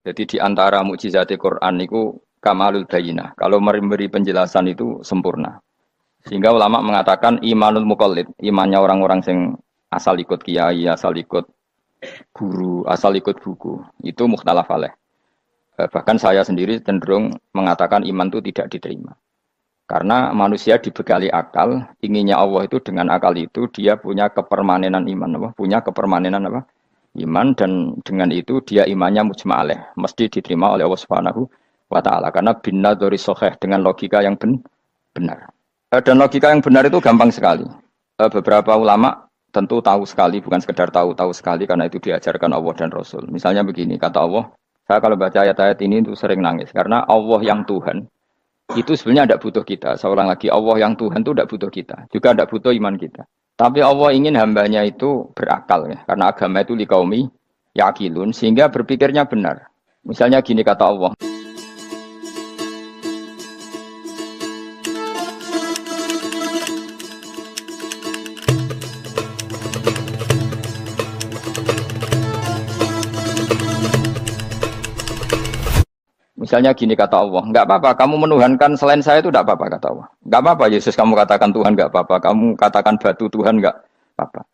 Jadi di antara mukjizat Quran itu kamalul bayinah. Kalau memberi penjelasan itu sempurna. Sehingga ulama mengatakan imanul muqallid, imannya orang-orang yang asal ikut kiai, asal ikut guru, asal ikut buku, itu mukhtalaf alaih. Bahkan saya sendiri cenderung mengatakan iman itu tidak diterima. Karena manusia dibekali akal, inginnya Allah itu dengan akal itu dia punya kepermanenan iman, apa? Punya kepermanenan apa? Iman, dan dengan itu dia imannya mujma' alaih, mesti diterima oleh Allah Subhanahu wa taala karena binnadzari shahih, dengan logika yang benar. Dan logika yang benar itu gampang sekali. Beberapa ulama tentu tahu sekali, bukan sekedar tahu sekali karena itu diajarkan Allah dan Rasul. Misalnya begini, kata Allah, saya kalau baca ayat-ayat ini itu sering nangis karena Allah yang Tuhan itu sebenarnya tidak butuh kita. Seorang lagi, Allah yang Tuhan itu tidak butuh kita, juga tidak butuh iman kita. Tapi Allah ingin hambanya itu berakal ya, karena agama itu liqaumi yaqilun, sehingga berpikirnya benar. Misalnya gini kata Allah. Misalnya gini kata Allah, enggak apa-apa, kamu menuhankan selain saya itu enggak apa-apa kata Allah. Enggak apa-apa Yesus kamu katakan Tuhan enggak apa-apa, kamu katakan batu Tuhan enggak apa-apa.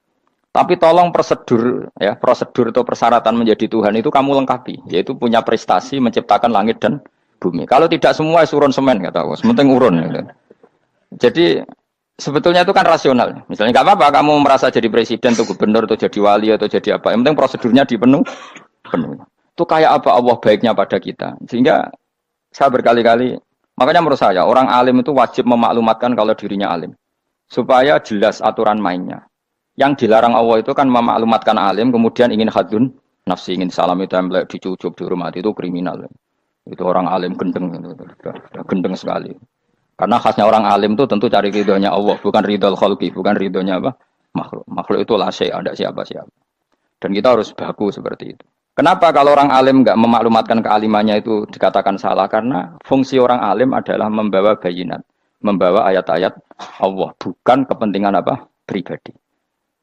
Tapi tolong prosedur ya, prosedur atau persyaratan menjadi Tuhan itu kamu lengkapi, yaitu punya prestasi menciptakan langit dan bumi. Kalau tidak semua urun semen kata Allah, sementing urun gitu. Jadi sebetulnya itu kan rasional. Misalnya enggak apa-apa kamu merasa jadi presiden atau gubernur atau jadi wali atau jadi apa, yang penting prosedurnya dipenuhi. Itu kayak apa Allah baiknya pada kita. Sehingga saya berkali-kali, makanya menurut saya orang alim itu wajib memaklumatkan kalau dirinya alim. Supaya jelas aturan mainnya. Yang dilarang Allah itu kan memaklumatkan alim, kemudian ingin hadun nafsi, ingin salami template, dicucuk, dihormati, itu kriminal. Itu orang alim gendeng, gendeng sekali. Karena khasnya orang alim itu tentu cari ridhonya Allah, bukan ridhol khalqi, bukan ridhonya apa? Makhluk. Makhluk itu la syai', ada siapa-siapa. Dan kita harus baku seperti itu. Kenapa kalau orang alim enggak memaklumatkan kealimannya itu dikatakan salah? Karena fungsi orang alim adalah membawa bayinat, membawa ayat-ayat Allah, bukan kepentingan apa? Pribadi.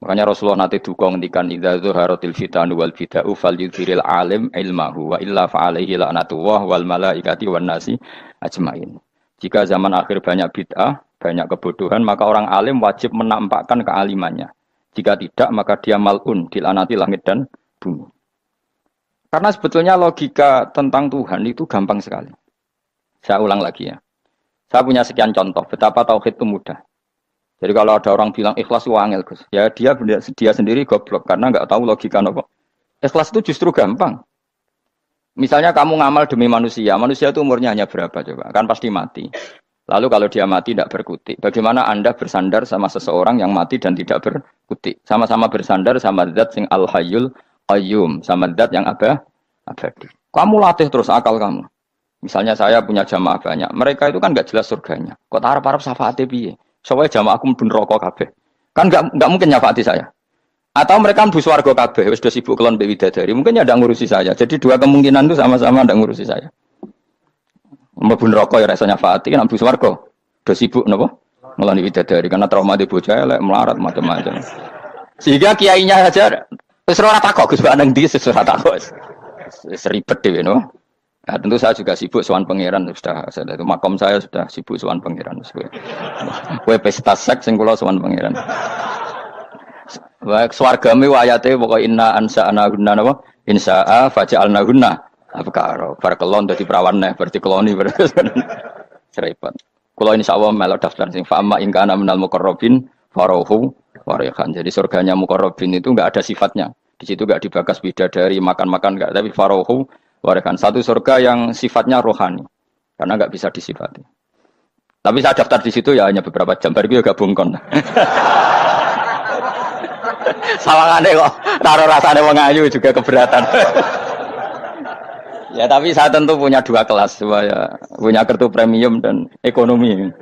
Makanya Rasulullah nanti duka ngendikan idza zuharatil fitanu wal bid'u falyudhiril alim ilmahu wa illa fa'alaihi la'natullah wal malaikati wan nasi ajmain. Jika zaman akhir banyak bid'ah, banyak kebodohan, maka orang alim wajib menampakkan kealimannya. Jika tidak, maka dia mal'un, dilaknati langit dan bumi. Karena sebetulnya logika tentang Tuhan itu gampang sekali. Saya ulang lagi ya. Saya punya sekian contoh betapa tauhid itu mudah. Jadi kalau ada orang bilang ikhlas itu angel, Gus. Ya dia sendiri goblok karena nggak tahu logika apa. Ikhlas itu justru gampang. Misalnya kamu ngamal demi manusia. Manusia itu umurnya hanya berapa coba? Kan pasti mati. Lalu kalau dia mati tidak berkutik. Bagaimana Anda bersandar sama seseorang yang mati dan tidak berkutik? Sama-sama bersandar sama zat sing al-hayyul qayyum, sama zat yang abadi. Kamu latih terus akal kamu. Misalnya saya punya jamaah banyak. Mereka itu kan enggak jelas surganya. Kok harap-harap syafaate piye? Soale jamaah aku mlebu neraka kabeh. Kan enggak mungkin nyafaati saya. Atau mereka mlebu swarga kabeh, wis do sibuk kelon mbek widadari. Mungkin ya ndak ngurusi saya. Jadi dua kemungkinan itu sama-sama ndak ngurusi saya. Mlebu neraka ya rasanya nyafaati, kan mlebu swarga do sibuk napa? Ngeloni widadari karena trauma di bocah elek, melarat macam-macam. Sehingga kiainya saja wis ora takok Gus nang ndi wis ora takok. Wis ribet dhewe no. Nah, tentu saya juga sibuk sowan pangeran sudah itu makom saya sudah sibuk sowan pangeran. Kowe pesta seks sing kula sowan pangeran. Wa swargame ayate pokoke inna ansa'ana gunna napa? Insa'a faja'alna gunna. Abkaro bar kelon dadi perawan neh berarti keloni berarti. Repot. Kula insyaallah melok daftar sing fa amma in kana minal muqarrabin farohu warihan. Jadi surganya muqarrabin itu enggak ada sifatnya. Di situ enggak dibakas bidadari makan-makan enggak, tapi farohu warihan. Satu surga yang sifatnya rohani. Karena enggak bisa disifati. Tapi saya daftar di situ ya hanya beberapa jam. Baru juga bungkon. Sawangane kok karo rasane wong ayu juga keberatan. Ya tapi saya tentu punya dua kelas, punya kartu premium dan ekonomi.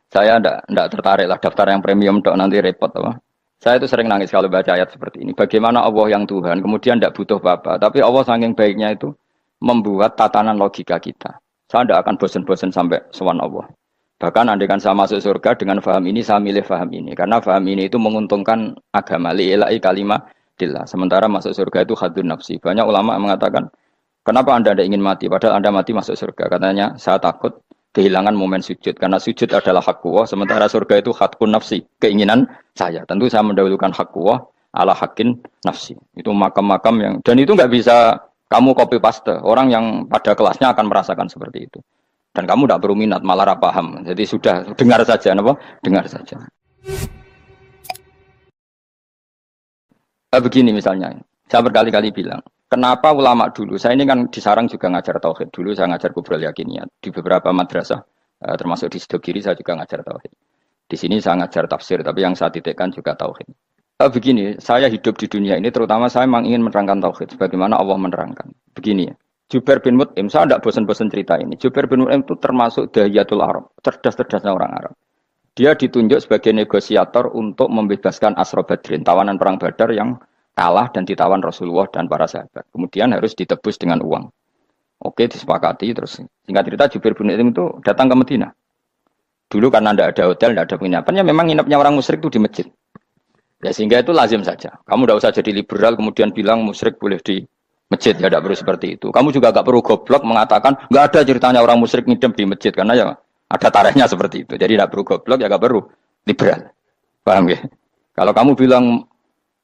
Saya enggak tertarik lah daftar yang premium dok nanti repot apa. Saya itu sering nangis kalau baca ayat seperti ini. Bagaimana Allah yang Tuhan kemudian enggak butuh apa-apa, tapi Allah saking baiknya itu membuat tatanan logika kita. Saya enggak akan bosan-bosan sampai sowan Allah. Bahkan andaikan saya masuk surga dengan faham ini, saya milih faham ini karena faham ini itu menguntungkan agama li'ilai kalimatillah. Sementara masuk surga itu hadun nafsi. Banyak ulama mengatakan Kenapa Anda tidak ingin mati? Padahal Anda mati masuk surga. Katanya, saya takut kehilangan momen sujud. Karena sujud adalah hak Allah, sementara surga itu hakun nafsi, keinginan saya. Tentu saya mendahulukan hak Allah ala hakin nafsi. Itu makam-makam yang, dan itu nggak bisa kamu copy paste. Orang yang pada kelasnya akan merasakan seperti itu. Dan kamu tidak perlu minat, malah paham. Jadi sudah dengar saja, apa? Dengar saja. Begini misalnya, saya berkali-kali bilang, kenapa ulama dulu, saya ini kan di Sarang juga ngajar tauhid, dulu saya ngajar kubrul yakiniyat, di beberapa madrasah, termasuk di Sidogiri saya juga ngajar tauhid. Di sini saya ngajar tafsir, tapi yang saya titikkan juga tauhid. Begini, saya hidup di dunia ini, terutama saya memang ingin menerangkan tauhid, sebagaimana Allah menerangkan. Begini ya, Jubair bin Mut'im, saya tidak bosan-bosan cerita ini, Jubair bin Mut'im itu termasuk dahiyatul Arab, cerdas-cerdasnya orang Arab. Dia ditunjuk sebagai negosiator untuk membebaskan Asra Badrin, tawanan perang Badar yang kalah dan ditawan Rasulullah dan para sahabat. Kemudian harus ditebus dengan uang. Oke, disepakati. Terus singkat cerita Jubair bin Mut'im itu datang ke Madinah. Dulu karena tidak ada hotel, tidak ada penginapan, ya memang nginapnya orang musyrik itu di masjid. Ya sehingga itu lazim saja. Kamu tidak usah jadi liberal kemudian bilang musyrik boleh di masjid, ya tidak perlu seperti itu. Kamu juga tidak perlu goblok mengatakan nggak ada ceritanya orang musyrik ngidam di masjid, karena ya ada tarehnya seperti itu. Jadi tidak perlu goblok, ya tidak perlu liberal. Paham ya? Kalau kamu bilang,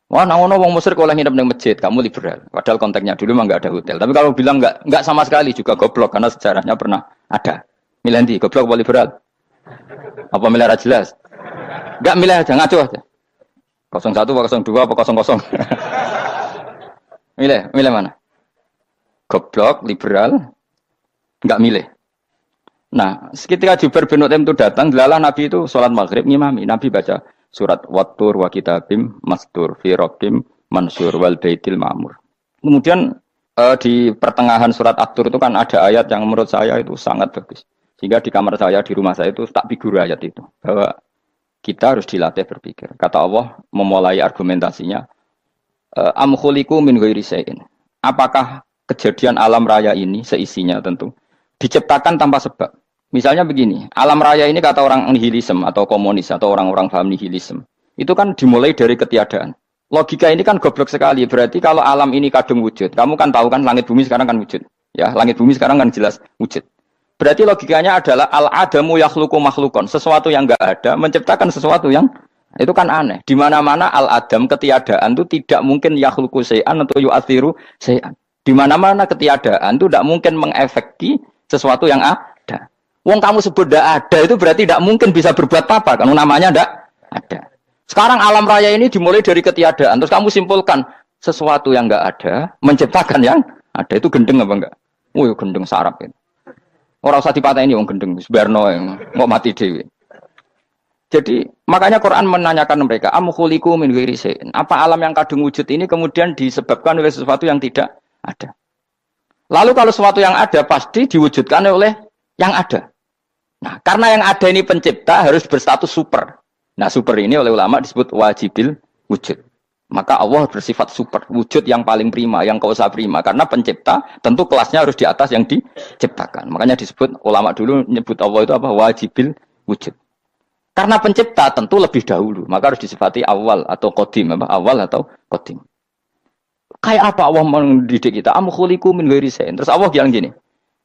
wah, nangono wong musyrik oleh nginep di masjid, kamu liberal. Padahal konteksnya dulu memang nggak ada hotel. Tapi kalau bilang nggak sama sekali juga goblok, karena sejarahnya pernah ada. Milih nanti goblok apa liberal? Apa milih jelas? Nggak milih aja, ngaco aja. 01 apa 02 apa 00? Milih mana? Goblok, liberal, nggak milih. Nah, ketika Jubair bin Mut'im itu datang, delalah Nabi itu sholat maghrib ngimami. Nabi baca surat Wattur wa kitabim mastur fi rabbim mansur wal baitil ma'mur. Kemudian di pertengahan surat At-Tur itu kan ada ayat yang menurut saya itu sangat bagus. Sehingga di kamar saya, di rumah saya itu tak figur ayat itu. Bahwa kita harus dilatih berpikir. Kata Allah memulai argumentasinya, am khuliqu min ghairi syai'in. Apakah kejadian alam raya ini seisinya tentu diciptakan tanpa sebab? Misalnya begini, alam raya ini kata orang nihilisme atau komunis atau orang-orang paham nihilisme, itu kan dimulai dari ketiadaan. Logika ini kan goblok sekali. Berarti kalau alam ini kadung wujud, kamu kan tahu kan langit bumi sekarang kan wujud. Ya, langit bumi sekarang kan jelas wujud. Berarti logikanya adalah al-adamu yakhluqu makhlukon, sesuatu yang enggak ada menciptakan sesuatu yang itu kan aneh. Di mana-mana al-adam ketiadaan itu tidak mungkin yakhluqu syai'an atau yu'athiru syai'an. Di mana-mana ketiadaan itu tidak mungkin mengefeki sesuatu yang ada. Wong kamu sebut tidak ada itu berarti tidak mungkin bisa berbuat apa kan namanya tidak ada. Sekarang alam raya ini dimulai dari ketiadaan, terus kamu simpulkan sesuatu yang enggak ada menciptakan yang ada, itu gendeng apa enggak? Oh, gendeng sarap itu. Orang usah dipatahin wong gendeng, sebarno yang mau mati dewi. Jadi makanya Quran menanyakan mereka, am khuliqu min ghairi syai'in. Apa alam yang kadung wujud ini kemudian disebabkan oleh sesuatu yang tidak ada? Lalu kalau sesuatu yang ada pasti diwujudkan oleh yang ada. Nah, karena yang ada ini pencipta harus berstatus super. Nah, super ini oleh ulama disebut wajibil wujud. Maka Allah bersifat super, wujud yang paling prima, yang kausa prima. Karena pencipta tentu kelasnya harus di atas yang diciptakan. Makanya disebut, ulama dulu menyebut Allah itu apa? Wajibil wujud. Karena pencipta tentu lebih dahulu. Maka harus disifati awal atau qadim. Awal atau qadim. Kayak apa Allah mendidik kita? Am khuliqu min ghairi syai'in. Terus Allah bilang gini,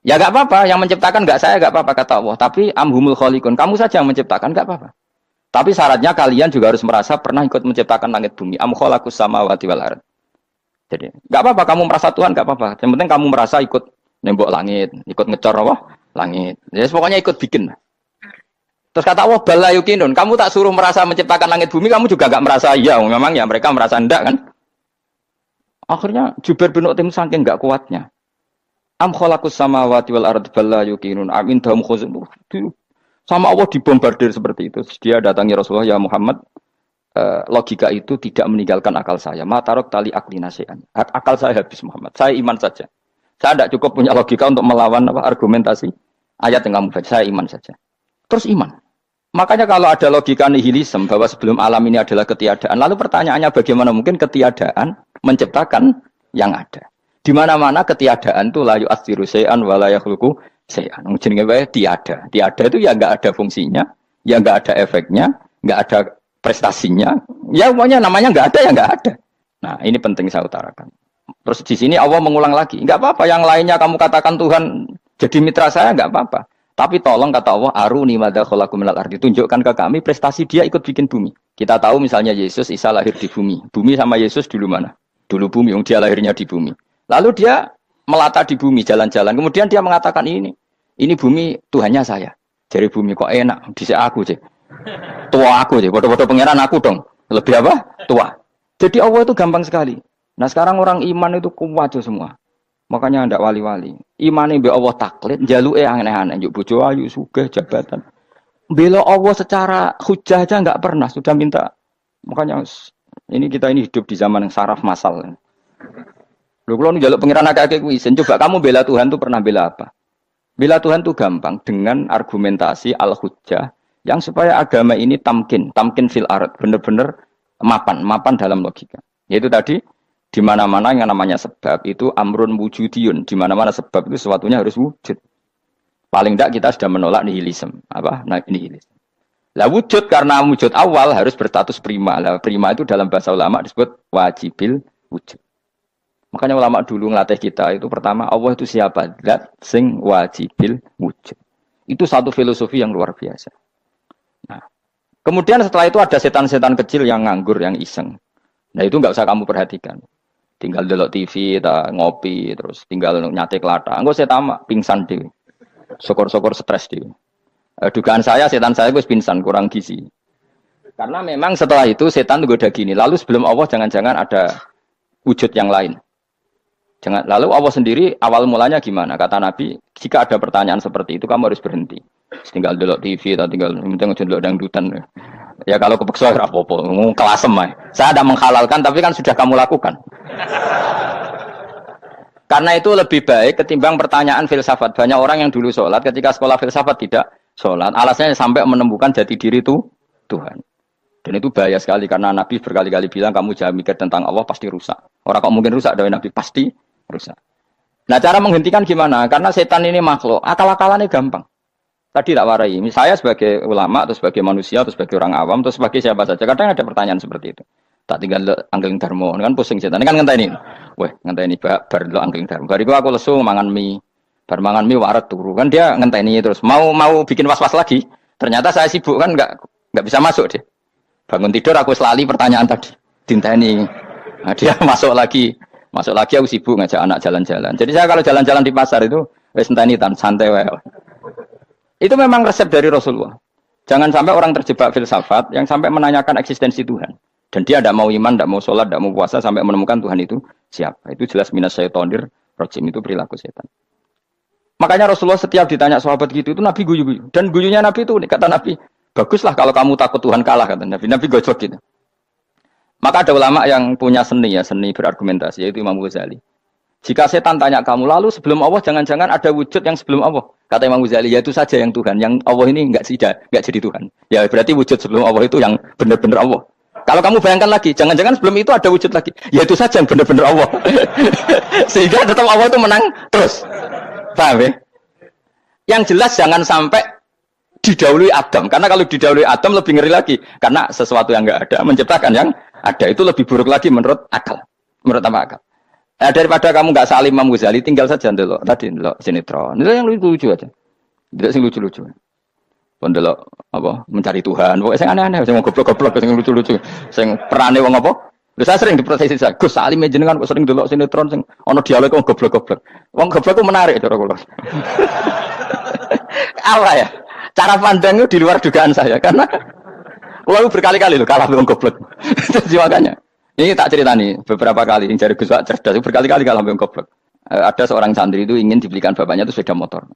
ya gak apa-apa, yang menciptakan gak saya, gak apa-apa kata Allah. Tapi amhumul khaliqun, kamu saja yang menciptakan, gak apa-apa. Tapi syaratnya kalian juga harus merasa pernah ikut menciptakan langit bumi. Am khalaqus samawati wal ardh. Jadi, gak apa-apa kamu merasa Tuhan, gak apa-apa. Yang penting kamu merasa ikut nembok langit, ikut ngecor apa? Langit. Jadi pokoknya ikut bikin. Terus kata Allah, bala yukinun, kamu tak suruh merasa menciptakan langit bumi, kamu juga gak merasa iya. Memang ya mereka merasa enggak kan? Akhirnya Jubair bin Mut'im saking gak kuatnya. Am khalaqus samawati wal ardh bala yuqinun am indahum khuzun. Sama Allah dibombardir seperti itu. Dia datangi Rasulullah, ya Muhammad, logika itu tidak meninggalkan akal saya. Matarok tali akli nasian. Akal saya habis Muhammad. Saya iman saja. Saya tidak cukup punya logika untuk melawan argumentasi ayat yang kamu baca. Saya iman saja. Terus iman. Makanya kalau ada logika nihilisme bahwa sebelum alam ini adalah ketiadaan, lalu pertanyaannya bagaimana mungkin ketiadaan menciptakan yang ada? Di mana-mana ketiadaan itu la yu'atsiru syai'an wa la yakhluqu syai'an. Jenenge wae tiada. Tiada itu ya enggak ada fungsinya, ya enggak ada efeknya, enggak ada prestasinya. Ya pokoknya namanya enggak ada ya enggak ada. Nah, ini penting saya utarakan. Terus di sini Allah mengulang lagi, enggak apa-apa yang lainnya kamu katakan Tuhan jadi mitra saya enggak apa-apa. Tapi tolong kata Allah, aruni madza khalaqu minal ardi, tunjukkan ke kami prestasi dia ikut bikin bumi. Kita tahu misalnya Yesus, Isa lahir di bumi. Bumi sama Yesus dulu mana? Dulu bumi, dia lahirnya di bumi. Lalu dia melata di bumi, jalan-jalan. Kemudian dia mengatakan ini bumi Tuhannya saya. Dari bumi kok enak, dhisik aku sih. Tua aku sih, bodoh-bodoh pangeran aku dong. Lebih apa? Tua. Jadi Allah itu gampang sekali. Nah sekarang orang iman itu kuat semua. Makanya ndak wali-wali. Imane mbek Allah taklid, njaluke aneh-aneh, njuk bojo ayu, sugih, jabatan. Bela Allah secara hujah aja enggak pernah, sudah minta. Makanya ini kita ini hidup di zaman yang saraf masal. Lho kula njaluk pangeran akeh-akeh kuwi, coba kamu bela Tuhan tuh pernah bela apa? Bela Tuhan tuh gampang dengan argumentasi al-hujjah yang supaya agama ini tamkin fil ard, benar-benar mapan dalam logika. Yaitu tadi di mana-mana yang namanya sebab itu amrun wujudiyun, di mana-mana sebab itu sesuatunya harus wujud. Paling tidak kita sudah menolak nihilisme. Apa? Nah, nihilisme. Lah wujud karena wujud awal harus berstatus prima. Lah prima itu dalam bahasa ulama disebut wajibil wujud. Makanya ulama dulu ngelatih kita itu pertama Allah itu siapa? Zat sing wajibil wujud. Itu satu filosofi yang luar biasa. Nah, kemudian setelah itu ada setan-setan kecil yang nganggur, yang iseng. Nah itu nggak usah kamu perhatikan. Tinggal delok TV, ngopi, terus tinggal nyate kelata. Enggak saya tamak, pingsan deh. Syukur-syukur stres deh. Dugaan saya setan saya gue pingsan, kurang gizi. Karena memang setelah itu setan goda gini. Lalu sebelum Allah jangan-jangan ada wujud yang lain. Lalu Allah sendiri awal mulanya gimana? Kata Nabi, jika ada pertanyaan seperti itu kamu harus berhenti. Tinggal delok TV atau tinggal delok dangdutan. Ya kalau kepeksa apa-apa, kelasem ae. Saya ada menghalalkan tapi kan sudah kamu lakukan. Karena itu lebih baik ketimbang pertanyaan filsafat. Banyak orang yang dulu sholat ketika sekolah filsafat tidak sholat. Alasannya sampai menemukan jati diri itu Tuhan. Dan itu bahaya sekali karena Nabi berkali-kali bilang kamu jangan mikir tentang Allah pasti rusak. Orang kok mungkin rusak dari Nabi pasti rusak. Nah cara menghentikan gimana? Karena setan ini makhluk, akal-akalannya gampang. Tadi tak warai, saya sebagai ulama atau sebagai manusia atau sebagai orang awam atau sebagai siapa saja, kadang ada pertanyaan seperti itu. Tak tinggal anggeling dharma, kan pusing setan. Kan ngenteni. Weh, ngenteni bar lo anggeling dharma. Bariku aku lesu mangan mie. Bar mangan mie waret turu. Kan dia ngenteni terus mau bikin was-was lagi. Ternyata saya sibuk kan enggak bisa masuk deh. Bangun tidur aku selali pertanyaan tadi. Dinteni. Nah, dia masuk lagi aku sibuk ngajak anak jalan-jalan. Jadi saya kalau jalan-jalan di pasar itu wis enteni santai wae. Itu memang resep dari Rasulullah. Jangan sampai orang terjebak filsafat yang sampai menanyakan eksistensi Tuhan. Dan dia tidak mau iman, tidak mau sholat, tidak mau puasa sampai menemukan Tuhan itu siapa. Itu jelas minas syaitonir rajim, itu perilaku setan. Makanya Rasulullah setiap ditanya sahabat gitu itu Nabi guyu-guyu. Dan guyunya Nabi itu kata Nabi, baguslah kalau kamu takut Tuhan kalah kata Nabi. Nabi gojok gitu. Maka ada ulama yang punya seni berargumentasi yaitu Imam Ghazali. Jika setan tanya kamu, lalu sebelum Allah jangan-jangan ada wujud yang sebelum Allah. Kata Imam Ghazali, ya itu saja yang Tuhan. Yang Allah ini enggak jadi Tuhan. Ya berarti wujud sebelum Allah itu yang benar-benar Allah. Kalau kamu bayangkan lagi, jangan-jangan sebelum itu ada wujud lagi. Ya itu saja yang benar-benar Allah. Sehingga tetap Allah itu menang terus. Paham ya? Yang jelas jangan sampai didahului Adam. Karena kalau didahului Adam lebih ngeri lagi. Karena sesuatu yang enggak ada menciptakan yang ada. Itu lebih buruk lagi menurut akal. Menurut apa akal? Nah, daripada kamu nggak salim Imam Ghazali, tinggal saja ndelok tadi ndelok sinetron. Itu yang lucu-lucu aja. Tidak sing lucu-lucu. Ndelok apa mencari Tuhan. Pokoknya sing aneh-aneh, sing goblok-goblok, sing lucu-lucu, sing perane wong apa? Lha saya sering diprotes saya. Gus Salim jenengan kok sering ndelok sinetron sing ana dialog wong goblok-goblok. Wong goblok ku menarik cara kula. Apa ya? Cara pandang itu di luar dugaan saya karena kula berkali-kali lho kalah wong goblok. Jadi makanya ini tak cerita nih beberapa kali yang cari Gus Wak cerdas berkali-kali kalau ambil goblok. Ada seorang santri itu ingin dibelikan bapaknya itu sepeda motor.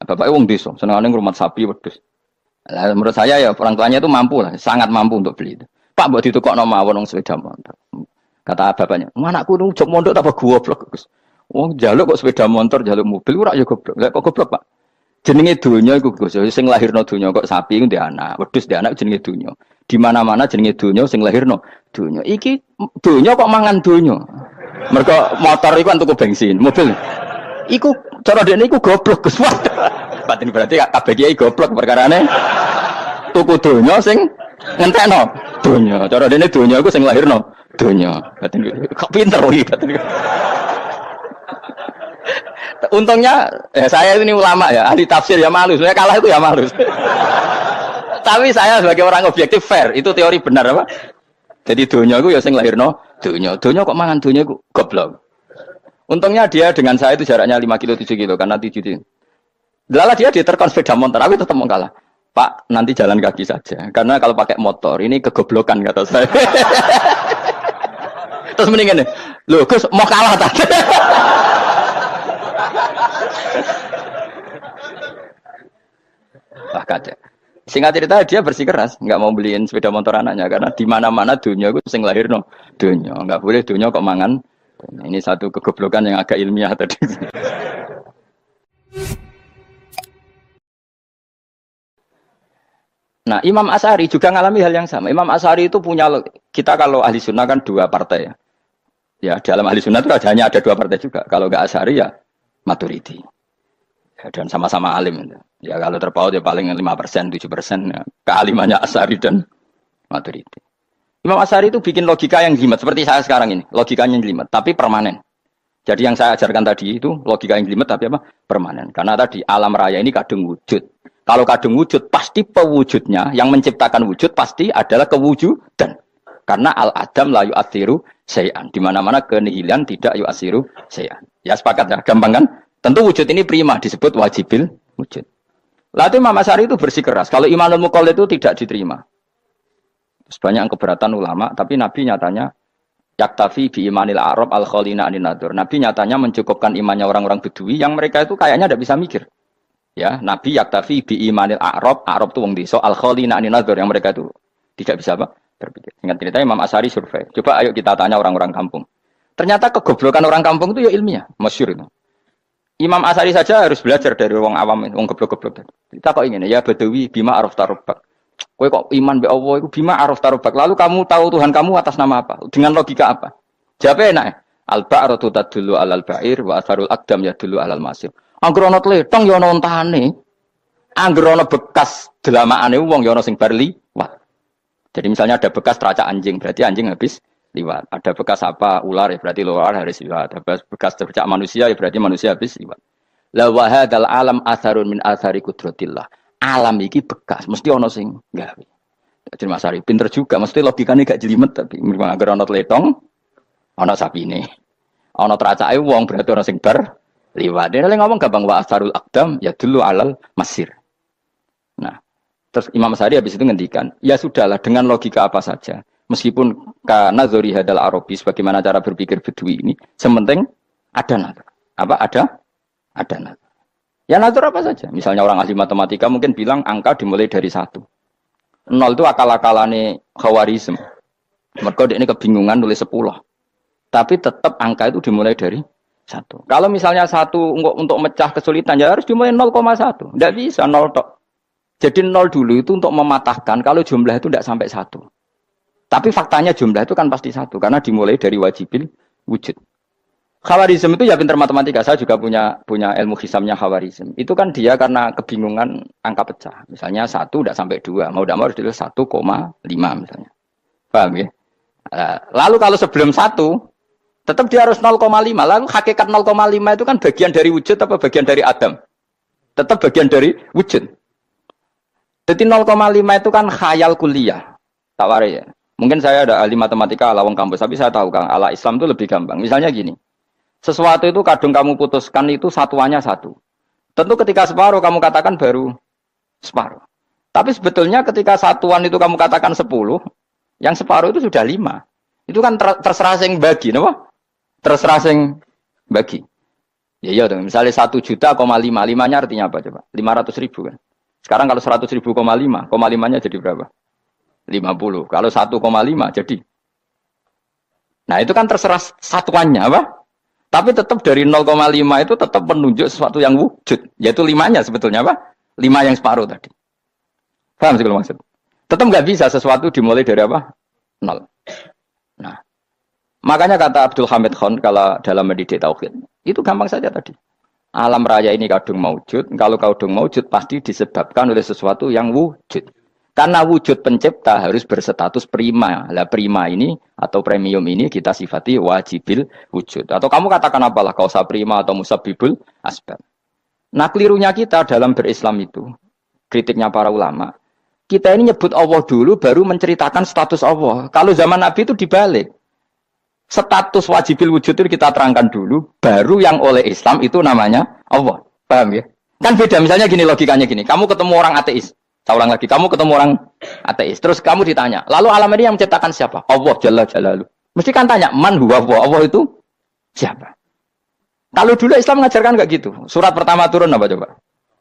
Bapaknya wong desa, senengane ngrumat sapi wedhus. Lah menurut saya ya orang tuanya itu mampu lah, sangat mampu untuk beli itu. Pak mbok ditukokno mawon wong sepeda motor. Kata bapaknya, "Anakku nu jok mondok tak goblok, Gus. Wong njaluk kok sepeda motor, njaluk mobil ora ya goblok. Lah kok goblok, Pak? Jenenge donya iku Gus, sing lahirno donya kok sapi iku ndek anak, wedhus ndek anak jenenge donya. Di mana-mana jenenge donya sing lahirno donya. Iki donya kok mangan donya. Mergo motor iku kan tuku bensin, mobil. Iku cara dekne iku goblok Gus. Batin berarti kabeh kiai goblok perkarane tuku donya sing ngentekno donya. Cara dekne donya iku sing lahirno Dunya. Kok pinter gitu. Untungnya saya ini ulama ya, ahli tafsir ya malu. Saya kalah itu ya malu. Tapi saya sebagai orang objektif fair, itu teori benar apa? Jadi dunya itu ya sing lahirno dunya. Dunya kok mangan dunya itu goblok. Untungnya dia dengan saya itu jaraknya 5 kilo 7 kilo karena 7 kilo. Lala dia diterkon sepeda motor, aku tetap mau kalah. Pak, nanti jalan kaki saja. Karena kalau pakai motor ini kegoblokan kata saya. Terus mendingan nih, loh Gus mau kalah tadi. Wah kacau. Singkat cerita dia bersikeras, nggak mau beliin sepeda motor anaknya karena di mana-mana dunia gue sing lahir no dunia, nggak boleh dunia kok mangan. Ini satu kegoblokan yang agak ilmiah tadi. Nah, Imam Asy'ari juga ngalami hal yang sama. Imam Asy'ari itu punya, kita kalau ahli sunnah kan 2 partai ya. Ya, dalam ahli sunnah itu hanya ada 2 partai juga. Kalau nggak Asy'ari ya Maturidi. Ya, dan sama-sama alim. Ya kalau terpaut ya paling 5%, 7%. Ya. Kealimannya Asy'ari dan Maturidi. Imam Asy'ari itu bikin logika yang jelimet. Seperti saya sekarang ini. Logikanya jelimet, tapi permanen. Jadi yang saya ajarkan tadi itu logika yang jelimet tapi apa? Permanen. Karena tadi alam raya ini kadung wujud. Kalau kadung wujud, pasti pewujudnya, yang menciptakan wujud pasti adalah kewujudan. Karena al-adam la yu'athiru syai'an. Di mana-mana kenihilan tidak yu'athiru syai'an. Ya sepakat ya, gampang kan? Tentu wujud ini prima, disebut wajibil wujud. Lalu Imam Asy'ari itu bersikeras. Kalau imanul muqallid itu tidak diterima. Banyak keberatan ulama, tapi Nabi nyatanya yaktafi bi imanil Arab al-khalina anin nadur. Nabi nyatanya mencukupkan imannya orang-orang Bedui yang mereka itu kayaknya tidak bisa mikir. Ya, Nabi yaktafi bi imanil Arab itu wong desa al-khalina anin nadur yang mereka itu tidak bisa apa? Berpikir. Singkat cerita Imam Asy'ari survei. Coba ayo kita tanya orang-orang kampung. Ternyata kegoblokan orang kampung itu ya ilmiah, masyhur itu. Imam Asy'ari saja harus belajar dari wong awam, wong goblok-goblok. Kita kok ingin ya Badawi bima araf tarubak. Kowe kok iman be Allah iku bima araf tarubak. Lalu kamu tahu Tuhan kamu atas nama apa? Dengan logika apa? Jawabnya enak. Al-ba'ratu tadullu 'alal ba'ir wa atharul aqdam yadullu 'alal masir. Angger ana tletong ya ana ontane. Angger ana bekas delamaane wong ya ana sing bar liwat. Jadi misalnya ada bekas teracak anjing, berarti anjing habis liwat. Ada bekas apa ular ya berarti ular harus liwat. Ada bekas teracak manusia ya berarti manusia habis liwat. La wa hadzal alam atharun min athari qudratillah. Alam iki bekas, mesti ana sing gawe. Jadi Mas Ari pinter juga, mesti logikane gak jelimet tapi angger ana tletong, ana sapine. Ana teracake wong berarti ana sing bar liwat. Dene ngomong gampang wa asarul aqdam ya dulu alal masir. Nah, terus Imam Asy'ari habis itu ngendikan, ya sudahlah dengan logika apa saja. Meskipun kana zuri hadal arabi bagaimana cara berpikir Bedui ini, sementing ada nazar. Apa ada nazar. Ya nazar apa saja. Misalnya orang ahli matematika mungkin bilang angka dimulai dari 1. 0 itu akal-akalane Khawarizm. Mereka ini kebingungan nulis 10. Tapi tetap angka itu dimulai dari 1. Kalau misalnya 1 untuk mecah kesulitan ya harus dimulai 0,1. Tidak bisa 0 tok. Jadi 0 dulu itu untuk mematahkan kalau jumlah itu tidak sampai 1. Tapi faktanya jumlah itu kan pasti 1 karena dimulai dari wajibil wujud. Khawarizm itu ya pintar matematika. Saya juga punya ilmu hisamnya Khawarizm. Itu kan dia karena kebingungan angka pecah. Misalnya 1 tidak sampai 2. Mau tidak mau harus ditulis 1,5 misalnya. Paham ya? Lalu kalau sebelum 1, tetap dia harus 0,5. Lalu hakikat 0,5 itu kan bagian dari wujud apa bagian dari Adam? Tetap bagian dari wujud. Jadi 0,5 itu kan khayal kuliah. Tak warai ya. Mungkin saya ada ahli matematika ala wong kampus. Tapi saya tahu Kang, ala Islam itu lebih gampang. Misalnya gini. Sesuatu itu kadung kamu putuskan itu satuannya 1. Tentu ketika separuh kamu katakan baru separuh. Tapi sebetulnya ketika satuan itu kamu katakan 10, yang separuh itu sudah 5. Itu kan terserah sing bagi, no? Terserah sing bagi. Ya iya dong, misalnya 1 juta, 5-nya artinya apa coba? 500 ribu kan. Sekarang kalau 100 ribu, 5-nya jadi berapa? 50. Kalau 1,5 jadi. Nah itu kan terserah satuannya apa? Tapi tetap dari 0,5 itu tetap menunjuk sesuatu yang wujud. Yaitu 5-nya sebetulnya apa? 5 yang separuh tadi. Paham sih kalau maksud? Tetap nggak bisa sesuatu dimulai dari apa? 0. Nah, makanya kata Abdul Hamid Khan kalau dalam mendidik tauhid, itu gampang saja tadi. Alam raya ini kadung maujud. Kalau kadung maujud pasti disebabkan oleh sesuatu yang wujud. Karena wujud pencipta harus berstatus prima. Lah prima ini atau premium ini kita sifati wajibil wujud. Atau kamu katakan apalah kausa prima atau musabibul asbab. Nah kelirunya kita dalam berislam itu, kritiknya para ulama. Kita ini nyebut Allah dulu baru menceritakan status Allah. Kalau zaman Nabi itu dibalik. Status wajibil wujud itu kita terangkan dulu, baru yang oleh Islam itu namanya Allah. Paham ya? Kan beda, misalnya gini logikanya gini. Kamu ketemu orang ateis. Saya ulang lagi, kamu ketemu orang ateis, terus kamu ditanya, lalu alam ini yang menciptakan siapa? Allah Jalla Jalaluh. Mesti kan tanya, man huwa Allah? Allah itu siapa? Kalau dulu Islam mengajarkan enggak gitu. Surat pertama turun apa coba?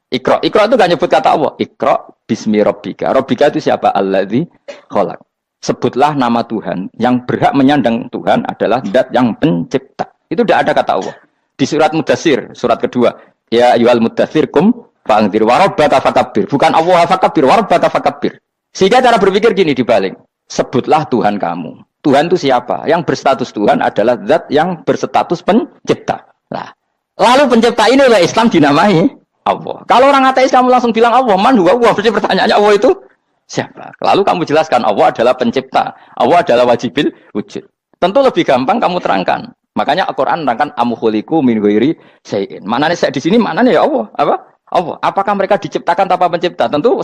Iqra. Iqra itu enggak nyebut kata Allah. Iqra bismi rabbika. Rabbika itu siapa? Alladzi khalaq. Sebutlah nama Tuhan. Yang berhak menyandang Tuhan adalah zat yang pencipta. Itu tidak ada kata Allah. Di surat Mudatsir, surat kedua, ya ayyuhal mudatsir kum fa'anzir wa rabbaka fakabbir. Bukan Allah fakabbir, wa rabbaka fakabbir. Sehingga cara berpikir gini dibalik. Sebutlah Tuhan kamu. Tuhan itu siapa? Yang berstatus Tuhan adalah zat yang berstatus pencipta. Nah, lalu pencipta ini oleh Islam dinamai Allah. Kalau orang ateis kamu langsung bilang Allah, man huwa Allah. Berarti pertanyaannya Allah itu siapa? Lalu kamu jelaskan Allah adalah pencipta. Allah adalah wajibil wujud. Tentu lebih gampang kamu terangkan. Makanya Al-Qur'an menerangkan amkhuliqu min ghairi syai'in. Maknanya saya di sini maknanya ya Allah, apa? Allah. Apakah mereka diciptakan tanpa pencipta? Tentu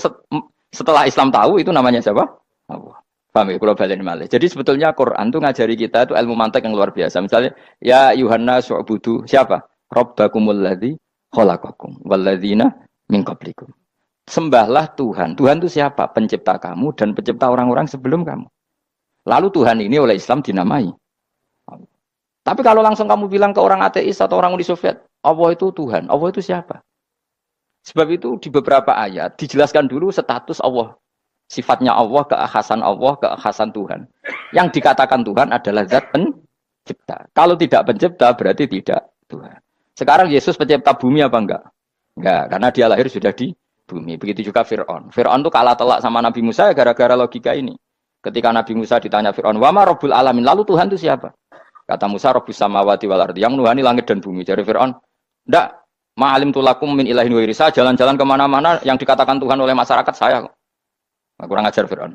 setelah Islam tahu itu namanya siapa? Allah. Paham ya? Kalau balen malih. Jadi sebetulnya Quran itu ngajari kita itu ilmu mantek yang luar biasa. Misalnya, ya Yuhanna su'budu siapa? Rabbakumul ladzi khalaqakum walladzina min qablikum. Sembahlah Tuhan. Tuhan itu siapa? Pencipta kamu dan pencipta orang-orang sebelum kamu. Lalu Tuhan ini oleh Islam dinamai. Tapi kalau langsung kamu bilang ke orang ateis atau orang Uni Soviet, Allah itu Tuhan. Allah itu siapa? Sebab itu di beberapa ayat dijelaskan dulu status Allah. Sifatnya Allah, keakhasan Tuhan. Yang dikatakan Tuhan adalah zat pencipta. Kalau tidak pencipta berarti tidak Tuhan. Sekarang Yesus pencipta bumi apa enggak? Enggak, karena dia lahir sudah di bumi. Begitu juga Fir'aun. Fir'aun itu kalah telak sama Nabi Musa gara-gara logika ini. Ketika Nabi Musa ditanya Fir'aun, wa ma rabbul alamin? Lalu Tuhan itu siapa? Kata Musa, Rabbus samawati wal ardi, yang menuhani langit dan bumi. Jadi Fir'aun, enggak, ma'alim tulakum min ilahin wa irisa, jalan-jalan kemana-mana yang dikatakan Tuhan oleh masyarakat saya. Kurang ajar Fir'aun.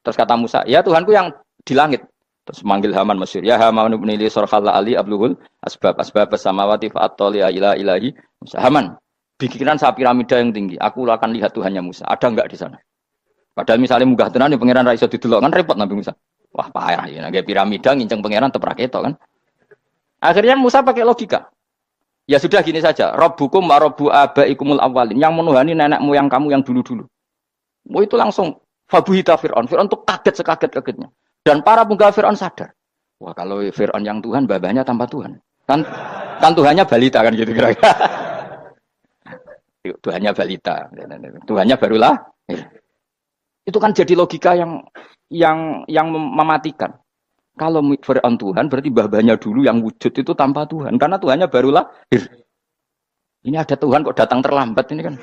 Terus kata Musa, ya Tuhanku yang di langit. Terus manggil Haman Mesir, ya Haman ibn Ili sorkhalla ali abluhul asbab samawati fa'attoli ila ilahi Musa. Haman, bikinan saya piramida yang tinggi, aku akan lihat Tuhannya Musa. Ada enggak di sana? Padahal misalnya munggah tenan di pangeran ra iso didelok kan repot Nabi Musa. Wah parah ya, kayak piramida nginceng pangeran teprak ketok kan. Akhirnya Musa pakai logika. Ya sudah gini saja, Rabbukum wa rabbu abaikumul awwalin, yang menuhani nenek moyang kamu yang dulu-dulu. Mau itu langsung fabuhita Fir'aun. Fir'aun itu kaget sekaget-kagetnya. Dan para penggawa Fir'aun sadar. Wah kalau Fir'aun yang Tuhan, babanya tanpa Tuhan. Kan Tuhannya balita kan gitu kira-kira. Tuhannya balita. Tuhannya barulah. Itu kan jadi logika yang mematikan. Kalau Fir'aun Tuhan, berarti babanya dulu yang wujud itu tanpa Tuhan. Karena Tuhannya barulah. Ini ada Tuhan kok datang terlambat ini kan.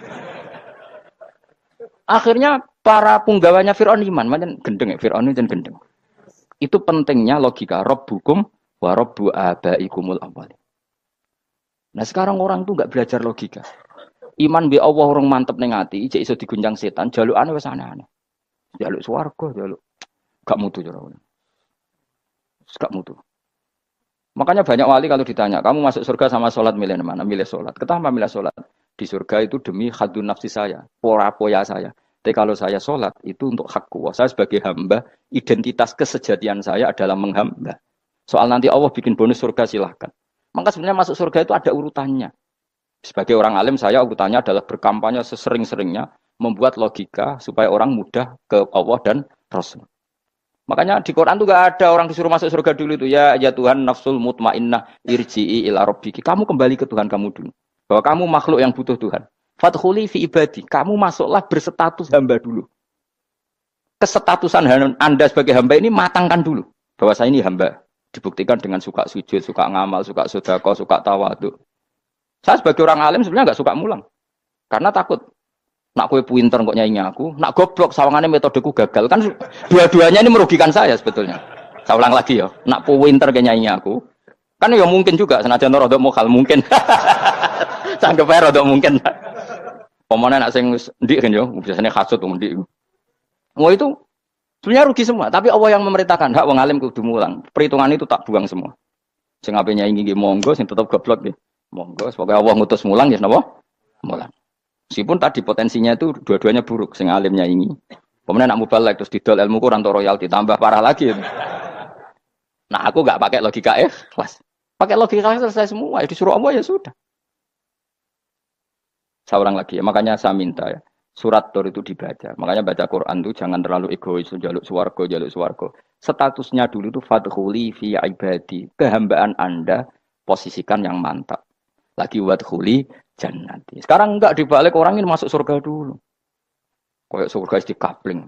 Akhirnya para punggawanya Fir'aun iman, macam gendeng ya, Fir'aun itu gendeng. Itu pentingnya logika Rabbukum wa rabbu abaikumul awwalin. Nah sekarang orang tuh nggak belajar logika. Iman bi Allah orang mantep ning ati, ijek iso digunjang setan, jalukane wis aneh-aneh. Jaluk swarga, jaluk gak mutu cara. Gak mutu. Makanya banyak wali kalau ditanya, kamu masuk surga sama sholat milih mana? Milih sholat. Kenapa milih sholat? Di surga itu demi hadun nafsi saya, poya saya. Tapi kalau saya sholat itu untuk hakku. Saya sebagai hamba, identitas kesejatian saya adalah menghamba. Soal nanti Allah bikin bonus surga silahkan. Maka sebenarnya masuk surga itu ada urutannya. Sebagai orang alim saya urutannya adalah berkampanye sesering-seringnya, membuat logika supaya orang mudah ke Allah dan Rasul. Makanya di Quran tuh gak ada orang disuruh masuk surga dulu itu. Ya Tuhan nafsul mutmainnah irji'i ila rabbiki. Kamu kembali ke Tuhan kamu dulu. Bahwa kamu makhluk yang butuh Tuhan. Fadkhuli fi ibadi. Kamu masuklah berstatus hamba dulu. Kesetatusan Anda sebagai hamba ini matangkan dulu. Bahwa saya ini hamba. Dibuktikan dengan suka sujud, suka ngamal, suka sedekah, suka tawadhu. Saya sebagai orang alim sebenarnya gak suka mulang. Karena takut. Nak kue pinter kok nyanyi aku. Nak goblok sawangannya metodeku gagal. Kan dua-duanya ini merugikan saya sebetulnya. Saya ulang lagi ya. Nak pinter kayak nyanyi aku. Kan ya mungkin juga. Senajan rodok mokal mungkin. Sanggep ae rodok mungkin. Pemane nak sing ndik kan yo, biasane hasud ndik. Mau itu sebenarnya rugi semua, tapi Allah yang memerintahkan hak wong alim kudu mulang. Perhitungan itu tak buang semua. Sing ape nyaingi nggih monggo, sing tetep goblok nggih. Monggo, sebagai Allah ngutus mulang ya napa? Mulang. Meskipun tadi potensinya itu dua-duanya buruk, sing alim nyaingi. Kemudian nak mubalek terus didol ilmu ku ranto royalti tambah parah lagi. Nah, aku enggak pakai logika kelas. Pakai logika selesai semua, ya disuruh Allah ya sudah. Seorang lagi ya, makanya saya minta ya. Surat Tur itu dibaca. Makanya baca Quran itu jangan terlalu egois, jaluk swarga. Statusnya dulu itu fadkhuli fi ibadi. Kehambaan Anda posisikan yang mantap. Lagi wadkhuli jannati. Sekarang enggak dibalik orang ini masuk surga dulu. Kayak surga di kapling.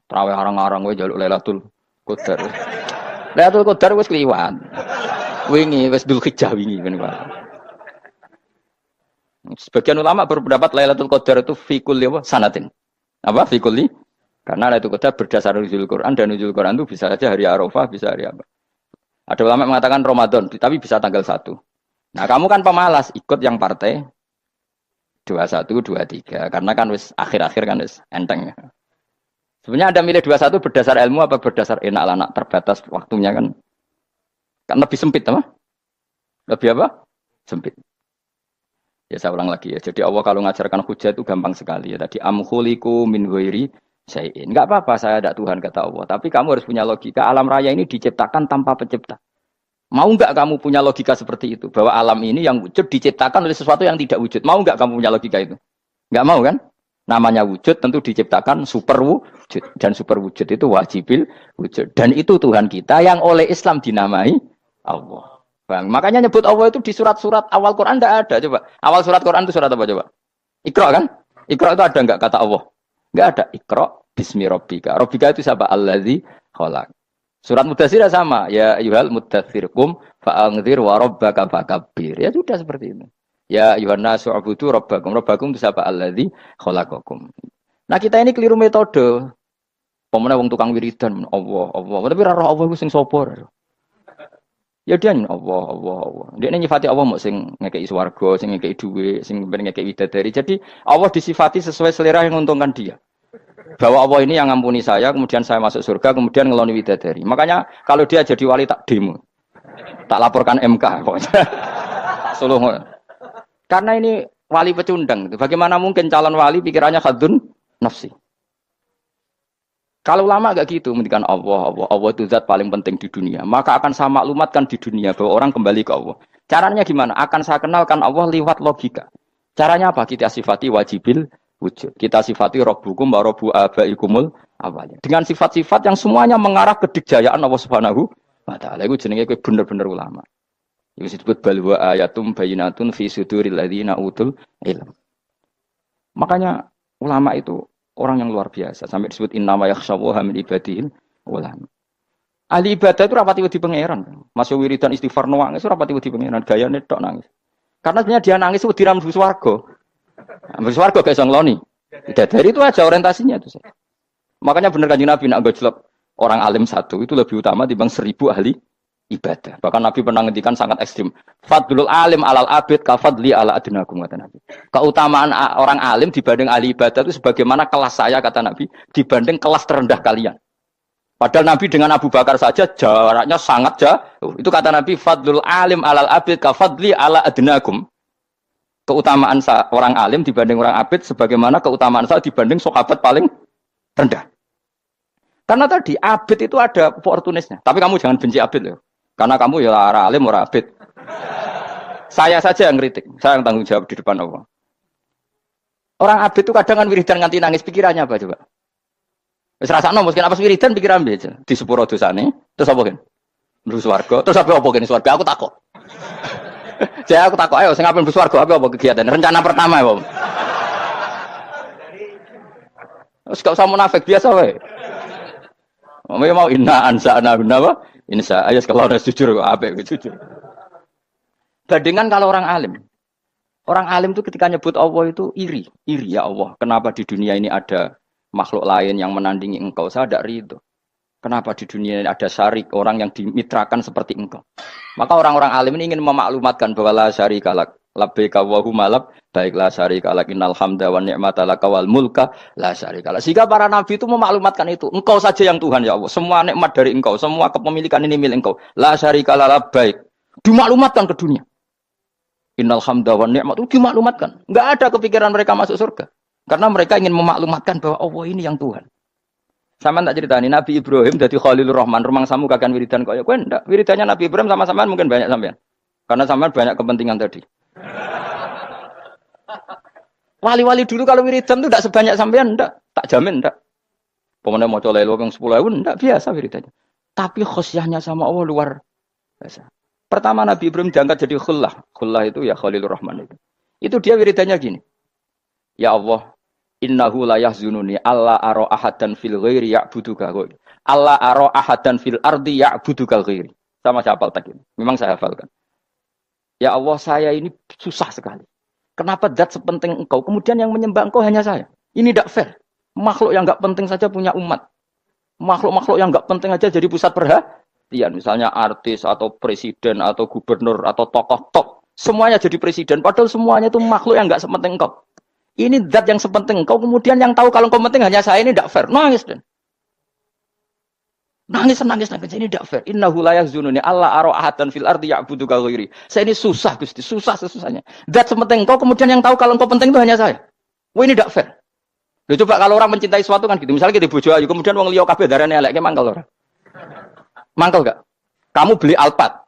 Traweh arang-arang we jaluk Lailatul Qadar. Lailatul Qadar wis kliwat. Wingi wis Dzulhijjah wingi kan. Sebagian ulama berpendapat Lailatul Qadar itu fikul apa? Sanatin. Apa? Fikuli? Karena Lailatul Qadar berdasar nuzul Quran dan nuzul Quran itu bisa saja hari Arafah, bisa hari apa. Ada ulama mengatakan Ramadan, tapi bisa tanggal 1. Nah, kamu kan pemalas, ikut yang partai 21, 23. Karena kan wis akhir-akhir kan wis enteng. Sebenarnya Anda milih 21 berdasar ilmu apa berdasar enak anak terbatas waktunya kan? Kan lebih sempit, apa? Lebih apa? Sempit. Ya saya ulang lagi ya. Jadi Allah kalau ngajarkan hujah itu gampang sekali ya. Tadi amkhuliku min ghairi syai'in. Enggak apa-apa saya ada Tuhan kata Allah. Tapi kamu harus punya logika. Alam raya ini diciptakan tanpa pencipta. Mau enggak kamu punya logika seperti itu? Bahwa alam ini yang wujud diciptakan oleh sesuatu yang tidak wujud. Mau enggak kamu punya logika itu? Enggak mau kan? Namanya wujud tentu diciptakan super wujud. Dan super wujud itu wajibil wujud. Dan itu Tuhan kita yang oleh Islam dinamai Allah. Bang, makanya nyebut Allah itu di surat-surat awal Quran tidak ada. Coba. Awal surat Quran itu surat apa coba? Iqra kan? Iqra itu ada enggak kata Allah? Enggak ada. Iqra bismi rabbika. Rabbika itu siapa? Allazi khalaq. Surat Mudatsir sama. Ya ayyuhal mudatsir qum fa'anzir wa rabbaka fakabbir. Ya sudah seperti itu. Ya ayyuhan nasu ubudu rabbakum. Rabbakum itu siapa? Allazi khalaqakum. Nah, kita ini keliru metode. Pemenang wong tukang wiridan Allah. Tapi ora roh Allah iku sing sapa? Ya dia Allah. Dia nyifati Allah mau sing ngekei swarga, sing ngekei duit, sing ngekei widadari. Jadi Allah disifati sesuai selera yang menguntungkan dia. Bahwa Allah ini yang ngampuni saya, kemudian saya masuk surga, kemudian ngeloni widadari. Makanya kalau dia jadi wali tak demo. Tak laporkan MK pokoknya. Suluh. Karena ini wali pecundang. Bagaimana mungkin calon wali pikirannya khadun nafsi? Kalau lama agak gitu, mendikan Allah itu zat paling penting di dunia. Maka akan saya maklumatkan di dunia bahwa orang kembali ke Allah. Caranya gimana? Akan saya kenalkan Allah lewat logika. Caranya apa? Kita sifati wajibil wujud. Kita sifati rabbukum wa rabbu abaikumul awalnya. Dengan sifat-sifat yang semuanya mengarah ke dikjayaan Allah Subhanahu wa taala. Itu jenenge bener-bener ulama. Itu disebut balwa ayatum bayinatun fi suduril ladzina utul ilm. Makanya ulama itu orang yang luar biasa. Sampai disebut innama yakhshawaha min ibadil ulama. Ahli ibadah itu rapati wedi pangeran. Masuk wiridan istighfar nangis rapati wedi pangeran. Gayane tok nangis. Karena sebenarnya dia nangis wedi ra mlebu swarga. Mlebu swarga gak iso ngloni. Dari itu aja orientasinya itu. Makanya bener Kanjeng Nabi nak gojlok orang alim satu itu lebih utama dibanding 1000 ahli ibadah. Bahkan Nabi pernah ngendikan sangat ekstrim. Fadlul alim alal abid kafadli ala adnakum kata Nabi. Keutamaan orang alim dibanding ahli ibadah itu sebagaimana kelas saya kata Nabi dibanding kelas terendah kalian. Padahal Nabi dengan Abu Bakar saja jaraknya sangat jauh. Itu kata Nabi fadlul alim alal abid kafadli ala adnakum. Keutamaan orang alim dibanding orang abid sebagaimana keutamaan saya dibanding sahabat paling rendah. Karena tadi abid itu ada opportunisnya. Tapi kamu jangan benci abid loh. Karena kamu ya orang alim, orang abid. Saya saja yang kritik. Saya yang tanggung jawab di depan Allah. Orang abid itu kadang kan wiridan nganti nangis. Pikirannya apa coba? Wis rasakno mungkin apa wiridan pikiran aja. Di sepuro dosane. Terus apa kan? Mlebu swarga. Terus apa kene swarga? Aku takut. Saya aku takut. Ayo sing ape mlebu swarga apa kegiatan? Rencana pertama apa? Terus gak usah munafik biasa wae. Mau inna ansa'na apa? Insya Allah kalau harus jujur apa jujur. Bandingkan kalau orang alim. Orang alim itu ketika nyebut Allah itu iri ya Allah. Kenapa di dunia ini ada makhluk lain yang menandingi engkau? Saya tidak ridho. Kenapa di dunia ini ada syarik orang yang dimitrakan seperti engkau? Maka orang-orang alim ini ingin memaklumatkan bahwa la syarikalak Labbaika Allahumma labbaik la syarika lak innal hamda wan ni'mata lak wal mulka la syarika lak. Sehingga para nabi itu memaklumatkan itu. Engkau saja yang Tuhan ya Allah. Semua nikmat dari Engkau, semua kepemilikan ini milik Engkau. La syarika lak labbaik. Dimaklumatkan ke dunia. Innal hamda wan ni'mata itu dimaklumatkan. Enggak ada kepikiran mereka masuk surga. Karena mereka ingin memaklumatkan bahwa Allah ini yang Tuhan. Sama tak ceritani Nabi Ibrahim dari Khalilur Rahman, rumang samu kakan wiridan kaya kowe ndak. Wiridannya Nabi Ibrahim sama sampean mungkin banyak sampean. Karena sampean banyak kepentingan tadi. Wali-wali dulu kalau wiridan itu tidak sebanyak sampean ndak, tak jamin ndak. Pemene maca lelo ping 10.000 ndak biasa wiridannya. Tapi khosyahnya sama Allah luar biasa. Pertama Nabi Ibrahim diangkat jadi khullah. Khullah itu ya Khalilur Rahman itu. Itu dia wiridannya gini. Ya Allah, innahu la yahzununi alla ara ahadan fil ghairi ya'buduka ghairi. Alla ara ahadan fil ardi ya'buduka ghairi. Sama saya hafal tadi. Memang saya hafalkan. Ya Allah, saya ini susah sekali. Kenapa zat sepenting engkau, kemudian yang menyembah engkau hanya saya? Ini tidak fair. Makhluk yang enggak penting saja punya umat. Makhluk-makhluk yang enggak penting aja jadi pusat perhatian. Misalnya artis atau presiden atau gubernur atau tokoh top. Semuanya jadi presiden. Padahal semuanya itu makhluk yang enggak sepenting engkau. Ini zat yang sepenting engkau, kemudian yang tahu kalau engkau penting hanya saya, ini tidak fair. Nangis dan nangis. Ini tidak fair. Innahu la yahzununi alla ara ahadan fil ardi ya'buduka ghairi. Saya ini susah Gusti, susah sesusahnya. Zat sepenting engkau, kemudian yang tahu kalau engkau penting itu hanya saya. Wah ini tidak fair. Loh, coba kalau orang mencintai sesuatu kan gitu. Misalnya kita bojo ayu, kemudian wong liya kabeh darane elek, mangkel ora? Mangkel enggak? Kamu beli Alphard.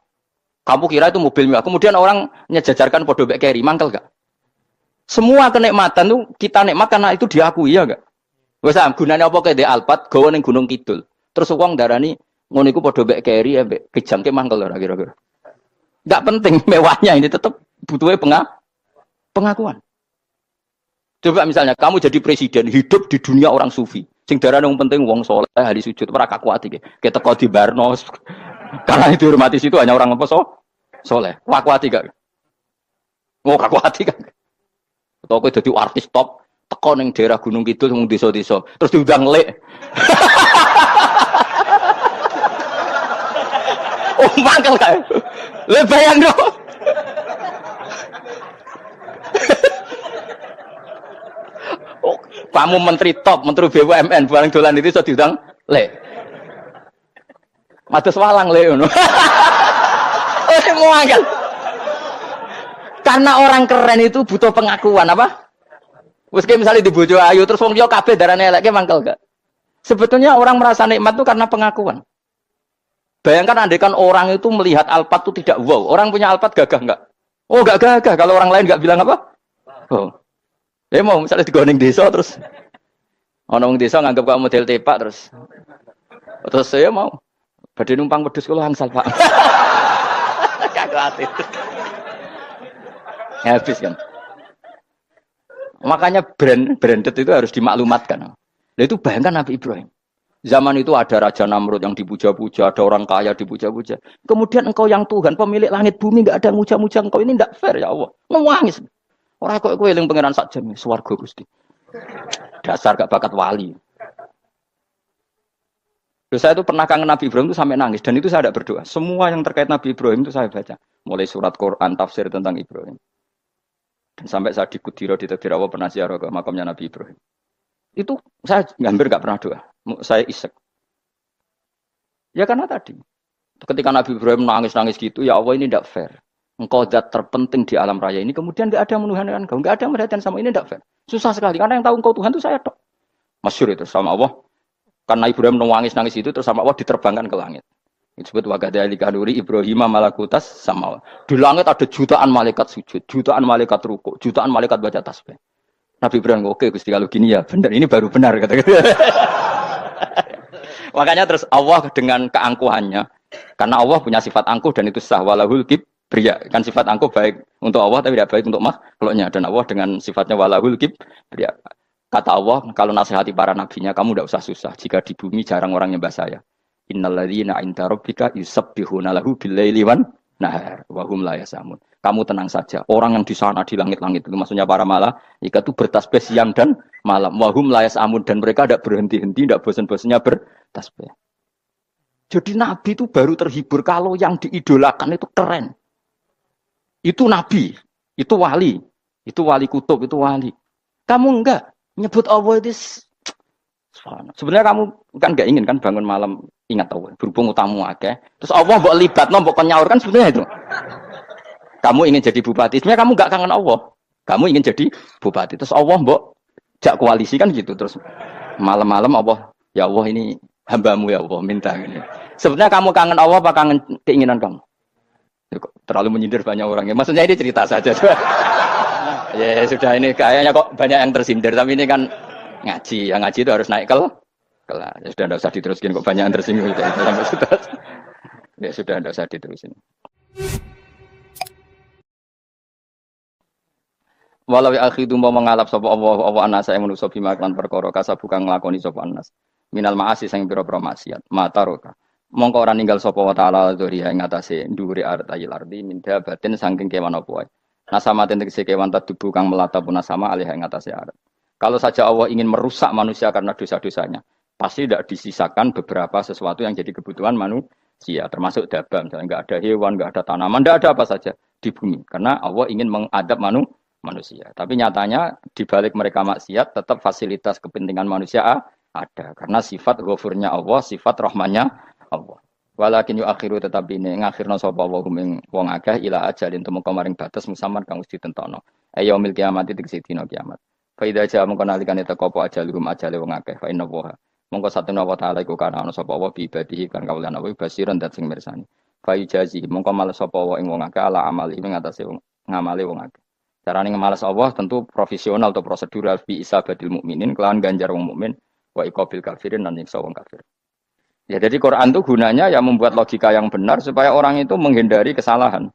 Kamu kira itu mobil mewah. Kemudian orang nyejajarkan podo mek keri, mangkel enggak? Semua kenikmatan itu kita nikmat karena itu diakui ya enggak? Wes gunane apa kaya Alphard gawa ning Gunung Kidul. Terus wong darani ngono iku padha mek keri ambek kejangke mangkel ora kira-kira. Enggak penting mewahnya ini tetap butuhnya pengakuan. Coba misalnya kamu jadi presiden hidup di dunia orang sufi. Sing darane wong penting wong saleh ahli sujud ora kakuat iki. Kita teko di Barno. Karena itu dihormati situ hanya orang apa soleh. Kakuat gak? Oh kakuat gak? Atau kowe dadi artis top, teko ning daerah Gunung Kidul mung desa-desa, terus diundang lek. Oh, mangkel kae. Le bayang dong. Oh, kamu menteri top, menteri BUMN, barang dolan itu iso diundang lek. Mados walang lek ngono. Oh, mangkel. Karena orang keren itu butuh pengakuan apa? Wes misalnya di bojo ayu terus wong liya kabeh darane elek mangkel gak? Sebetulnya orang merasa nikmat itu karena pengakuan. Bayangkan andaikan orang itu melihat Alphard itu tidak wow. Orang punya Alphard gagah enggak? Oh enggak gagah. Kalau orang lain enggak bilang apa? Oh. Mau misalnya di ning desa terus ana wong desa nganggep kamu model tepak terus saya mau badhe numpang wedhus kula angsal Pak. Kagak habis kan. Makanya branded itu harus dimaklumatkan. Nah, itu bayangkan Nabi Ibrahim. Zaman itu ada Raja Namrud yang dipuja-puja, ada orang kaya dipuja-puja. Kemudian engkau yang Tuhan, pemilik langit bumi, enggak ada yang muja-muja engkau. Ini enggak fair ya Allah. Nangis. Orang kok kowe eling pangeran sak jam swarga Gusti. Dasar gak bakat wali. Saya itu pernah kangen Nabi Ibrahim itu sampai nangis dan itu saya tidak berdoa. Semua yang terkait Nabi Ibrahim itu saya baca. Mulai surat Quran, tafsir tentang Ibrahim. Dan sampai saya di Kudiro di Takdir Allah pernah ziarah ke makamnya Nabi Ibrahim. Itu saya hampir nggak pernah doa. Saya isek. Ya karena tadi. Ketika Nabi Ibrahim nangis-nangis gitu, ya Allah ini tidak fair. Engkau zat terpenting di alam raya ini. Kemudian nggak ada yang menuhankan engkau. Nggak ada yang merhatikan sama ini tidak fair. Susah sekali. Karena yang tahu engkau Tuhan itu saya tok. Masyhur itu sama Allah. Karena Ibrahim nangis-nangis itu terus sama Allah diterbangkan ke langit. Disebut wakadhalika nuri Ibrahim malakutas sama. Di langit ada jutaan malaikat sujud, jutaan malaikat rukuk, jutaan malaikat baca tasbih. Nabi Ibrahim oke Gusti kalau gini ya benar ini baru benar kata. Makanya terus Allah dengan keangkuhannya, karena Allah punya sifat angkuh dan itu sah walahul kibriya. Kan sifat angkuh baik untuk Allah tapi tidak baik untuk makhluknya dan Allah dengan sifatnya walahul kibriya. Kata Allah kalau nasihati para nabinya kamu tidak usah susah jika di bumi jarang orang nyembah saya. Innalladzina 'inda rabbika yusabbihuna lahu bil-laili wan nahar wa hum la yasamun. Kamu tenang saja. Orang yang di sana di langit-langit itu maksudnya para malaikat itu bertasbih siang dan malam. Wa hum la yasamun dan mereka tidak berhenti-henti, tidak bosan-bosannya bertasbih. Jadi nabi itu baru terhibur kalau yang diidolakan itu keren. Itu nabi. Itu wali. Itu wali kutub, itu wali. Kamu enggak nyebut Allah itu sebenarnya kamu kan enggak ingin kan bangun malam ingat Allah. Berhubung utamu akeh. Terus Allah mbok libatno mbok nyaur kan sebenarnya itu. Kamu ingin jadi bupati. Sebenarnya kamu enggak kangen Allah. Kamu ingin jadi bupati. Terus Allah mbok jak koalisi kan gitu. Terus malam-malam Allah, ya Allah ini hambamu ya Allah minta ini. Sebenarnya kamu kangen Allah apa kangen keinginan kamu? Terlalu menyindir banyak orang ya. Maksudnya ini cerita saja. Ya sudah ini kayaknya kok banyak yang tersindir tapi ini kan ngaji. Yang ngaji itu harus naik kelas. Ya sudah tidak usah diteruskin kok banyak yang tersinggung itu. Ya sudah tidak usah diterusin. Walau akhidu mau mengalap sapa Allah anasa yang manusa bima kan perkara kasabuka nglakoni sapa anas. Minal ma'asi sing pira-pira maksiat. Mataroka. Mongko ora ninggal sapa wa ta'ala dzuriya ing atase ndhuwure artayil ardi min dabatin saking kewan apa wae. Nasamaten tegese kewan tadubu kang melata punah sama alih ing atase arat. Kalau saja Allah ingin merusak manusia karena dosa-dosanya, pasti tidak disisakan beberapa sesuatu yang jadi kebutuhan manusia, termasuk dabam. Misalnya nggak ada hewan, nggak ada tanaman, nggak ada apa saja di bumi. Karena Allah ingin mengadab manusia. Tapi nyatanya di balik mereka maksiat, tetap fasilitas kepentingan manusia ada. Karena sifat ghafurnya Allah, sifat rahmannya Allah. Walakin yu akhiru tetap ini ngakhirna sapa wa hum wong akeh ila ajalin temu kamaring batas musamman kang wis ditentono. Yaumil kiamat tegese dina kiamat. Fa idza jaa mongko nalikane teko apa ajalum ajale wong akeh fa inna wa mongko satuna wa taala iku kana ana sapa wa bi ibadihi kan kawulan wa basiran dat sing mirsani. Fa ijazi mongko males sapa wa ing wong akeh ala amali ing atase ngamale wong akeh. Carane ngemales Allah tentu profesional atau prosedural bi isabatil mukminin kelawan ganjar wong mukmin wa iqabil kafirin lan nyiksa wong kafir. Ya jadi Quran itu gunanya ya membuat logika yang benar supaya orang itu menghindari kesalahan.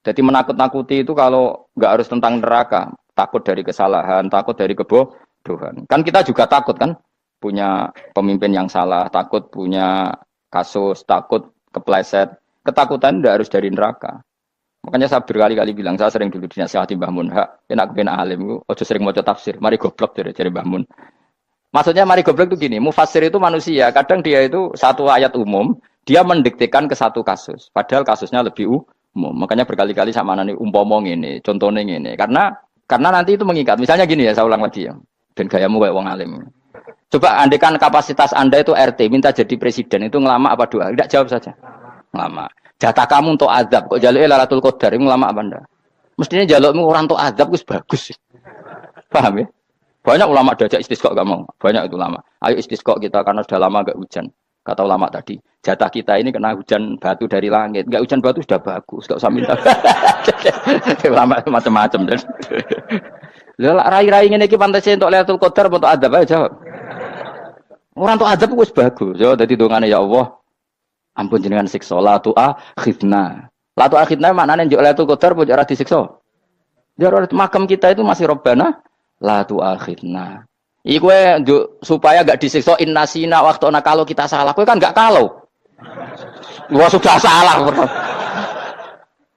Jadi menakut-nakuti itu kalau nggak harus tentang neraka, takut dari kesalahan, takut dari kebodohan. Kan kita juga takut kan punya pemimpin yang salah, takut punya kasus, takut kepleset. Ketakutan tidak harus dari neraka. Makanya saya berkali-kali bilang, saya sering dulu dinasihati Mbah Mun, enak kepen alim, ojo sering maca tafsir, mari goblok dari Mbah Mun. Maksudnya mari goblok itu gini, mufassir itu manusia, kadang dia itu satu ayat umum, dia mendiktekan ke satu kasus, padahal kasusnya lebih umum. Makanya berkali-kali sama nani umpama ini, contohnya ini, karena nanti itu mengikat. Misalnya gini ya, saya ulang lagi ya, dan gayamu kayak wong alim. Coba andekan kapasitas Anda itu RT, minta jadi presiden, itu ngelama apa doa? Tidak jawab saja, ngelama. Jatah kamu untuk azab, kok jaluk Lailatul Qadar, itu ngelama apa Anda? Mestinya jalukmu orang untuk azab itu bagus, paham ya? Banyak ulama diajak istisqa gak mau. Banyak itu ulama. Ayo istisqa kita karena sudah lama gak hujan. Kata ulama tadi, jatah kita ini kena hujan batu dari langit. Gak hujan batu sudah bagus, gak usah minta. Ulama macam-macam. Lah rai-rai ngene iki pantes entuk Lailatul Qadar untuk adab aja jawab. Orang untuk adab wis bagus. Yo dadi dongane ya Allah. Ampun jenengan siksa la tu akhidna. La tu akhidna maknane njuk Lailatul Qadar pun ora disiksa. Ya makam kita itu masih Robbana la tu akhirna. Iku supaya gak disiksa innasina waktu kalau kita salah. Kowe kan gak kalau. Wah sudah salah.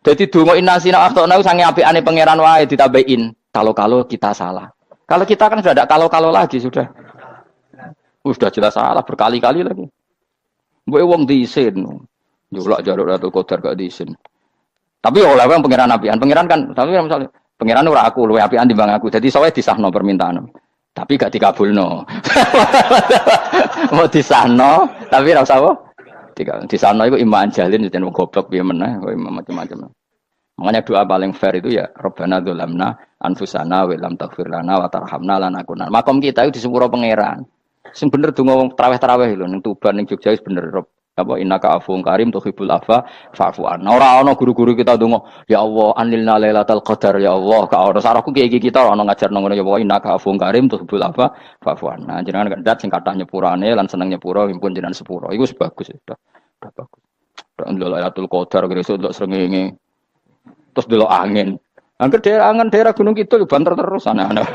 Jadi donga innasina waktu sange apikane pangeran wae ditambahin. Kalau kita salah. Kalau kita kan sudah ada kalau lagi sudah. Sudah jelas salah berkali-kali lagi. Mbok wong diisin. Njulak jaluk Lailatul Qadar gak diisin. Tapi oleh wong pangeran apian. Pangeran kan tapi misalnya pengiran ora aku luwe apian timbang aku. Jadi sowe disahno permintaan. Tapi gak dikabulno. Mau disahno, tapi ora usah apa? Disahno iku iman jalin yen wong goblok piye meneh, macam-macam. Makanya doa paling fair itu ya Rabbana dzalamna anfusana wa lam taghfir lana wa tarhamna lanakunanna. Makom kita itu disepuro pangeran. Sing bener donga wong traweh-traweh lho ning Tuban ning Jogja wis bener. Apa innaka afuwun karim tuhibbul afwa fa'fu anna. Ora ana guru-guru kita donga, ya Allah anilna lailatul qadar ya Allah. Ka ora sarahku kiye kita ora ana ngajarno ngono ya Allah innaka afuwun karim tuhibbul afwa fa'fu anna. Jenengan kandat sing kathah nyepurane lan seneng nyepuro impun jenengan sepuro. Iku wis bagus sudah. Udah bagus. Lailatul qadar gresuk ndelok srengenge. Terus ndelok angin. Angin daerah Gunung Kidul banter terus aneh-aneh.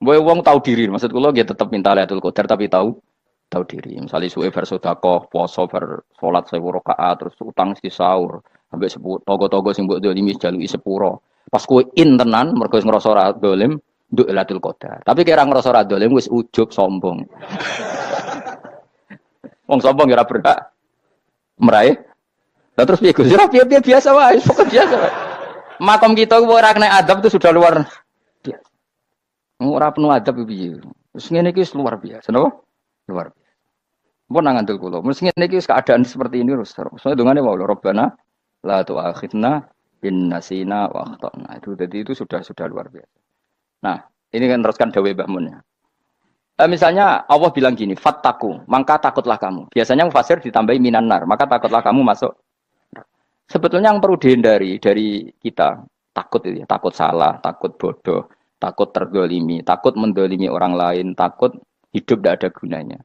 Boy wong tahu diri, maksud kula nggih tetep minta Lailatul Qadar tapi tahu diri. Misalnya suwe bar sedekah, poso bar salat 1000 rakaat terus utang si sahur sampai togo-togo sing mbok dolimi jaluki sepuro. Pas kowe tenan mergo wis ngrasa ora dolim, nduk Lailatul Qadar. Tapi kira ngrasa ora dolim wis ujug sombong. Wong sombong ora berhak meraih. Lah terus piye Gus? Ora piye biasa wae, pokoke biasa wae. Makom kita ora kena adab itu sudah luar biasa. Ora penuh adab piye. Wis ngene iki luar biasa, napa? Luar biasa. Mun nang ngandel kula, mesti ngene iki keadaan seperti ini terus. Soale dongane wae Rabbana la tu'akhidna in nasina wa akhtana. Itu jadi itu sudah luar biasa. Nah, ini kan teruskan dawuh Mbah Mun ya. Misalnya Allah bilang gini, fattaku, maka takutlah kamu. Biasanya mufasir ditambahi minan nar, maka takutlah kamu masuk. Sebetulnya yang perlu dihindari dari kita, takut itu ya, takut salah, takut bodoh, takut terdolimi, takut mendolimi orang lain, takut hidup tidak ada gunanya.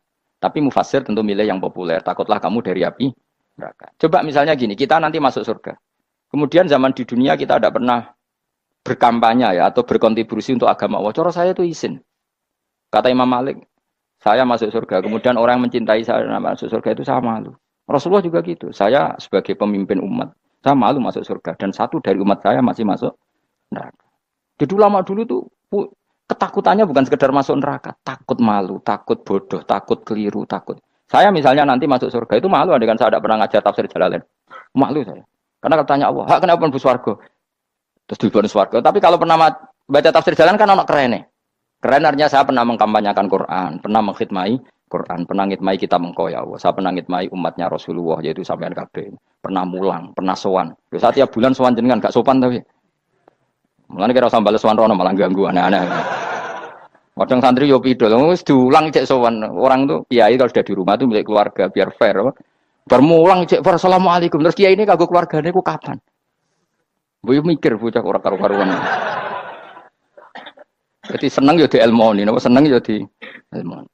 Tapi mufasir tentu milih yang populer, takutlah kamu dari api neraka. Coba misalnya gini, kita nanti masuk surga. Kemudian zaman di dunia kita tidak pernah berkampanye ya, atau berkontribusi untuk agama Allah. Cara saya itu izin. Kata Imam Malik, saya masuk surga. Kemudian orang yang mencintai saya masuk surga itu saya malu. Rasulullah juga gitu. Saya sebagai pemimpin umat, saya malu masuk surga. Dan satu dari umat saya masih masuk neraka. Jadi ulama dulu tuh ketakutannya bukan sekedar masuk neraka. Takut malu, takut bodoh, takut keliru, takut. Saya misalnya nanti masuk surga itu malu. Dengan saya tidak pernah ngajar tafsir Jalalain. Malu saya. Karena katanya Allah, hak kenapa pun buswargo. Terus diberi swarga. Tapi kalau pernah baca tafsir Jalalain kan anak keren nih. Keren artinya saya pernah mengkampanyakan Quran, pernah mengkhidmati Quran, pernah ngitmai kita mengko ya Allah. Saya pernah ngitmai umatnya Rasulullah yaitu sampean kabeh. Pernah mulang, pernah sowan. Yo setiap bulan sowan jenengan gak sopan tapi. Mulane kira usah bales sowan rono malah ganggu aneh-aneh. Kadang santri yo pidol, wis diulang cek sowan. Orang tuh kiai kalau sudah di rumah tuh milik keluarga biar fair. Bermulang cek assalamualaikum. Terus kiai ini kagok keluargane ku kapan? Boyo mikir bocah ora karo-karuan. Jadi seneng ya di ilmu ini, seneng ya di ilmu.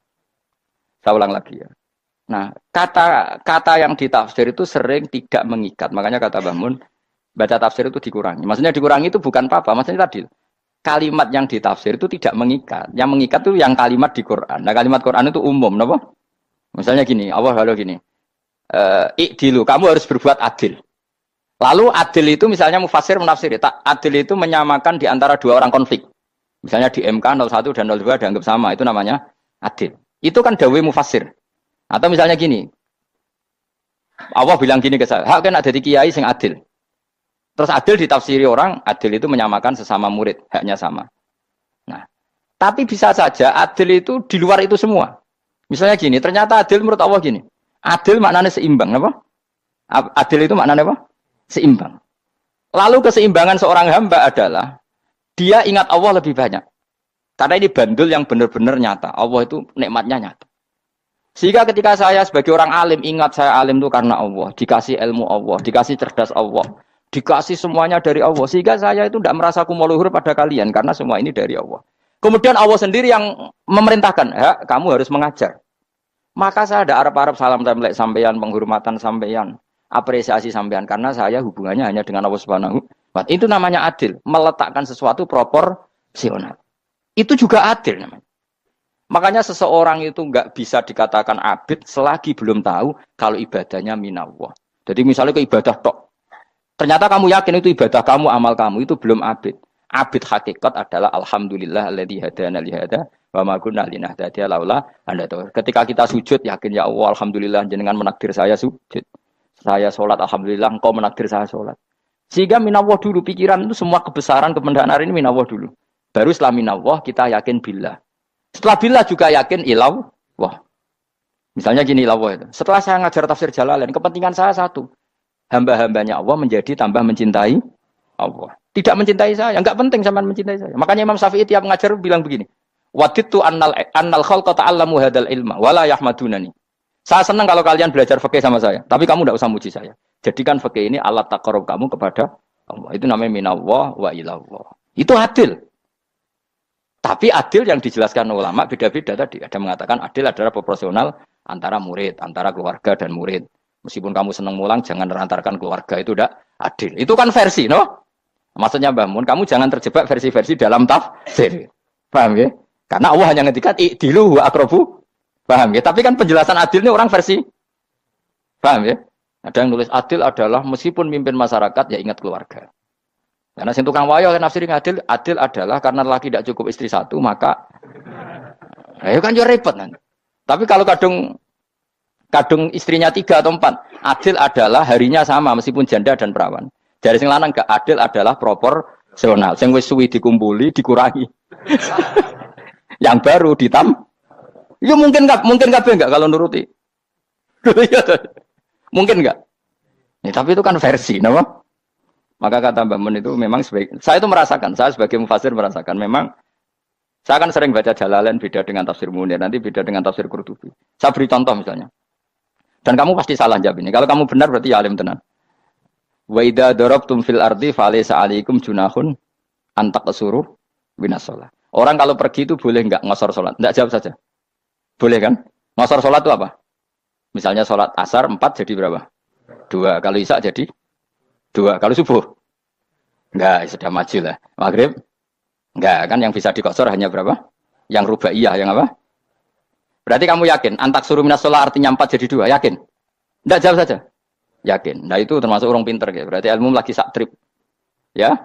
Saya ulang lagi ya. Nah, kata yang ditafsir itu sering tidak mengikat. Makanya kata Mbah Mun, baca tafsir itu dikurangi. Maksudnya dikurangi itu bukan apa-apa. Maksudnya tadi, kalimat yang ditafsir itu tidak mengikat. Yang mengikat itu yang kalimat di Quran. Nah, kalimat Quran itu umum, kenapa? Misalnya gini, Allah kalau gini, ikdilu, kamu harus berbuat adil. Lalu adil itu misalnya mufasir menafsir, adil itu menyamakan di antara dua orang konflik. Misalnya di MK 01 dan 02 dianggap sama, itu namanya adil. Itu kan dawai mufassir. Atau misalnya gini, Allah bilang gini ke saya, hak kan ada di kiai sing adil. Terus adil ditafsiri orang, adil itu menyamakan sesama murid, haknya sama. Nah, tapi bisa saja adil itu di luar itu semua. Misalnya gini, ternyata adil menurut Allah gini, adil maknanya seimbang, apa? Adil itu maknanya apa? Seimbang. Lalu keseimbangan seorang hamba adalah dia ingat Allah lebih banyak. Karena ini bandul yang benar-benar nyata. Allah itu nikmatnya nyata. Sehingga ketika saya sebagai orang alim, ingat saya alim itu karena Allah. Dikasih ilmu Allah, dikasih cerdas Allah. Dikasih semuanya dari Allah. Sehingga saya itu tidak merasa kumuluhur pada kalian. Karena semua ini dari Allah. Kemudian Allah sendiri yang memerintahkan. Ya, kamu harus mengajar. Maka saya ada Arab-Arab salam template sampeyan, penghormatan sampeyan, apresiasi sampeyan. Karena saya hubungannya hanya dengan Allah Subhanahu. Itu namanya adil, meletakkan sesuatu proporsional. Itu juga adil namanya. Makanya seseorang itu nggak bisa dikatakan abid selagi belum tahu kalau ibadahnya minallah. Jadi misalnya ke ibadah tok, ternyata kamu yakin itu ibadah kamu, amal kamu itu belum abid. Abid hakikat adalah alhamdulillah alladzi hadana li hada wa ma kunna linahtadiya laula anda tahu. Ketika kita sujud yakin ya Allah alhamdulillah jenengan menakdir saya sujud. Saya sholat alhamdulillah engkau menakdir saya sholat. Sehingga minallah dulu, pikiran itu semua kebesaran, kemendaharan ini minallah dulu. Baru setelah minallah kita yakin billah. Setelah billah juga yakin ilawah. Misalnya gini ilawah itu. Setelah saya ngajar tafsir Jalalain, kepentingan saya satu. Hamba-hambanya Allah menjadi tambah mencintai Allah. Tidak mencintai saya, enggak penting sama mencintai saya. Makanya Imam Syafi'i tiap ngajar bilang begini. Wadidtu annal khalqa ta'allamu hadal ilma wala yahmadunani. Saya senang kalau kalian belajar fikih sama saya, tapi kamu tidak usah muji saya. Jadikan fikih ini alat taqarrub kamu kepada Allah. Itu namanya minallah wa ilallah. Itu adil. Tapi adil yang dijelaskan ulama beda-beda tadi. Ada mengatakan adil adalah proporsional antara murid, antara keluarga dan murid. Meskipun kamu senang mulang, jangan merantarkan keluarga. Itu tidak adil. Itu kan versi, no? Maksudnya Mbah Mun, kamu jangan terjebak versi-versi dalam tafsir. Paham ya? Karena Allah hanya ngendikan i'dilu wa aqrabu. Paham ya? Tapi kan penjelasan adil ini orang versi. Paham ya? Ada yang nulis adil adalah meskipun mimpin masyarakat ya ingat keluarga. Karena sing tukang wayo nafsiri adil, adil adalah karena laki tidak cukup istri satu maka ayo kan yo repot nanti. Tapi kalau kadung istrinya 3 atau 4, adil adalah harinya sama meskipun janda dan perawan. Dari sing lanang gak adil adalah proporsional. Sing wis suwi dikumpuli dikurangi. Yang baru ya mungkin kabeh enggak kalau nuruti. Mungkin enggak? Ya, tapi itu kan versi, nama. Maka kata Mbah Mun itu memang saya itu merasakan, saya sebagai mufasir merasakan memang saya kan sering baca Jalalain beda dengan tafsir Munir, nanti beda dengan tafsir Qurtubi. Saya beri contoh misalnya. Dan kamu pasti salah jawab ini. Kalau kamu benar berarti ya alim tenan. Wa idza darabtum fil ardi falaysa 'alaikum junahun an taqsuru minas shalah. Orang kalau pergi itu boleh enggak ngosor salat? Enggak, jawab saja. Boleh kan? Ngosor salat itu apa? Misalnya salat asar 4 jadi berapa? 2. Kalau isya jadi 2. Kalau subuh? Enggak, sudah maju lah. Maghrib? Enggak, kan yang bisa dikosor hanya berapa? Yang rubaiyah, yang apa? Berarti kamu yakin antak suruh minas shalah artinya 4 jadi 2, yakin? Enggak, jawab saja. Yakin. Nah itu termasuk orang pinter ya. Berarti ilmu lagi sak trip. Ya?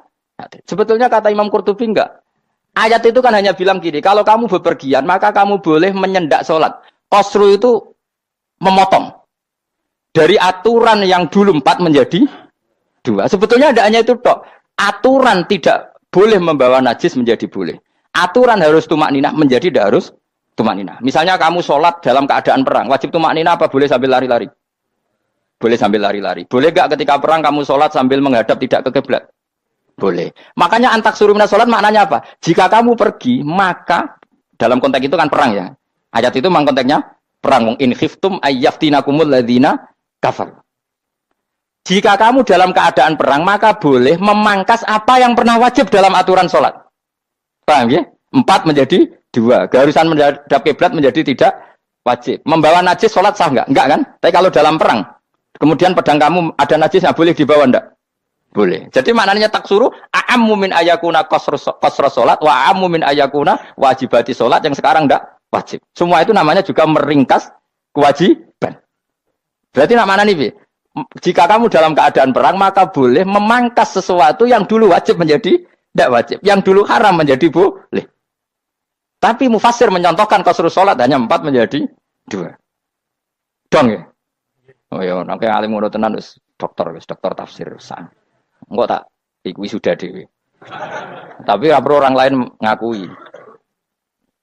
Sebetulnya kata Imam Qurtubi enggak. Ayat itu kan hanya bilang gini, kalau kamu bepergian maka kamu boleh menyendak sholat. Qasru itu memotong. Dari aturan yang dulu 4 menjadi 2. Sebetulnya tidak hanya itu tok. Aturan tidak boleh membawa najis menjadi boleh. Aturan harus tumak ninah menjadi tidak harus tumak ninah. Misalnya kamu sholat dalam keadaan perang, wajib tumak ninah apa boleh sambil lari-lari? Boleh sambil lari-lari. Boleh gak ketika perang kamu sholat sambil menghadap tidak ke kiblat? Boleh. Makanya antak suruh minas sholat maknanya apa? Jika kamu pergi, maka dalam konteks itu kan perang ya. Ayat itu memang konteksnya perang. In khiftum ayyaftinakumul ladzina kafar. Jika kamu dalam keadaan perang, maka boleh memangkas apa yang pernah wajib dalam aturan sholat. Paham ya? 4 menjadi 2. Keharusan menghadap kiblat menjadi tidak wajib. Membawa najis sholat sah enggak? Enggak kan? Tapi kalau dalam perang, kemudian pedang kamu ada najisnya, boleh dibawa enggak? Boleh. Jadi maknanya taksuru a'ammu min ayakuna qasra sholat wa a'ammu min ayakuna wajibati sholat yang sekarang enggak wajib. Semua itu namanya juga meringkas kewajiban. Berarti namanya nih, jika kamu dalam keadaan perang maka boleh memangkas sesuatu yang dulu wajib menjadi tidak wajib, yang dulu haram menjadi boleh. Tapi mufassir mencontohkan qasrus salat hanya 4 menjadi 2. Dong ya. Oh ya, nek alim ngono tenan wis dokter tafsir san. Engko tak iku sudah dhewe. Tapi ora perlu orang lain ngakui.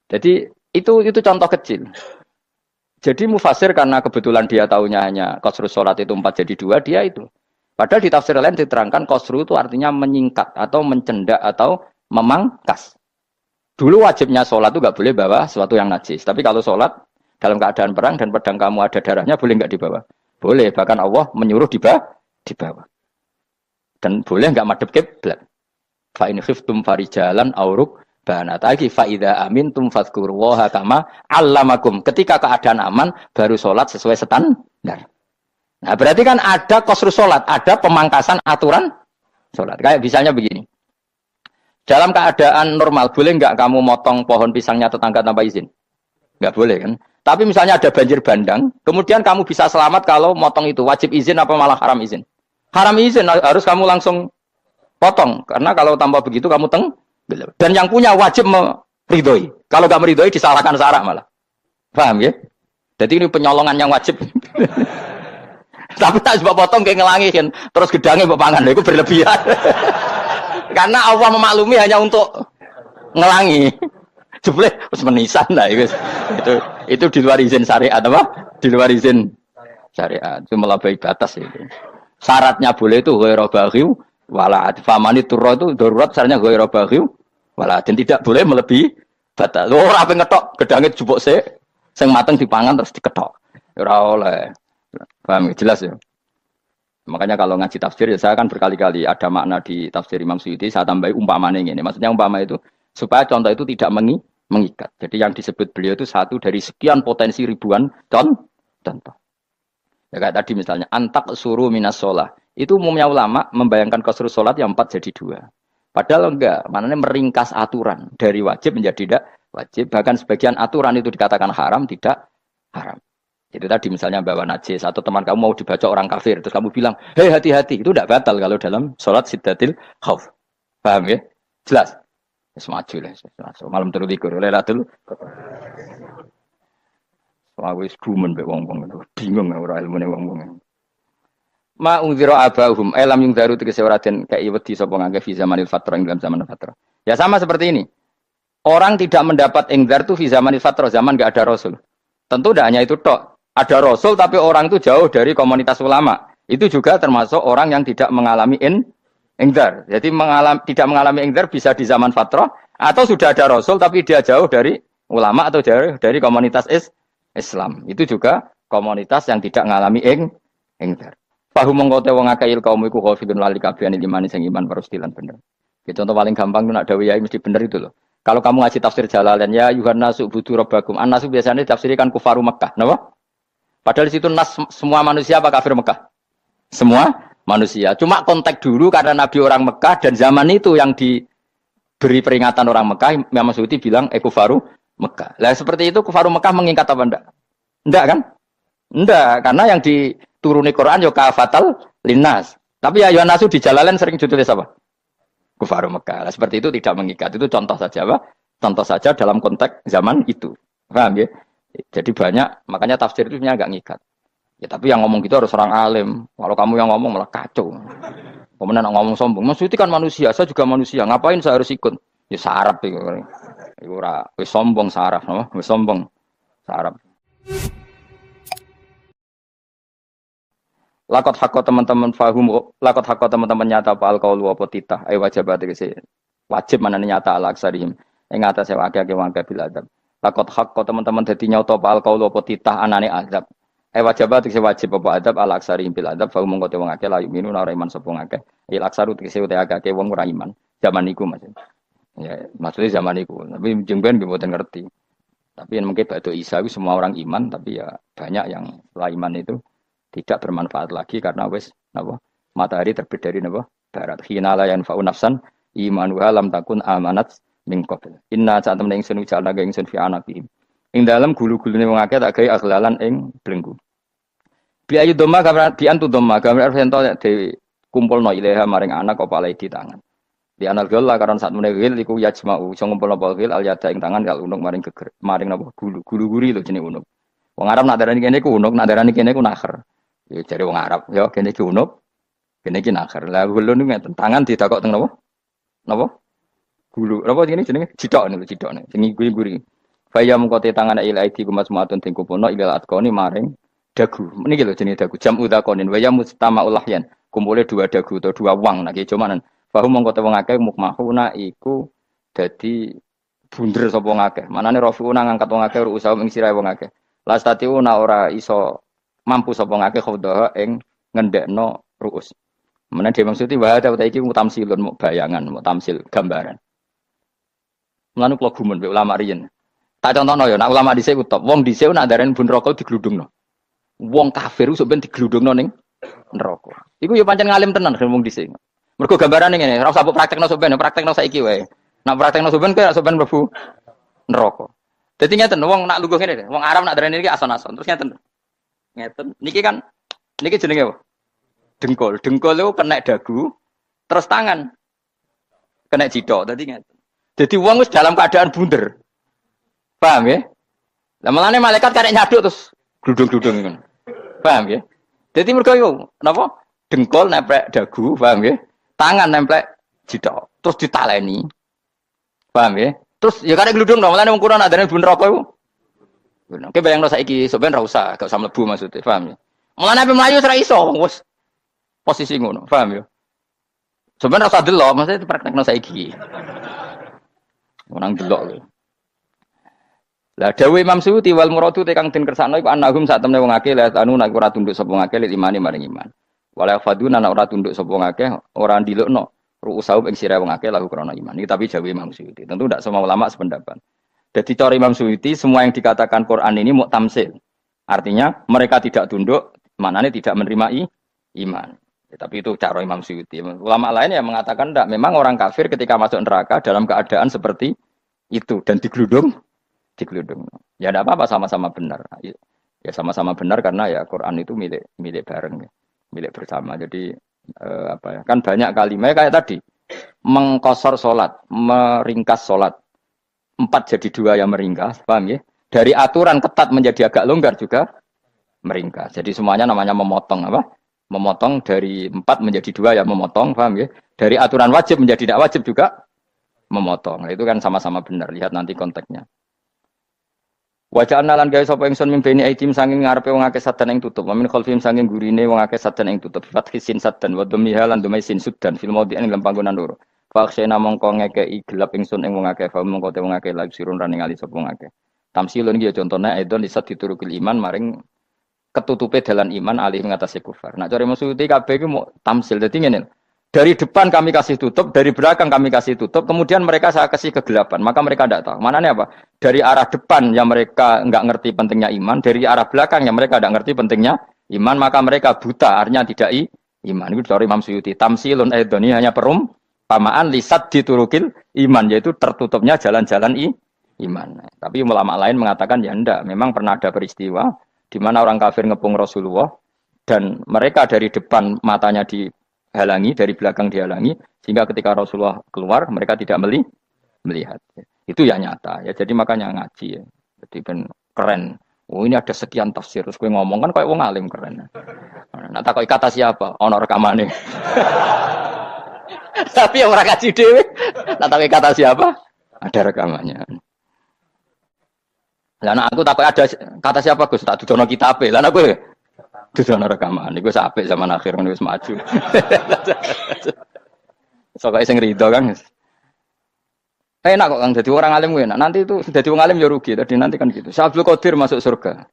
Jadi itu contoh kecil. Jadi mufasir karena kebetulan dia tahunya hanya qasrus salat itu 4 jadi 2, dia itu. Padahal di tafsir lain diterangkan qasru itu artinya menyingkat atau mencendak atau memangkas. Dulu wajibnya salat itu enggak boleh bawa sesuatu yang najis. Tapi kalau salat dalam keadaan perang dan pedang kamu ada darahnya boleh enggak dibawa? Boleh, bahkan Allah menyuruh dibawa. Dan boleh enggak madhep kiblat. Fa in khiftum farijalan auruk banat lagi faida amintum fadzkurullaha kama allamakum. Ketika keadaan aman baru sholat sesuai standar. Nah berarti kan ada qasrus sholat, ada pemangkasan aturan sholat. Kayak misalnya begini. Dalam keadaan normal boleh nggak kamu motong pohon pisangnya tetangga tanpa izin? Nggak boleh kan? Tapi misalnya ada banjir bandang, kemudian kamu bisa selamat kalau motong itu wajib izin apa malah haram izin? Haram izin, harus kamu langsung potong karena kalau tanpa begitu kamu dan yang punya wajib meridhoi. Kalau nggak meridhoi disalahkan syara malah. Paham ya? Jadi ini penyolongan yang wajib. Tapi tak sebab potong kayak ngelangin, terus gedangnya mbok pangan, itu berlebihan. Karena Allah memaklumi hanya untuk ngelangi. Jebule wis menisan lah itu di luar izin syariat apa? Di luar izin syariat. Itu melampaui batas itu. Syaratnya boleh itu ghairu baghi wala famani turra itu darurat syaratnya ghairu baghi wala dan tidak boleh melebihi batas. Ora ape ngetok gedange jupuk sik sing mateng dipangan terus diketok. Ora oleh. Paham jelas ya. Makanya kalau ngaji tafsir ya saya kan berkali-kali ada makna di tafsir Imam Suyuti saya tambahi umpamanya ini. Maksudnya umpama itu supaya contoh itu tidak mengikat. Jadi yang disebut beliau itu satu dari sekian potensi ribuan contoh. Ya kayak tadi misalnya antak suruh minas sholah. Itu umumnya ulama membayangkan qasrus sholat yang 4 jadi 2. Padahal enggak, maknanya meringkas aturan dari wajib menjadi tidak wajib. Bahkan sebagian aturan itu dikatakan haram, tidak haram. Jadi tadi misalnya bawa najis atau teman kamu mau dibaca orang kafir, terus kamu bilang, hei hati-hati, itu tidak batal kalau dalam sholat siddatil khauf. Paham ya? Jelas? Semaju lah. Malam terus dikur, lelatul. Soalnya wis gumen be wong-wong, bingung ora ilmune wong-wong. Ma ungzira abahum lam yungzaru tegese ora den kei wedi sapa ngake fi zamanil fatrah ing dalam zaman fatrah. Ya sama seperti ini. Orang tidak mendapat ingzar itu fi zamanil fatrah, zaman enggak ada rasul. Tentu tidak hanya itu tok. Ada rasul tapi orang itu jauh dari komunitas ulama. Itu juga termasuk orang yang tidak mengalami ingzar. Jadi tidak mengalami ingzar bisa di zaman fatrah atau sudah ada rasul tapi dia jauh dari ulama atau jauh dari komunitas Islam. Itu juga komunitas yang tidak mengalami ingzar. Fahum mengkote wong akail kaum iku khafidun lali kabehane iman sing iman parustilan bener. Ya, contoh paling gampang itu nak dawuh yai mesti bener itu loh. Kalau kamu ngaji tafsir Jalalain ya yuhan nasu budu rabbakum. An-nasu biasanya ditafsirkan kufaru Mekah, napa? Padahal di situ nas semua manusia apa kafir Mekah? Semua manusia. Cuma konteks dulu karena Nabi orang Mekah dan zaman itu yang diberi peringatan orang Mekah, Imam Suyuti bilang kufaru Mekah. Lah seperti itu kufaru Mekah mengikat apa enggak? Enggak kan? Enggak, karena yang dituruni Quran yo kafatal linnas. Tapi ya yuhan nasu di Jalalain sering ditulis apa? Kufaru Mekah. Nah, seperti itu tidak mengikat. Itu contoh saja, Pak. Contoh saja dalam konteks zaman itu. Paham ya? Jadi banyak, makanya tafsir itu agak ngikat. Ya tapi yang ngomong gitu harus orang alim. Kalau kamu yang ngomong malah kacau. Kemudian ngomong sombong. Maksudnya kan manusia, saya juga manusia. Ngapain saya harus ikut? Ya sarap itu. Itu ora wis sombong sarap, no? Wis sombong sarap. Lakot hakko teman-teman fahum, lakot hakko teman-teman nyata apa alkaulu apa titah, wajibat itu wajib mana nyata ala aksarihim, yang atas saya wakil bil adab. Lakot hakko teman-teman jadi nyata apa alkaulu apa titah anane adab, wajibat itu wajib apa adab ala aksarihim bil adab, fahum mengkote wong akeh layu minu nara iman sopong akeh, aksaru itu udah agak wong ora iman, zaman iku maksudnya, ya maksudnya zaman iku, tapi jengben gimana ngerti, tapi mungkin batu Isa itu semua orang iman, tapi ya banyak yang setelah iman itu tidak bermanfaat lagi karena wis napa matahari terbit dari napa barat hina la yanfa'u nafsan imanuha lam takun amanat min qabl inna saat temen ingsun jalna ga ingsun fi anaqihim ing dalem gulu-gulune wong akeh tak gawe aghlalan ing blenggu bi ayu doma gambar bi antu doma gambar sento dhewe kumpulno ilaha maring anak apa alai di tangan di anal gol karon saat meneh wil iku yajma'u iso ngumpulno apa wil al yada ing tangan kal unuk maring geger maring napa gulu-guri lho jenenge unuk wong Arab nak darani kene ku unuk nak darani kene ku nakher. Ya cari wong Arab, ya kene iki unuk, kene iki nakher. Lah gulu niku ngeten, tangan ditakok teng napa? Napa? Gulu. Napa jenenge cidok niku cidokne. Sing guri-guri. Faya mengkote tangan ila aidi kumasmuatun ting kupono ila atkoni maring dagu. Niki lho jenenge dagu. Jam udzakonin waya mustama ulahyan. Kumpule dua dagu atau dua wang nek cumanan. Fahu mengkote wong akeh mukmahuna iku dadi bunder sapa wong akeh. Manane rafiuna ngangkat wong akeh usaha ing sirahe wong akeh. Lastatiuna ora iso mampu sapa ngake khawdaha ing ngendekno ruus. Menawa dhewe maksudi wae ta iki mutamsilun muk bayangan, muk tamsil gambaran. Mulane kula gumun ulama riyen. Tak contohno ya, nek ulama dhisik ku top. Wong dhisik nek darani bun neraka digludungno. Wong kafir ku sok ben digludungno ning neraka. Iku ya pancen ngalim tenan wong dhisik. Mergo gambarane ngene, ora usah praktekno sok ben, praktekno saiki wae. Nek praktekno sok ben kowe sok ben mlebu neraka. Dadi ngeten wong nak lungguh ngene, wong Arab nak darani iki ason-ason. Terus ngeten. Ngeten. Niki jenenge apa? Dengkul. Dengkul itu kena dagu, terus tangan kena cidok. Tadi ngeten. Jadi wong wis dalam keadaan bunder. Paham ya? Lah malane malaikat karek nyaduk terus gludung-gludung ngono. Paham ya? Jadi mergo yo napa? Dengkul nempel dagu, paham ya? Tangan nempel cidok, terus ditaleni. Paham ya? Terus ya karek gludung dong, malane wong kurang adane bunder apa iku? Oke, bayangno saiki sampean ra usah, gak usah mlebu maksudnya, paham ya? Mulane ape mlayu ora iso, wis posisi ngono, paham ya? Sampean ra usah delok, maksudnya praktekno saiki. Orang delok lho. Lah dawuh Imam Suyuti wal muradu te kang den kersakno iku annahum sak temne wong akeh la anu nek ora tunduk sapa ngakeh lil imani maring iman. Wala faduna nek ora tunduk sapa ngakeh ora ndilukno ru'usau ing sira wong akeh lahu krana iman. Iki tapi dawuh Imam Suyuti. Tentu tidak semua ulama sependapat. Jadi cara Imam Suyuti semua yang dikatakan Quran ini mau tamsil. Artinya mereka tidak tunduk, maknanya tidak menerima iman. Ya, tapi itu cara Imam Suyuti. Ulama lain yang mengatakan tidak. Memang orang kafir ketika masuk neraka dalam keadaan seperti itu dan digeludung. Ya tidak apa-apa sama-sama benar. Ya sama-sama benar karena ya Quran itu milik bareng, ya. Milik bersama. Jadi kan banyak kalimat kayak tadi mengkosor sholat, meringkas sholat. 4 jadi 2 yang meringkas, paham ya? Dari aturan ketat menjadi agak longgar juga meringkas. Jadi semuanya namanya memotong apa? Memotong dari 4 menjadi 2 ya memotong, paham ya? Dari aturan wajib menjadi tidak wajib juga memotong. Nah, itu kan sama-sama benar. Lihat nanti konteksnya. Wajah analan gawe sapa ingsun mimpeni aitim sanging ngarepe wong akeh sadan ing tutup. Wa min khalfihim sanging gurine wong akeh sadan ing tutup. Fathi sin sadan wa dhammiha lan dhamai sin sudan fil maudhi'in ing panggonan loro. Fakhsena mongko ngekeki gelap ingsun ing wong akeh fa mongko te wong akeh lagi sirun ra ningali sapa wong akeh. Tamsilun iki ya contone aidon disat diturukil iman maring ketutupe dalan iman alih ngatasi kufar. Nah cara maksudnya kabeh iku mau tamsil. Dadi ngene. Dari depan kami kasih tutup, dari belakang kami kasih tutup, kemudian mereka saya kasih kegelapan. Maka mereka tidak tahu. Mananya apa? Dari arah depan yang mereka nggak ngerti pentingnya iman, dari arah belakang yang mereka tidak ngerti pentingnya iman, maka mereka buta, artinya tidak iman. Itu dari Imam Suyuti. Tamsilun aidoni hanya perumpamaan lisat diturukil iman, yaitu tertutupnya jalan-jalan iman. Tapi ulama lain mengatakan ya enggak. Memang pernah ada peristiwa di mana orang kafir ngepung Rasulullah dan mereka dari depan matanya dihalangi, dari belakang dihalangi, sehingga ketika Rasulullah keluar mereka tidak melihat. Itu ya nyata ya. Jadi makanya ngaji ya. Jadi ben keren. Oh ini ada sekian tafsir. Terus gue ngomong kan kayak wong alim keren. Nah takoi kata siapa? Ono rekamane. Tapi yang orang ngaji dhewe. Nah takoi kata siapa? Ada rekamannya. Lah aku takoi ada kata siapa Gus? Tak dudono kitabe. Lah aku dudono rekaman. Iku apik zaman akhir wis maju. Soale sing rido kan. Enak kok Kang jadi orang alim gue enak. Nanti itu jadi orang alim ya rugi. Tadi nanti kan gitu. Syabdul Qadir masuk surga.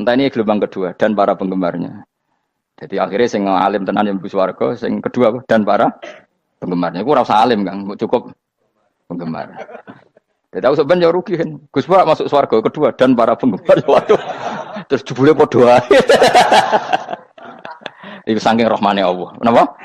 Entah ini gelombang kedua dan para penggemarnya. Jadi akhirnya sing alim tenan yang buswarga, sing kedua dan para penggemarnya. Gue rasa alim Kang, cukup penggemar. Jadi aku sebenarnya rugi kan. Gus Pak masuk surga kedua dan para penggemar. Waduh. Terus jebule padha wae. Itu saking rahmane Allah. Kenapa?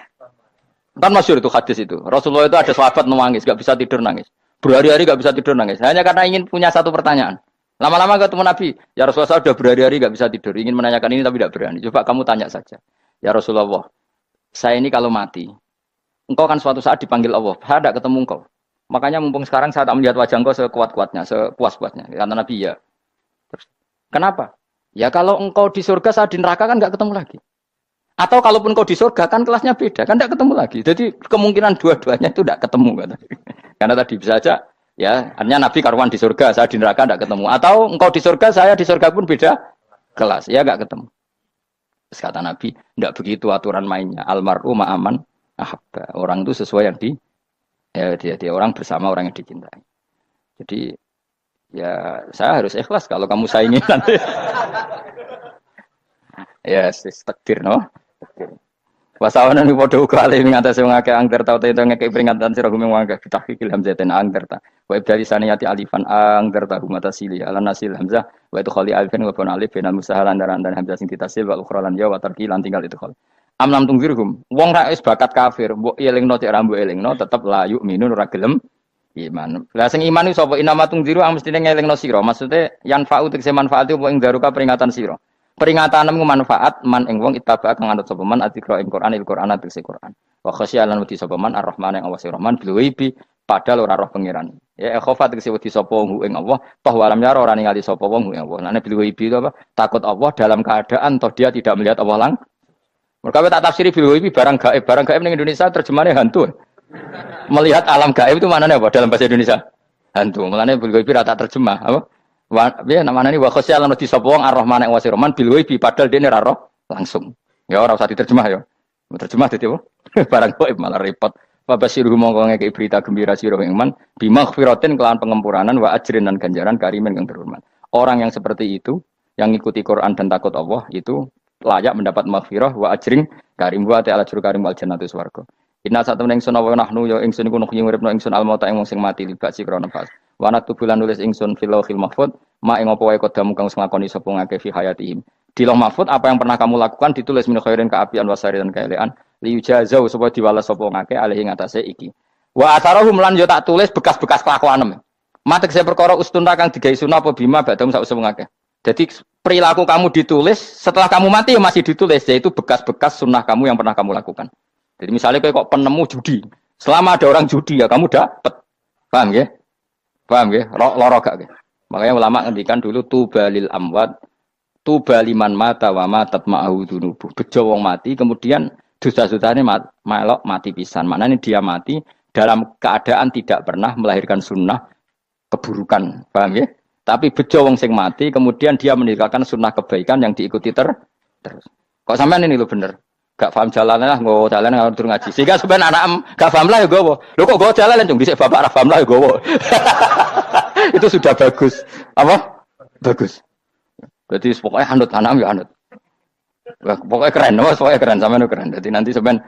Kan masyhur itu hadis itu. Rasulullah itu ada sahabat nangis, enggak bisa tidur nangis. Berhari-hari gak bisa tidur nangis. Hanya karena ingin punya satu pertanyaan. Lama-lama ketemu Nabi. Ya Rasulullah sudah berhari-hari gak bisa tidur. Ingin menanyakan ini tapi tidak berani. Coba kamu tanya saja. Ya Rasulullah. Saya ini kalau mati. Engkau kan suatu saat dipanggil Allah. Saya tidak ketemu engkau. Makanya mumpung sekarang saya tak melihat wajah engkau sekuat-kuatnya. Sepuas-puasnya. Kata Nabi ya. Terus, kenapa? Ya kalau engkau di surga saya di neraka kan gak ketemu lagi. Atau kalaupun kau di surga kan kelasnya beda, kan tidak ketemu lagi. Jadi kemungkinan dua-duanya itu tidak ketemu. Kata. Karena tadi bisa saja, ya, artinya Nabi karuan di surga, saya di neraka tidak ketemu. Atau engkau di surga, saya di surga pun beda kelas, ya nggak ketemu. Terus kata Nabi, tidak begitu aturan mainnya. Almar'u ma'aman ahabba. Orang itu sesuai yang dia orang bersama orang yang dicintai. Jadi ya saya harus ikhlas kalau kamu saingi nanti. Ya, takdir no. Wasawana ni podo uga alim ngatasi wong akeh angger tau tento ngekek peringatan sira gumeng wong akeh tahqiqil hamzatain angger ta wa ibdali saniyati alifan angger ta humatasili ala nasil hamzah wa itu khali alifan wa pun alif benal musahalan dan hamzah sing ditasil wa ukhra lan ya wa tarki lan tinggal itu khol amlam tungzirhum wong ra wis bakat kafir mbok elingno cek ra mbok elingno tetep la yu'minun ora gelem iman la sing iman iku sapa inama tungziru mestine ngelingno sira maksude yan fa'u tegese manfaat apa ing daruka peringatan sira. Peringatanmu manfaat man ing wong ittaba kang anut sapa man adzikra ing Quran tegese Quran. Wa khasyalan wedi sapa man ar-Rahman ing awase Rahman bil ghaibi padahal ora roh pangeran. Ya khofa tegese wedi sapa wong ing Allah, toh walam yara ora ningali sapa wong ing Allah. Nane bil ghaibi itu apa? Takut Allah dalam keadaan toh dia tidak melihat Allah lang. Mergo tak tafsiri bil ghaibi barang gaib ning Indonesia terjemahannya hantu. Melihat alam gaib itu maknanya apa dalam bahasa Indonesia? Hantu. Mulane bil ghaibi rata terjemah apa? Ya namanya ini wakosya lan di sapa wong ar-Rahman ing wasi Rahman bil ghaibi padahal dene ra roh langsung. Ya ora usah diterjemah ya. Terjemah dadi apa? Barang gaib malah repot. Fa basiru mongko ngeke berita gembira sira ing man bimaghfiratin kelawan pengempuranan wa ajrin dan ganjaran karimen kang terhormat. Orang yang seperti itu yang ngikuti Quran dan takut Allah itu layak mendapat maghfirah wa ajrin karim wa ta'ala juru karim wal jannatu swarga. Inna satamna ingsun wa nahnu ya ingsun iku nuhyi uripna ingsun al-mauta ing wong sing mati libasi krana pas. Wana tubulan nulis ingsun fil lauhil mahfud ma ing apa wae kodamu kang nglakoni sapa ngake fi hayatihim. Di lauh mahfud apa yang pernah kamu lakukan ditulis min khairin kaapian wasari dan kaelean li yujazau supaya diwales sapa ngake alih ing atase iki. Wa atharahum lan yo tak tulis bekas-bekas kelakuanem. Matek saya perkara ustunra kang digawe sunah apa bima badam sak usum ngake. Jadi perilaku kamu ditulis setelah kamu mati ya masih ditulis yaitu bekas-bekas sunnah kamu yang pernah kamu lakukan. Jadi misalnya kayak kok penemu judi. Selama ada orang judi ya kamu dapat. Paham ya? Paham ya? Loro gak ya? Makanya ulama ngendikan dulu tubalil amwat Tuba liman mata wa matat ma'ahu dunubu. Bejo wong mati kemudian dosa-dosanya melok mati pisan. Maknanya dia mati dalam keadaan tidak pernah melahirkan sunnah keburukan. Paham ya? Tapi bejo wong sing mati kemudian dia meninggalkan sunnah kebaikan yang diikuti terus. Kok sampean ini lo bener? Gak paham jalan lah, gue jalan nggak turun ngaji. Sehingga sebenarnya anak gak paham lah ya gue. Lo kok gue jalan cung disek bapak paham lah ya gue. Itu sudah bagus. Apa? Bagus. Berarti pokoknya anut anak ya anut. Pokoknya keren, pokoknya keren sama keren. Jadi nanti sebenarnya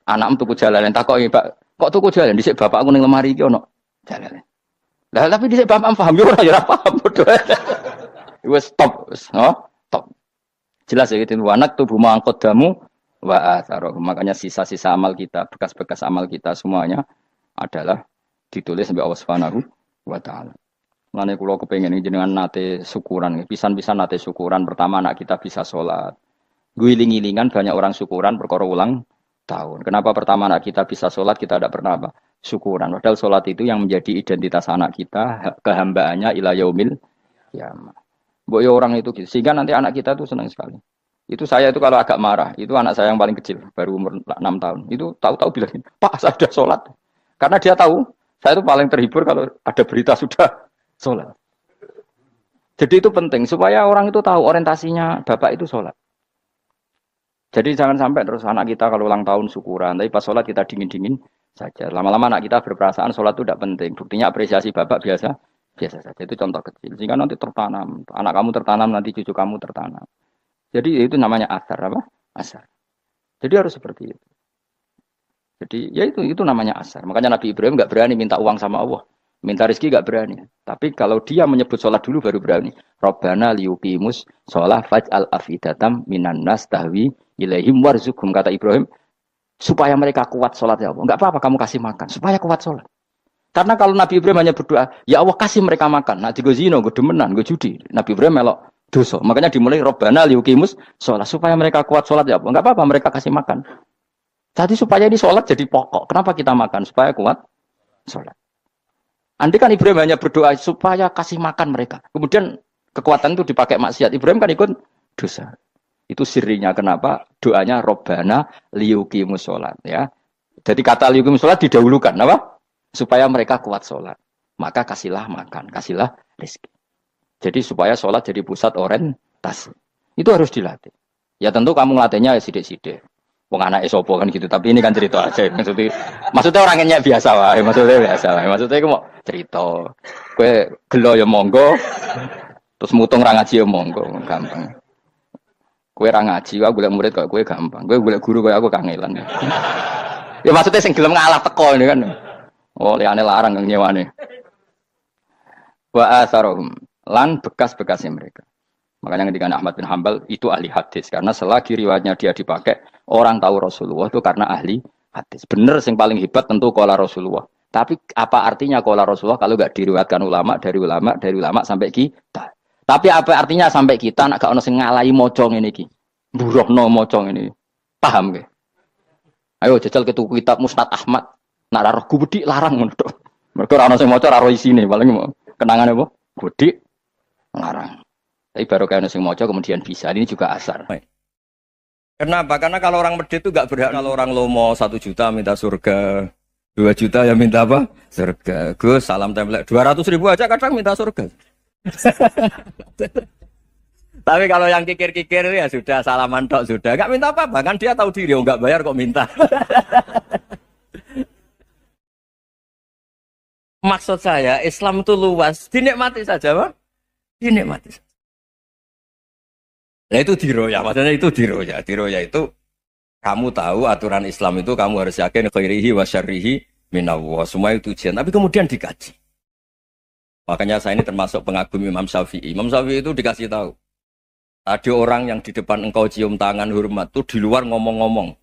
anak tuku jalan. Tak kok pak, kok tuku jalan? Disek bapak aku neng lemari iki ono jalan. Lah tapi disek bapak paham yo ora ya paham bodoh. Wes stop, stop. Jelas ya gitu. Anak tubuh mangkot damu. Makanya sisa-sisa amal kita, bekas-bekas amal kita semuanya adalah ditulis sampai Allah Subhanahu wa taala. Mulane kula kepengin jenengan nate syukuran, pisan-pisan nate syukuran. Pertama anak kita bisa sholat. Guling-gilingan banyak orang syukuran perkara ulang tahun. Kenapa pertama anak kita bisa sholat, kita tidak pernah apa? Syukuran. Padahal sholat itu yang menjadi identitas anak kita, kehambaannya ila yaumil qiyamah. Mbok ya orang itu gitu. Sehingga nanti anak kita tuh senang sekali. Itu saya itu kalau agak marah, itu anak saya yang paling kecil, baru umur 6 tahun. Itu tahu-tahu bilang, Pak saya sudah sholat. Karena dia tahu, saya itu paling terhibur kalau ada berita sudah sholat. Jadi itu penting, supaya orang itu tahu orientasinya Bapak itu sholat. Jadi jangan sampai terus anak kita kalau ulang tahun syukuran, tapi pas sholat kita dingin-dingin saja. Lama-lama anak kita berperasaan sholat itu tidak penting. Buktinya apresiasi Bapak biasa saja. Itu contoh kecil. Sehingga nanti tertanam, anak kamu tertanam, nanti cucu kamu tertanam. Jadi itu namanya asar apa? Asar. Jadi harus seperti itu. Jadi ya itu namanya asar. Makanya Nabi Ibrahim nggak berani minta uang sama Allah, minta rezeki nggak berani. Tapi kalau dia menyebut sholat dulu baru berani. Robbana liyuqimus sholat faj'al afidatam minan nas tahwi ilaihim warzuqhum, kata Ibrahim, supaya mereka kuat sholat ya Allah. Nggak apa-apa kamu kasih makan supaya kuat sholat. Karena kalau Nabi Ibrahim hanya berdoa, ya Allah kasih mereka makan. Nah digo zina, gue demenan, gue judi. Nabi Ibrahim melok dosa. Makanya dimulai Robbana liyuqimus sholat supaya mereka kuat sholat ya Allah. Enggak apa-apa mereka kasih makan. Jadi supaya ini sholat jadi pokok. Kenapa kita makan? Supaya kuat sholat. Andai kan Ibrahim hanya berdoa supaya kasih makan mereka. Kemudian kekuatan itu dipakai maksiat. Ibrahim kan ikut dosa. Itu sirinya kenapa doanya Robbana liyuqimus sholat. Ya. Jadi kata liyuqimus sholat didahulukan. Apa? Supaya mereka kuat sholat. Maka kasihlah makan. Kasihlah rezeki. Jadi supaya sholat jadi pusat orientasi. Itu harus dilatih. Ya tentu kamu ngelatihnya ya sidik-sidik. Wong anak esopo kan gitu. Tapi ini kan cerita aja. Maksudnya orangnya biasa lah. Maksudnya aku mau cerita. Kue gelo ya monggo. Terus mutung ra ngaji ya monggo. Gampang. Kue ra ngaji. Aku golek murid kok kue gampang. Kue golek guru kue aku kangelan. Ya maksudnya sing gelem ngalah teko ini kan. Oh liane larang kang nyewane. Wa asarohum. Lan bekas-bekasnya mereka. Makanya ketika Ahmad bin Hambal itu ahli hadis. Karena selagi riwayatnya dia dipakai, orang tahu Rasulullah itu karena ahli hadis. Benar yang paling hebat tentu qala Rasulullah. Tapi apa artinya qala Rasulullah kalau nggak diriwayatkan dari ulama sampai kita. Tapi apa artinya sampai kita nak gak ono sing ngalahi mocong ini ki. Burohno mocong ini. Paham nggih? Ayo jajal ke tuku kitab Musnad Ahmad. Nak ra roh gubedi larang ngono tok. Mergo ora ono sing maca ra roh isine, paling kenangan apa? Gudi larang. Tapi baru kayak nasi mojo kemudian bisa. Ini juga asar. Kenapa? Karena kalau orang medit itu nggak berhak. Kalau orang lomo 1 juta minta surga, 2 juta ya minta apa? Surga. Gus salam template 200.000 aja kadang minta surga. Tapi kalau yang kikir-kikir ya sudah salaman tok sudah. Nggak minta apa-apa kan dia tahu diri. Oh nggak bayar kok minta. Maksud saya Islam itu luas. Dinikmati saja, Pak. Dinikmati saja. Nah itu diroya, maksudnya itu diroya. Diroya itu kamu tahu aturan Islam itu kamu harus yakin khairihi wa syarrihi minallah. Semua itu ujian, tapi kemudian dikaji. Makanya saya ini termasuk pengagum Imam Syafi'i. Imam Syafi'i itu dikasih tahu. Ada orang yang di depan engkau cium tangan hormat tuh di luar ngomong-ngomong,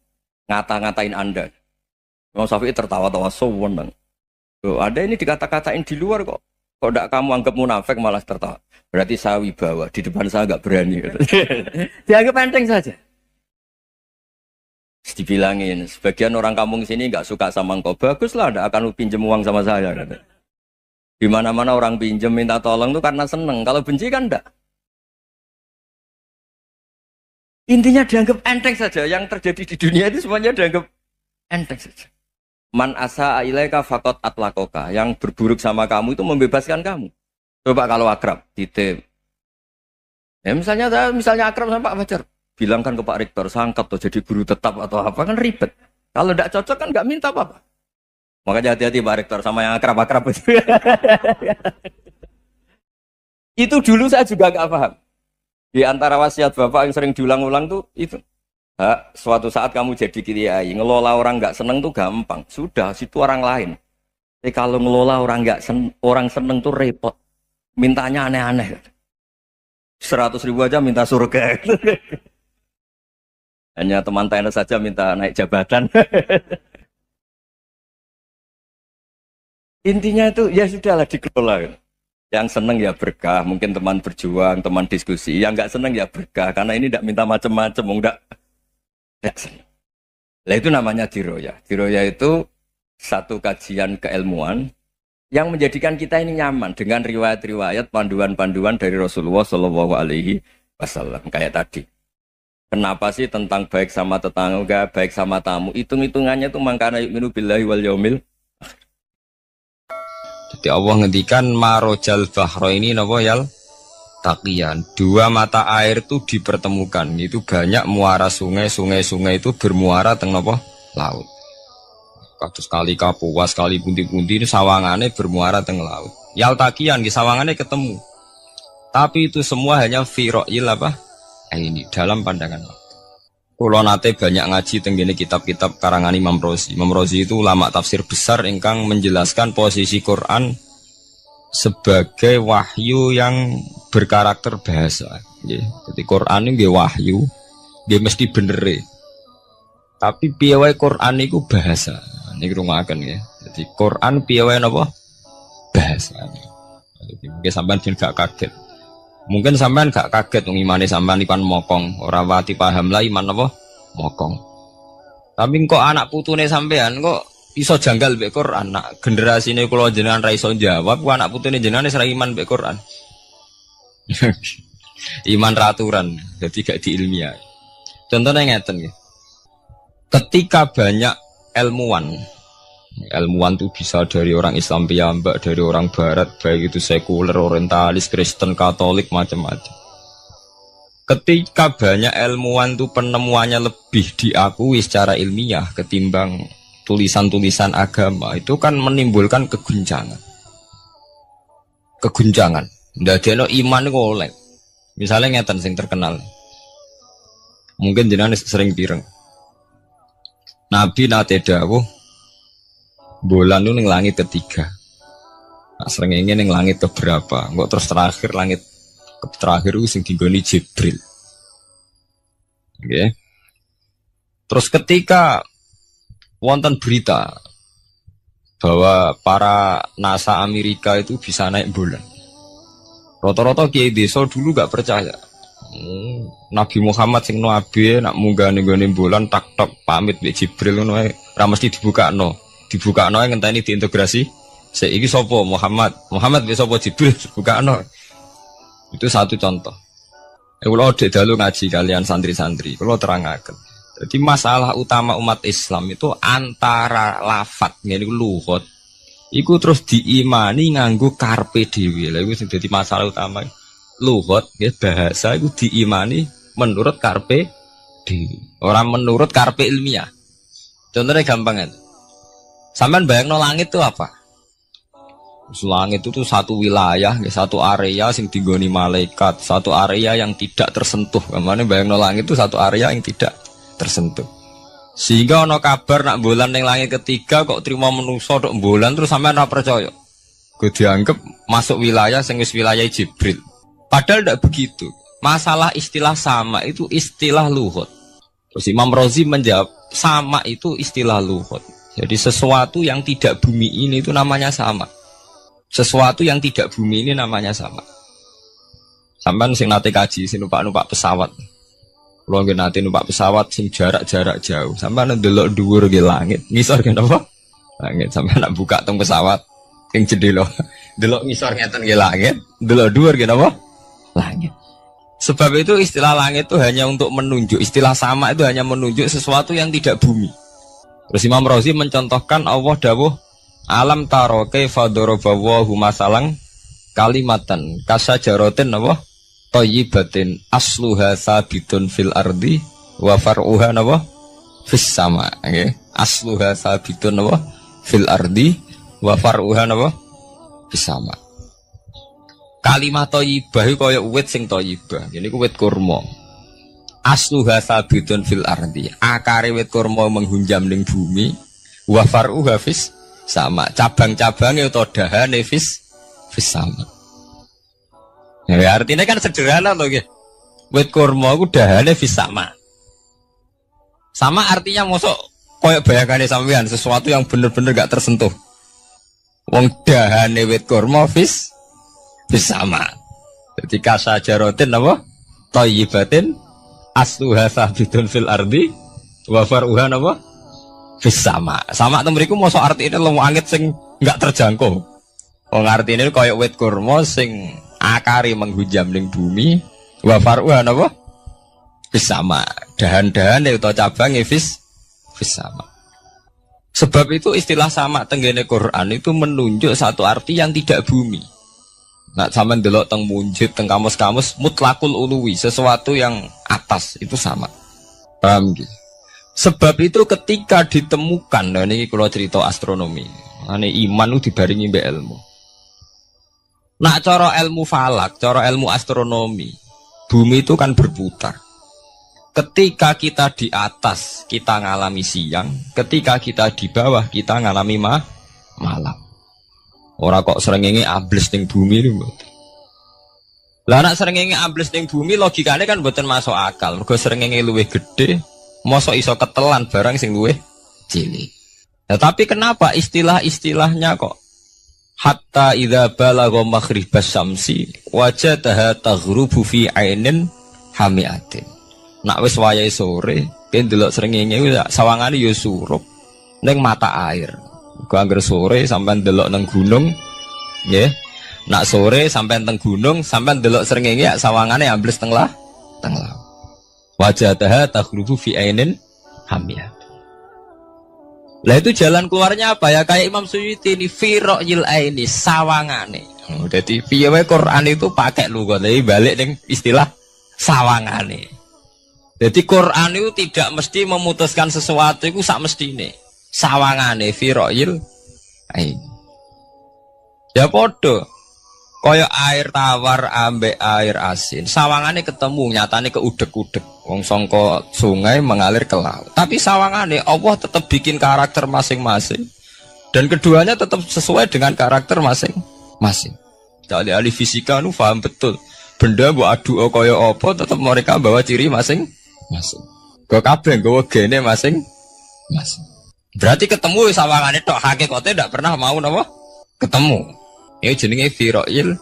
ngata-ngatain Anda. Imam Syafi'i tertawa-tawa sewenang. Ada ini dikata-katain di luar kok. Kok tidak kamu anggap munafik malah tertawa. Berarti saya wibawa, di depan saya nggak berani. Dianggap enteng saja. Dibilangin, sebagian orang kampung sini nggak suka sama engkau. Baguslah, tidak akan pinjam uang sama saya. Di mana-mana orang pinjam minta tolong itu karena seneng. Kalau benci kan enggak. Intinya dianggap enteng saja. Yang terjadi di dunia itu semuanya dianggap enteng saja. Man asa ilaika fakot atlakoka. Yang berburuk sama kamu itu membebaskan kamu. Coba kalau akrab, titip. Ya misalnya akrab sama Pak Fajar. Bilang kan ke Pak Rektor, sangkap tuh jadi guru tetap atau apa, kan ribet. Kalau tidak cocok kan nggak minta apa-apa. Makanya hati-hati Pak Rektor sama yang akrab-akrab itu. Itu dulu saya juga nggak paham. Di antara wasiat Bapak yang sering diulang-ulang tuh itu. Suatu saat kamu jadi kiai, ngelola orang nggak seneng tuh gampang. Sudah, situ orang lain. Tapi kalau ngelola orang nggak orang seneng tuh repot. Mintanya aneh-aneh. 100.000 aja minta surga. Hanya teman tenis saja minta naik jabatan. Intinya itu ya sudahlah dikelola. Yang seneng ya berkah, mungkin teman berjuang, teman diskusi. Yang nggak seneng ya berkah, karena ini tidak minta macam-macam, enggak seneng. Nah itu namanya diroya. Diroya itu satu kajian keilmuan yang menjadikan kita ini nyaman dengan riwayat-riwayat panduan-panduan dari Rasulullah Shallallahu Alaihi Wasallam kayak tadi. Kenapa sih tentang baik sama tetangga, baik sama tamu? Hitung-hitungannya tuh mangkana yu'minu billahi wal yaumil. Jadi Allah ngendikan marojal bahro ini napa yal taqiyan. Dua mata air itu dipertemukan. Itu banyak muara sungai itu bermuara teng napa laut. Kados kali Kapuas, kali pundi-pundi ini sawangane bermuara teng laut. Yal taqiyan di sawangane ketemu. Tapi itu semua hanya firoil apa? Ini dalam pandangan Allah. Kulo nate banyak ngaji tenggene kitab-kitab karangan Imam Rozi. Imam Rozi itu ulama tafsir besar ingkang menjelaskan posisi Quran sebagai wahyu yang berkarakter bahasa. Jadi Quran ini wahyu, dia mesti bener. Tapi piye wae Quran itu bahasa. Niki rungaken ya. Jadi Quran piye wae napa? Bahasa. Jadi mungkin sampean gak kaget. Mungkin sampean gak kaget wong imane sampean ipan mokong, ora wati paham lah iman apa mokong. Tapi kok anak putune sampean kok iso janggal mbek Quran. Nak generasine kula jenengan ra iso jawab, ku anak putune jenengan wis ra iman mbek Quran. Iman raturan, jadi gak diilmiah. Contohnya ngeten nggih. Ketika banyak ilmuwan itu bisa dari orang Islam piyambak, dari orang Barat, baik itu sekuler, orientalis, Kristen, Katolik, macam-macam. Ketika banyak ilmuwan itu penemuannya lebih diakui secara ilmiah ketimbang tulisan-tulisan agama, itu kan menimbulkan keguncangan. Ndadekno iman iku oleh. Misalnya ngeten sing terkenal. Mungkin jenengan sering pireng. Nabi nate dawuh bulan itu ning langit ketiga. Nah, srengenge ning langit keberapa? Engko terus terakhir langit terakhir itu sing dinggoni Jibril. Oke. Terus ketika wonten berita bahwa para NASA Amerika itu bisa naik bulan. Rata-rata kiai desa dulu gak percaya. Nabi Muhammad sing nabi nak munggah ning bulan tak pamit mbek Jibril ngono ae ora mesti dibukakno ngenteni diintegrasi. Saiki sapa Muhammad wis sapa Jibril dibukakno. Itu satu contoh. Kula dek dalu ngaji kalian santri-santri, kula terangaken. Jadi masalah utama umat Islam itu antara lafat ngene iku lugat. Iku terus diimani nganggo karpe dhewe. Lha iku sing dadi masalah utama. Lugat nggih bahasa iku diimani menurut karpe dhewe, ora menurut karpe ilmiah. Contohnya gampang kan. Sampean bayangno langit itu apa? Langit itu satu wilayah, satu area sing digoni malaikat, satu area yang tidak tersentuh. Kamane bayangno langit itu satu area yang tidak tersentuh. Sehingga ono kabar nak bulan ning langit ketiga kok trimo manusa tok bulan terus sampean ora percaya. Gue dianggap masuk wilayah sing wis wilayah Jibril. Padahal tidak begitu. Masalah istilah sama itu istilah luhut. Terus Imam Rozi menjawab sama itu istilah luhut. Jadi sesuatu yang tidak bumi ini itu namanya sama. Sesuatu yang tidak bumi ini namanya sama. Sampai sing nate kaji, sing numpak pesawat. Kalau nggak nate numpak pesawat sing jarak jauh. Sampai ndelok dhuwur ke langit, ngisor ke apa? Langit. Sampai nak buka tong pesawat, sing jendela, delok ngisor ngeten ke langit, delok dhuwur ke apa? Langit. Sebab itu istilah langit itu hanya untuk menunjuk, istilah sama itu hanya menunjuk sesuatu yang tidak bumi. Terus Imam Razi mencontohkan Allah dawuh alam taro kaifa daraballahu masalang kalimatan kasajaratin apa thayyibatin asluha sabitun fil ardi wa far'uha apa fis sama, okay? Asluha sabitun apa fil ardi wa far'uha apa fis sama. Kalimat thayyibah iku kaya wit sing thayyibah. Ini ku wit kurma. Asluha sabitun fil ardi. Akare wit kurma menghunjam ning bumi. Wa far'uha fis sama. Cabang-cabange utawa dahane fis sama. Ya artinya kan sederhana loh nggih. Wit kurma ku dahane fis sama. Sama artinya mosok kaya bayangane sampean sesuatu yang bener-bener gak tersentuh. Wong dahane wit kurma fis sama. Jadi kasajaratin apa? Thayyibatin asluha sabitun fil ardi wa far'uha apa? Fis sama. Sama itu mriku mosok artine lemu angit sing enggak terjangkau. Wong artine kaya wit kurma sing akare menghujam ning bumi wa far'uha apa? Fis sama. Dahan-dahane utawa cabange fis sama. Sebab itu istilah sama tenggene Quran itu menunjuk satu arti yang tidak bumi. Nah, sama delok teng munjid, teng kamus-kamus mutlakul uluwi, sesuatu yang atas itu sama. Paham gitu? Sebab itu ketika ditemukan, nah ini kalau cerita astronomi, ini iman itu dibaringi mbek ilmu. Nah, cara ilmu falak, cara ilmu astronomi, bumi itu kan berputar. Ketika kita di atas, kita ngalami siang. Ketika kita di bawah, kita ngalami malam. Ora kok srengenge ambles ning bumi lho. Lah nek srengenge ambles ning bumi logikane kan mboten masuk akal. Mergo srengenge luwih gedhe, mosok iso ketelan barang sing luwih cilik. Nah, tapi kenapa istilah-istilahnya kok hatta idza balagha maghribas syamsi wajadaha taghrubu fi ainin hamiatin. Nak wis wayahe sore, ben delok srengenge sawangane ya surup ning mata air. Gua anggar sore sampai delok nang gunung, ya. Nak sore sampai teng gunung, sampai delok srengenge ya sawangane ambles teng laut. Wajadaha taghrubu fi ainin hamiyah. Lah itu jalan keluarnya apa ya? Kayak Imam Suyuti ini fi ra'yil aini sawangane. Jadi piye wae Quran itu pakai lugat, tapi balik ning istilah sawangane. Jadi Quran itu tidak mesti memutuskan sesuatu itu sak mestine. Sawangane fi ra'yil ain. Ya podo. Kaya air tawar ambek air asin. Sawangane ketemu, nyatane keudek-udek. Wong sangka sungai mengalir ke laut. Tapi sawangane Allah tetap bikin karakter masing-masing. Dan keduanya tetap sesuai dengan karakter masing-masing. Jadi ahli fisika nu paham betul. Benda mbok adu kaya apa tetap mereka bawa ciri masing-masing. Go kabeh nggawa gene masing-masing. Berarti ketemu sawangane tok hakikate ndak pernah mau napa? Ketemu. Ini jenenge firoil.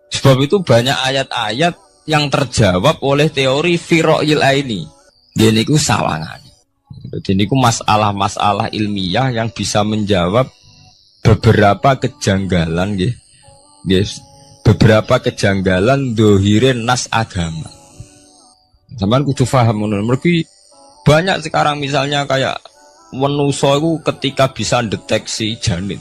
Sebab itu banyak ayat-ayat yang terjawab oleh teori firoil ini. Dia niku sawangane. Jadi niku masalah-masalah ilmiah yang bisa menjawab beberapa kejanggalan nggih. Yes. Beberapa kejanggalan dohirin nas agama. Sampeyan kudu paham ngono. Mergi banyak sekarang misalnya kayak manusa itu ketika bisa deteksi janin.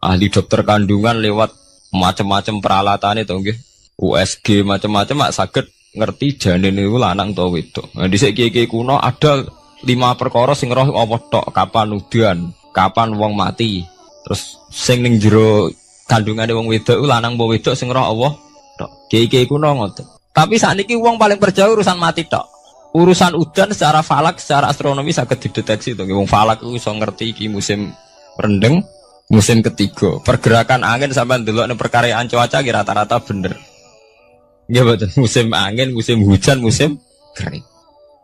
Ahli dokter kandungan lewat macam-macam peralatan itu nggih. USG macam-macam mak saged ngerti janin itu lanang atau wedok. Nah dhisik kiye-kiye kuno ada 5 perkara sing roh apa tok, kapan udan, kapan wong mati. Terus sing ning jero kandungane wong wedok lanang apa wedok sing roh Allah tok. Kiye-kiye kuno ngoten. Tapi sakniki wong paling percaya urusan mati tok. Urusan udan secara falak, secara astronomi saged dideteksi to. Wong falak iku iso ngerti iki musim rendeng, musim ketiga. Pergerakan angin sampai ndelok ning perkaryaan cuaca ki rata-rata bener. Nggih mboten musim angin, musim hujan, musim kering.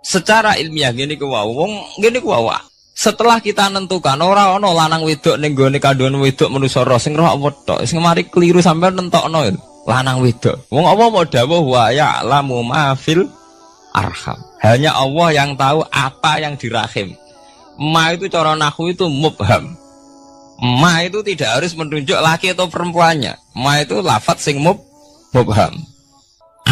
Secara ilmiah ngene ku wau, wong ngene ku wau. Setelah kita nentukan ora ana lanang wedok ning gone kandungan wedok manusa roh sing roh apa tok. Sing mari keliru sampai nentokno lanang wedok. Wong apa mau dawuh wa ya'lamu ma fil arham. Hanya Allah yang tahu apa yang di rahim. Ma itu cara nahwu itu mubham. Ma itu tidak harus menunjuk laki atau perempuannya. Ma itu lafadz sing mubham.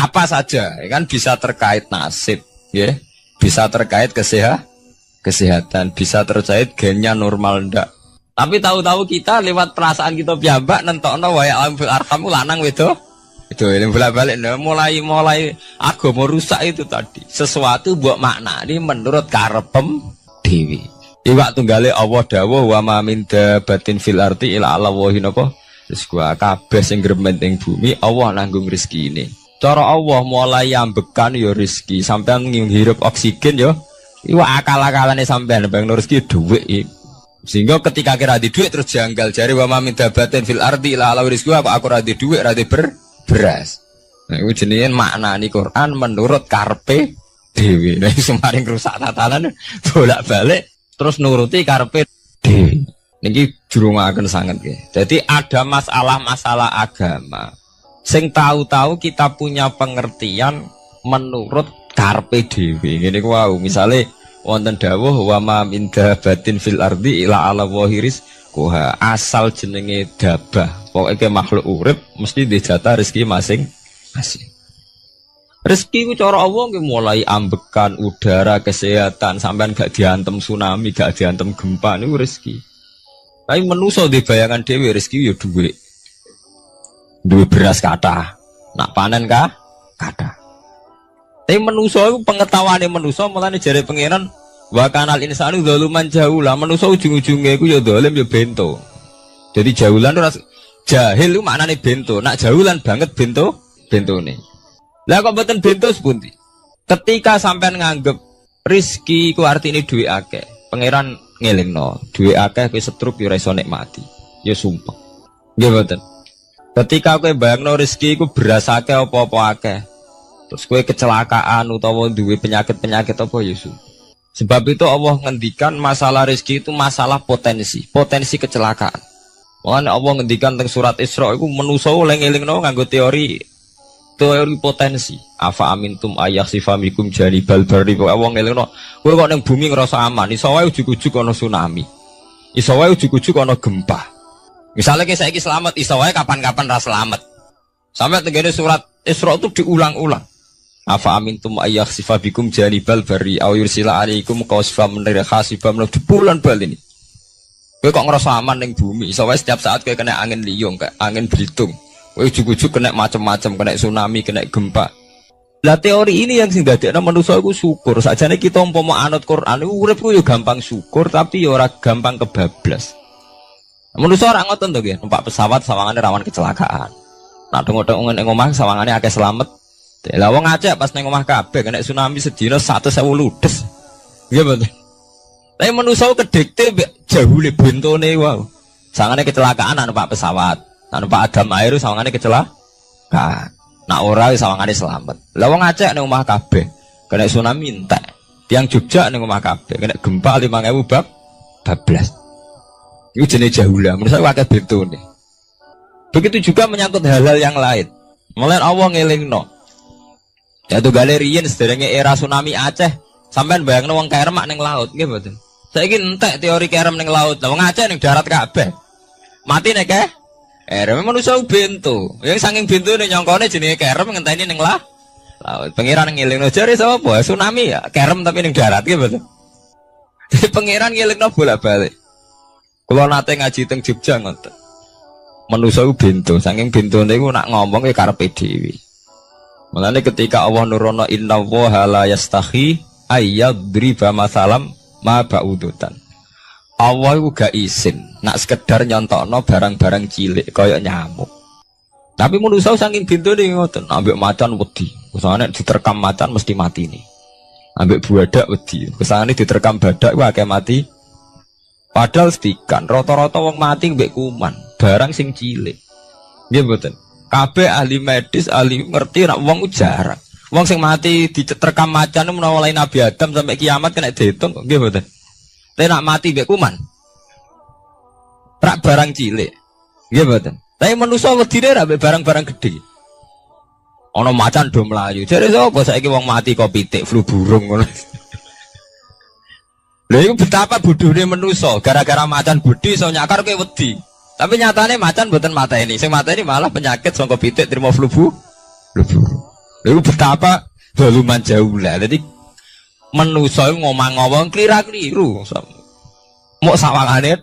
apa saja, ya kan bisa terkait nasib, ya, bisa terkait kesehatan, bisa terkait gennya normal ndak. Tapi tahu-tahu kita lewat perasaan kita piyambak nentokno wae alam fil arham lanang wedok. Itu ini bolak-balik mulai agama rusak itu tadi. Sesuatu buat makna ini menurut karepem dewi. Iwak tunggale Allah dawuh wa ma min dabatin fil ardi ila Allah wa hinapa. Terus gua kabeh sing gremeng ing bumi Allah nanggung rezekine. Cara Allah mulai ambekan ya rezeki, sampean ngirup oksigen ya. Iwak akal-akalane sampean bang rezeki dhuwit. Sehingga ketika kira di duit terus janggal jari wa ma min dabatin fil ardi ila Allah rizqu aku ora di duit ora di beras. Nah, itu jenenge maknani Quran menurut karpe dewi. Nah, semaring rusak tatanan bolak-balik terus nuruti karpe dewi. Niki jurungaken sanget nggih. Jadi ada masalah-masalah agama. Sing tahu-tahu kita punya pengertian menurut karpe dewi. Ngene ku wau, misale wonten dawuh wa ma min dabatin fil ardi ila ala wahiris kuha asal jenenge dabah. Pokoknya makhluk urip mesti dijatah rezeki masing-masing. Rezeki ku cara Allah nggih mulai ambekan udara, kesehatan, sampean gak diantem tsunami, gak diantem gempa niku rezeki. Tapi manusa di bayangan dhewe rezeki ya dhuwit. Duwe beras kathah, nak panen kathah. Tapi manusa iku pengetahuane manusa mulane jare pangeran wa kanal insanu zaluman jahula. Manusa ujung-ujunge iku ya zalim ya bento. Jadi jahulan ora jahil itu maknanya bento, nak jahulan banget bentone. Lah kok mboten bento sepundi? Ketika sampean nganggep rezeki ku artine duwe akeh, pangeran ngelingno, duwe akeh kowe setruk yo ora iso nikmati. Ya sumpah. Nggih mboten. Ketika kowe bayangno rezeki ku beras akeh apa-apa akeh. Terus kowe kecelakaan utawa duwe penyakit-penyakit apa ya sumpah. Sebab itu Allah ngendikan masalah rezeki itu masalah potensi kecelakaan. Mulane Allah ngendikan teng surat Isra iku manusa oleh ngelingno nganggo teori potensi. Afa amintum ayakhsifamikum janibal barri. Allah ngelingno kowe kok ning bumi ngrasa aman, iso wae ujug-ujug ana tsunami. Iso wae ujug-ujug ana gempa. Misalnya kayak saiki selamat, iso wae kapan-kapan ra selamat. Sampai tenggene surat Isra itu diulang-ulang. Afa amintum ayakhsifabikum janibal barri aw yursila alaikum qasfam min khasifam di bulan bal ini. Kowe kok ngerasa aman ning bumi, soalnya setiap saat kowe kena angin liung, kayak angin belitung. Kowe ujug-ujug kena macam-macam, kena tsunami, kena gempa. Lah teori ini yang sing dadekno manusa iku syukur. Sakjane kita umpama anut Quran iku urip ku yo gampang syukur tapi yo ora gampang kebablas. Manusa ora ngoten to nggih, numpak pesawat sawangane rawan kecelakaan. Nah dong-dong ning omah sawangane akeh slamet. Lah wong Aceh pas ning omah kabeh kena tsunami sedina 100.000 ludes. Nggih mboten. Tapi manusia kedekte jahule bentone wow. Sangane kecelakaan numpak pesawat. Numpak adam air sawangane kecelakaan. Nak ora sawangane selamat. Lah wong Aceh ning omah kabeh kena tsunami entek. Tiang Jogja ning omah kabeh kena gempa 5.000 bablas. Iku jenenge jahula. Manusia akeh bentone. Begitu juga menyangkut hal-hal yang lain. Mulai Allah ngelingno. Jatuh galerian sederenge era tsunami Aceh. Sampean bayangno wong kerem ning laut nggih mboten. Saiki entek teori kerem ning laut. Wong Aceh ning darat kabeh. Mati nek kerem manusa bento. Yang saking bentone nyongkone jenenge kerem ngenteni ning laut. Pangeran ngelingno jare sapa? Tsunami ya, kerem tapi ning darat nggih mboten. Jadi pangeran ngelingno bolak-balik. Kula nate ngaji teng Jogja ngoten. Manusa bento, saking bentone iku nak ngomong ke karepe dhewe. Mulane ketika Allah nurono innallaha la yastahi ayyadriba masalam ma ba'udutan. Allah itu gak izin nak sekedar nyontokno barang-barang cilik kaya nyamuk. Tapi manusia saking bintone ngoten, ambek macan wedi. Usane diterkam macan mesti mati nih. Ambek badak wedi. Usane diterkam badak ku akeh mati. Padahal sedikan rata-rata wong mati mbek kuman, barang sing cilik. Nggih mboten. Kabeh ahli medis, ahli ngerti nak wong jarang. Wong sing mati diterkam macan menawa lain Nabi Adam sampai kiamat kena dihitung nggih mboten. Tapi nak mati mbek kuman. Rak barang cilik. Nggih mboten. Tapi manusa wedine ra mbek barang-barang gede. Ana macan do mlayu. Jare sapa saiki wong mati kok pitik flu burung ngono. Lha iku betapa bodohne manusa gara-gara macan budi iso nyakar kowe wedi. Tapi nyatane macan mboten mateni. Sing mateni malah penyakit saka pitik trimo flu burung. Lalu betapa daluman jauh lah. Jadi manusa ngomong-ngomong keliru. Mau sawangane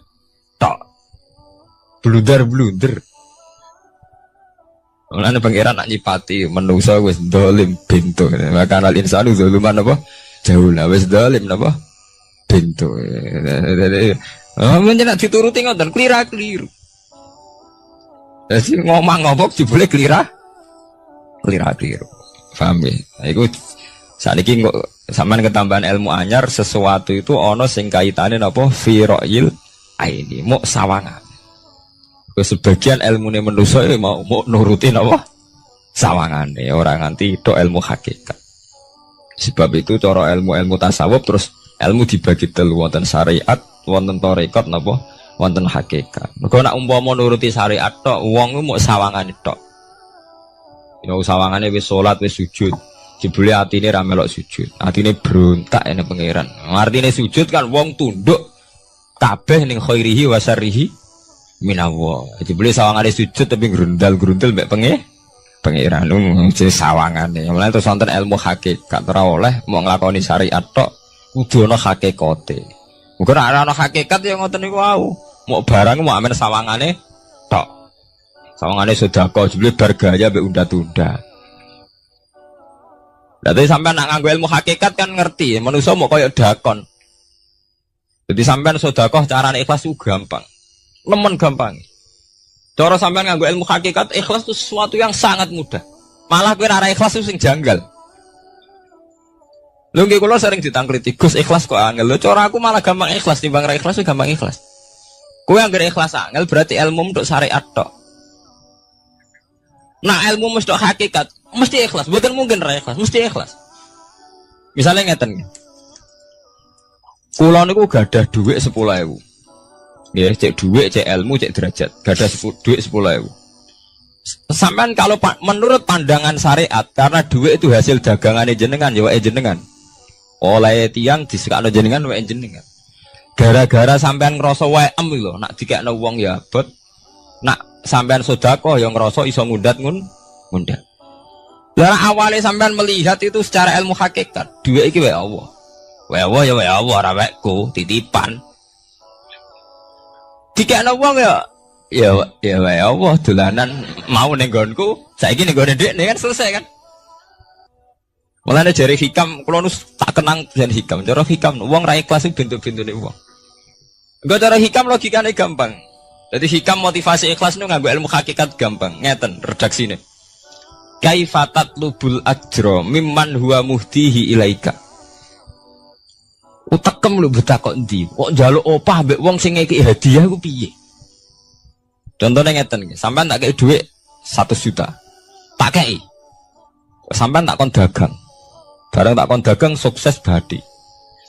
tok. Blunder. Mulane pangeran nak nyipati manusa wis dolim bintu. Maka al insanu zaluman apa? Jauh lah wis dolim apa? Bintu. Menjen nak dituruti ngoten keliru. Jadi ngomong-ngomong jebule keliru. Paham ya? Iku sakniki kok sampean ketambahan ilmu anyar sesuatu itu ana sing kaitane napa fira'il aini muk sawangan. Sebagian ilmune manusa mau nurutin apa sawangane ora nganti tok ilmu hakikat. Sebab itu cara ilmu tasawuf terus ilmu dibagi telu wonten syariat, wonten tarekat napa wonten hakikat. Mergo nek umpama nuruti syariat tok wong muk sawangane tok. Ya sawangane wis salat wis sujud. Jebule atine ra melok sujud. Atine berontak ene pangeran. Artine sujud kan wong tunduk kabeh ning khairihi wa syarrihi minallah. Jebule sawangane sujud tapi grundal-grundel mek pangeran jenenge sawangane. Mulane terus wonten ilmu hakikat ora oleh mau nglakoni syariat tok kudu ana hakikate. Muga nek ana hakikat ya ngoten niku wau. Mau barang mau amen sawangane tok. Sawangane sedekah jebule bar gaya mbek unda-tunda. Berarti sampean nak nganggo ilmu hakikat kan ngerti, manusia mau koyo dakon. Jadi sampean sedekah carane ikhlas itu gampang. Nemen gampang. Cara sampean nganggo ilmu hakikat ikhlas itu sesuatu yang sangat mudah. Malah kowe ora ikhlas itu sing janggal. Lho nggih kula sering ditangkliti, Gus ikhlas kok angel. Lho cara aku malah gampang ikhlas timbang ra ikhlas itu gampang ikhlas. Kowe anggere ikhlas angel berarti ilmu untuk syariat tok. Nah ilmu mesti hakikat, mesti ikhlas. Bukan mungkin ra ikhlas, mesti ikhlas. Misalnya ngeten. Kula niku gadah dhuwit 10.000. Nggih, cek dhuwit, cek ilmu, cek derajat. Gadah dhuwit 10.000. Sampean kalau menurut pandangan syariat karena dhuwit itu hasil dagangane jenengan, ya wae jenengan. Oleh tiyang disekakno jenengan wae jenengan. Gara-gara sampean ngrasa wae lho, nak dikekno wong ya abot. Nak sampean sedekah yang ngerasa iso ngundat ngundat. Lah awale sampean melihat itu secara ilmu hakikat, dhuwit iki wae Allah. Wae Allah ya wae Allah ora wekku, titipan. Dikekno wong ya wae Allah dolanan mau ning nggonku, saiki ning nggone dhekne kan selesai kan. Mulane jare hikam kula tak kenang jan hikam. Cara hikam wong ra ikhlas bentuk-bentune wong. Engko cara hikam logikane gampang. Jadi hikam motivasi ikhlas itu nganggo ilmu hakikat gampang. Ngeten redaksine. Kaifatat lubul ajro mimman huwa muhtihi ilaika. Utekem lho betakok endi? Kok njaluk opah mbek wong sing ngeki hadiah ku piye? Contohnya ngeten nggih, sampean tak kei dhuwit 100 juta. Tak kei. Sampean tak kon dagang. Bareng tak kon dagang sukses badi.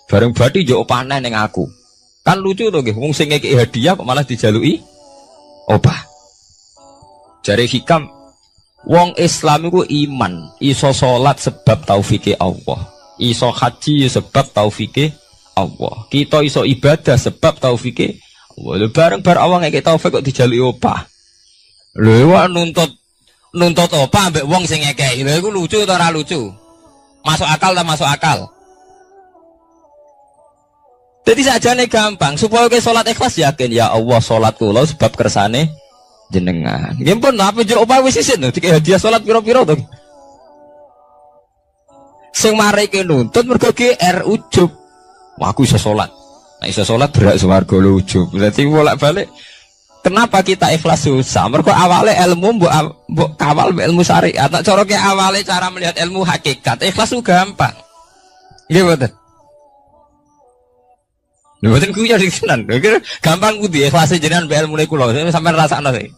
Bareng badi yo opahne ning aku. Kan lucu to nggih, wong sing ngeki hadiah kok malah dijaluki opah. Jare hikam wong Islam iku iman, iso salat sebab taufike Allah. Iso haji sebab taufike Allah. Kita iso ibadah sebab taufike Allah. Bareng-bareng Allah ngekek taufik kok dijaluki opah. Lho wae nuntut opah mbek wong sing ngekeki. Lho iku lucu ta ora lucu? Masuk akal ta masuk akal? Jadi sajane gampang supaya ke salat ikhlas yakin ya Allah salat kula sebab kersane jenengan. Nggih pun apa jero opah wis isin dikek hadiah salat pira-pira to. Sing mareke nuntut mergo GR ujub. Wah aku iso salat. Nek iso salat berak swarga lho ujub. Berarti bolak-balik kenapa kita ikhlas susah? Mergo awale ilmu mbok kawal ilmu syariat. Nek cara ke awale cara melihat ilmu hakikat ikhlas ku gampang. Nggih mboten. Lha mboten kuwi jadi tenan. Gampang kudu ikhlas jenengan mbek ilmune kula. Sampeyan rasakno sih.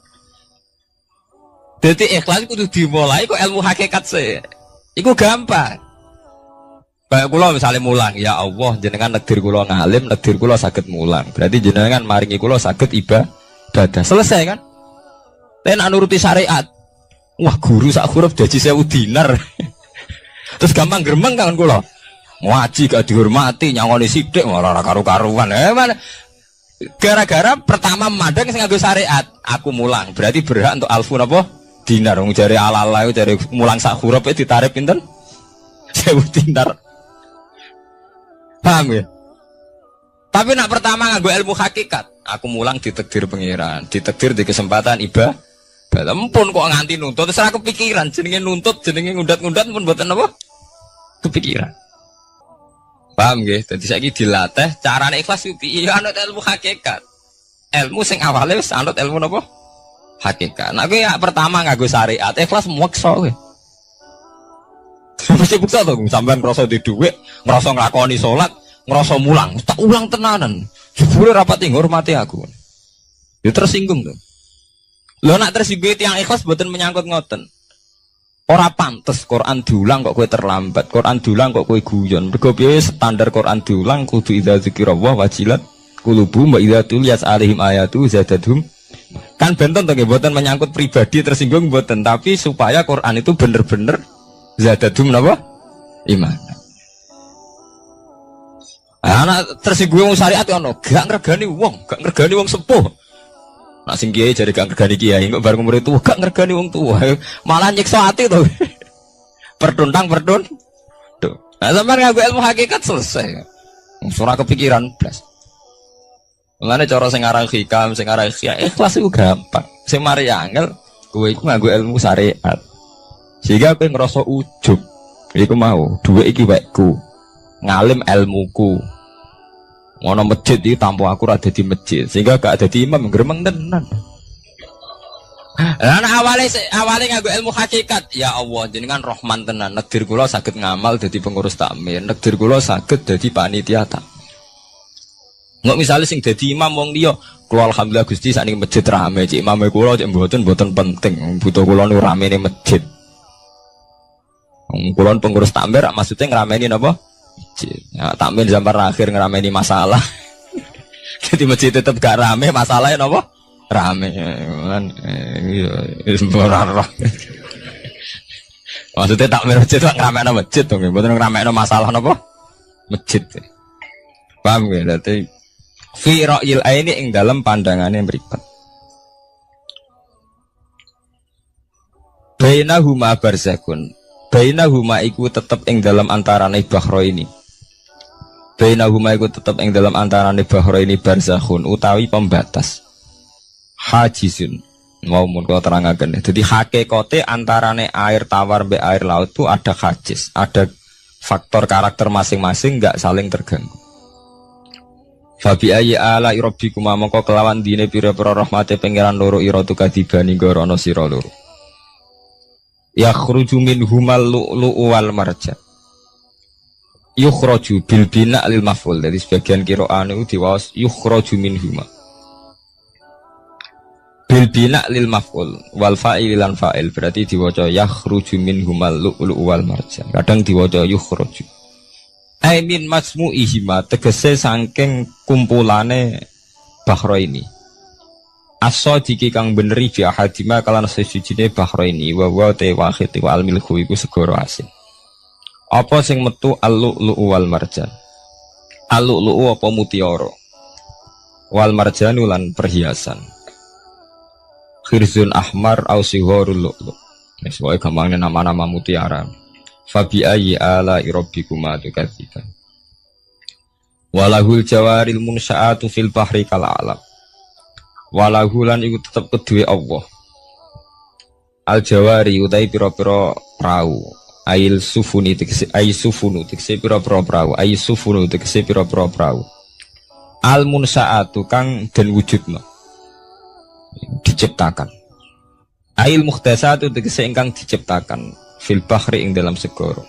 Dadi ikhlas kudu dimulai kok ilmu hakikat sih. Iku gampang. Kayak kula misalnya mulang, ya Allah jenengan negdir kula ngalim, negdir kula saged mulang. Berarti jenengan maringi kula saged ibadah. Selesai kan? Tapi nek nuruti syariat. Wah, guru sak huruf gaji 1000 dinar. Terus gampang gremeng kan kula. Ngaji gak dihormati, nyangoni sithik ora karu-karuan. Gara-gara pertama memandang sing nganggo syariat, aku mulang. Berarti berhak untuk alfun apa? dinar. Wong jare ala-ala jare mulang sak huruf ditarif pinten? 1000 dinar. Paham ya? Tapi nak pertama nganggo ilmu hakikat, aku mulang ditakdir pangeran, ditakdir di kesempatan ibadah. Ampun kok nganti nuntut, terus aku kepikiran jenenge nuntut, jenenge ngundat-ngundat pun mboten apa? Kepikiran. Paham nggih? Dadi saiki dilatih carane ikhlas piye? Ya anut ilmu hakikat. Ilmu sing awale wis anut ilmu napa? Hakikat. Nah kowe ya pertama nganggo syariat, ikhlas meksa kowe. Mesti bukti to, sampean ngrasa di dhuwit, ngrasa nglakoni salat, ngrasa mulang, tak ulang tenanan. Jebule rapati ngurmati aku. Ya tersinggung tuh. Lho nak tersinggung tiyang ikhlas mboten menyangkut ngoten. Ora pantes Quran diulang kok kowe terlambat, Quran diulang kok kowe guyon. Mergo piye standar Quran diulang kudu idza dzikrallah wajilat qulubuhum wa idza tuliyat alaihim ayatu zadadhum. Kan benten to nggih mboten menyangkut pribadi tersinggung mboten, tapi supaya Quran itu bener-bener zadadhum napa? Iman. Anak tersinggung syariat ono, gak ngregani wong sepuh. Nak sing kiai jare gak ngergani kiai, kok bareng umur tuwa gak ngergani wong tuwa. Malah nyiksa ati to. Tuh. Nah, sampeyan nganggo ilmu hakikat selesai. Ora kepikiran blas. Mulane cara sing aran hikam, sing aran ikhlas iku gampang. Sing mari angel kowe iku nganggo ilmu syariat. Sehingga kowe ngrasa ujug. Iku mau, dhuwit iki wekku. Ngalim ilmuku. Ngono masjid iki tanpa aku ora dadi masjid, sehingga gak dadi imam gremeng tenan. Lah awale nganggo ilmu hakikat, ya Allah jenengan Rahman tenan. Negdir kula saged ngamal dadi pengurus takmir, negdir kula saged dadi panitia tak. Nggak misalnya sing dadi imam wong liya, kula alhamdulillah Gusti sakniki masjid rame, cik imame kula cik mboten penting, butuh kula niku ramene masjid. Wong kula pengurus takmir maksudnya ngrameni napa? Ya, takmir zaman akhir ngerameni masalah. Jadi masjid tetap gak rame, masalahnya apa? Rame kan. Maksudnya takmir masjid itu ngerameni masjid dong, bukan ngerameni masalah apa? Masjid. Paham ya? Berarti fi ra'yil aini ing dalam pandangannya mripat. Bainahuma barzakun. Bainahuma iku tetep ing dalam antarane bahro ini. Bainahuma iku tetep ing dalam antarane bahro ini barzakhun utawi pembatas. Hajizun. Mau mun kula terangaken. Jadi hakikate antarane air tawar be air laut itu ada hajiz, ada faktor karakter masing-masing enggak saling terganggu. Fabi ayyi ala rabbikuma mongko kelawan dine pira-pira rahmate pangeran loro ira tukadibani gorono sira loro. Yakhruju minhumal lu'lu'u wal marjan. Yukhraju bil bina lil maf'ul. Jadi sebagian qira'an itu diwaos yukhraju minhuma. Bil bina lil maf'ul wal fa'il lan fa'il berarti diwaca yakhruju minhumal lu'lu'u wal marjan. Kadang diwaca yukhraju. Ai min masmu'ihima tegese saking kumpulane bahro ini. As-sadiqi kang beneri fi ahadima kalan sesujine bahro ini wa wa te wahid wa al milku iku segoro asin. Apa sing metu al-lu'lu'u wal marjan? Al-lu'lu'u apa mutiara? Wal marjanu lan perhiasan. Khirzun ahmar au sigharul lu'lu'. Wis wae gampangnya nama-nama mutiara. Fabi ayyi ala rabbikuma tukadziban. Walahul jawaril munsha'atu fil bahri kal alam. Walahu lan iku tetep kedue Allah. Al jawari utai pira-pira prau. Ail sufuni tegese ai sufunu tegese pira-pira prau. Ai sufunu tegese pira-pira prau. Al munsaatu kang den wujudna. Diciptakan. Ail mukhtasatu tegese ingkang diciptakan fil bahri ing dalam segara.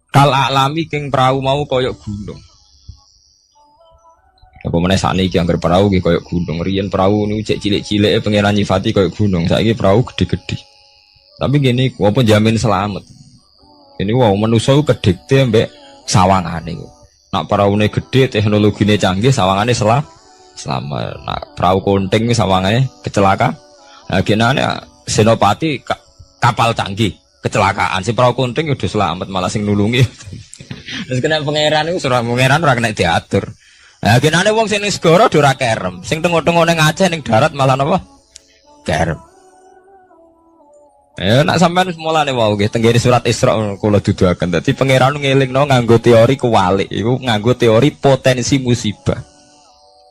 Kal alami king prau mau kaya gunung. Apa meneh sakniki anggar perahu iki koyo gunung, riyen perahu niku cek cilik-cilike pangeran nyifati koyo gunung, saiki perahu gede-gede. Tapi gini, apa jamin selamat? Ini wow manusa kedikte mbek sawangane. Nak peraune gede, teknologine canggih, sawangane selamat. Nak perahu konting sawangane kecelakaan. Nah, genane senopati kapal canggih, kecelakaan. Si perahu konting udah selamat, malah sing nulungi. Terus kena pangeran niku surah pangeran ora kena diatur. Nah, genane wong sing ning segara ora kerem, sing tengok-tengok ning Aceh ning darat malah napa? Kerem. Ya nak sampean mulane wau nggih tenggene surat Isra kula duduaken. Dadi pangeran ngelingno nganggo teori kewalik, iku nganggo teori potensi musibah.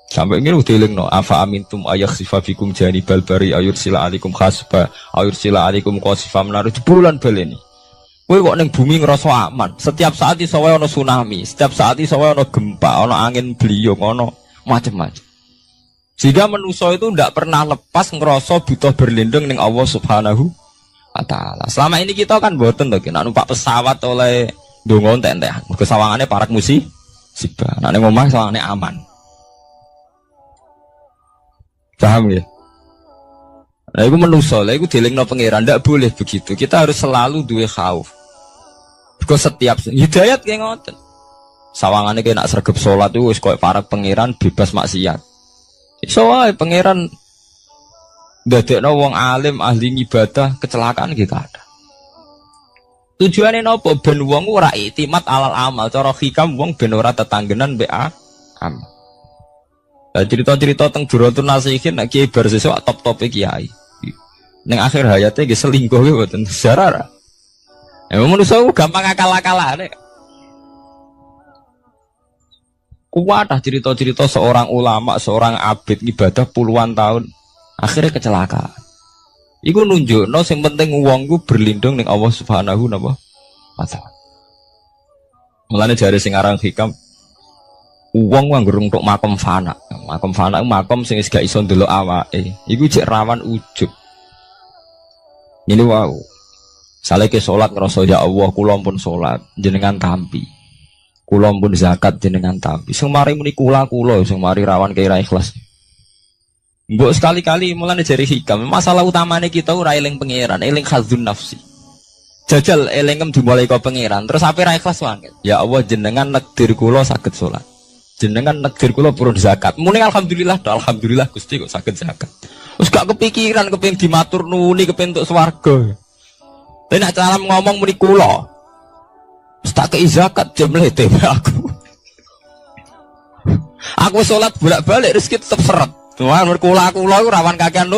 Sampai ngene dilingno afa amintum ayakhsifa bikum janibal bari ayursila alaikum khasba ayursila alaikum qasifa menaru jebulan baleni. Kowe kok ning bumi ngerasa aman. Setiap saat iso wae ana tsunami, setiap saat iso wae ana gempa, ana angin beliung, ana macam-macam. Sehingga manusia itu tidak pernah lepas ngerasa butuh berlindung ning Allah Subhanahu wa taala. Selama ini kita kan boten to, nek numpak pesawat oleh ndonga entek-entekan. Mergo sawangane parak musibah. Nek ning omah sawangane aman. Paham ya? Nah, itu manusia, itu dilingno pangeran, tidak boleh begitu. Kita harus selalu duwe khauf. Because setiap hidayat kayak ngoten. Sawangannya kayak nak sergap sholat itu, koyo para pangeran bebas maksiat. Iso wae pangeran ndadekno wong alim ahli ibadah kecelakaan gitu ada. Tujuannya nopo ben wong ora iktimat alal amal, cara hikam wong ben ora tetanggenan mbek amal. Nah, cerita-cerita tentang Duratun Nasihin nek kiai bar sesuk top-tope kiai. Ning akhir hayatnya nggih selingkuh nggih mboten sejarah. Emang manusia gampang akal-akalane. Kuat cerita-cerita seorang ulama, seorang abid ibadah puluhan tahun, akhirnya kecelakaan. Iku nunjukno sing penting wong ku berlindung ning Allah Subhanahu wa taala. Mulane jare sing aran hikam wong anggar untuk makom fana. Makom fana makom sing wis gak iso ndelok awake. Iku cek rawan ujub. Ini wow. Saleh ke sholat ngerasa ya Allah kula pun sholat jenengan tampi. Kula pun zakat jenengan tampi. Sing mari muni kula sing mari rawan kira ikhlas. Mbok sekali-kali mulane jari hikam. Masalah utamane kita ora eling pangeran, eling khazun nafsi. Jajal elingem dimulai ka pangeran, terus ape ra ikhlas wae. Ya Allah jenengan nekdir kula saged sholat. Jenengan nekdir kula purun zakat. Muni alhamdulillah Gusti kok saged zakat. Wis gak kepikiran kepengin dimatur nuni kepengin entuk swarga. Tapi nek cara ngomong muni kula. Wis tak kei zakat jemlete aku. Aku salat bolak-balik rezeki tetep seret. Tuhan kula iku rawan kakean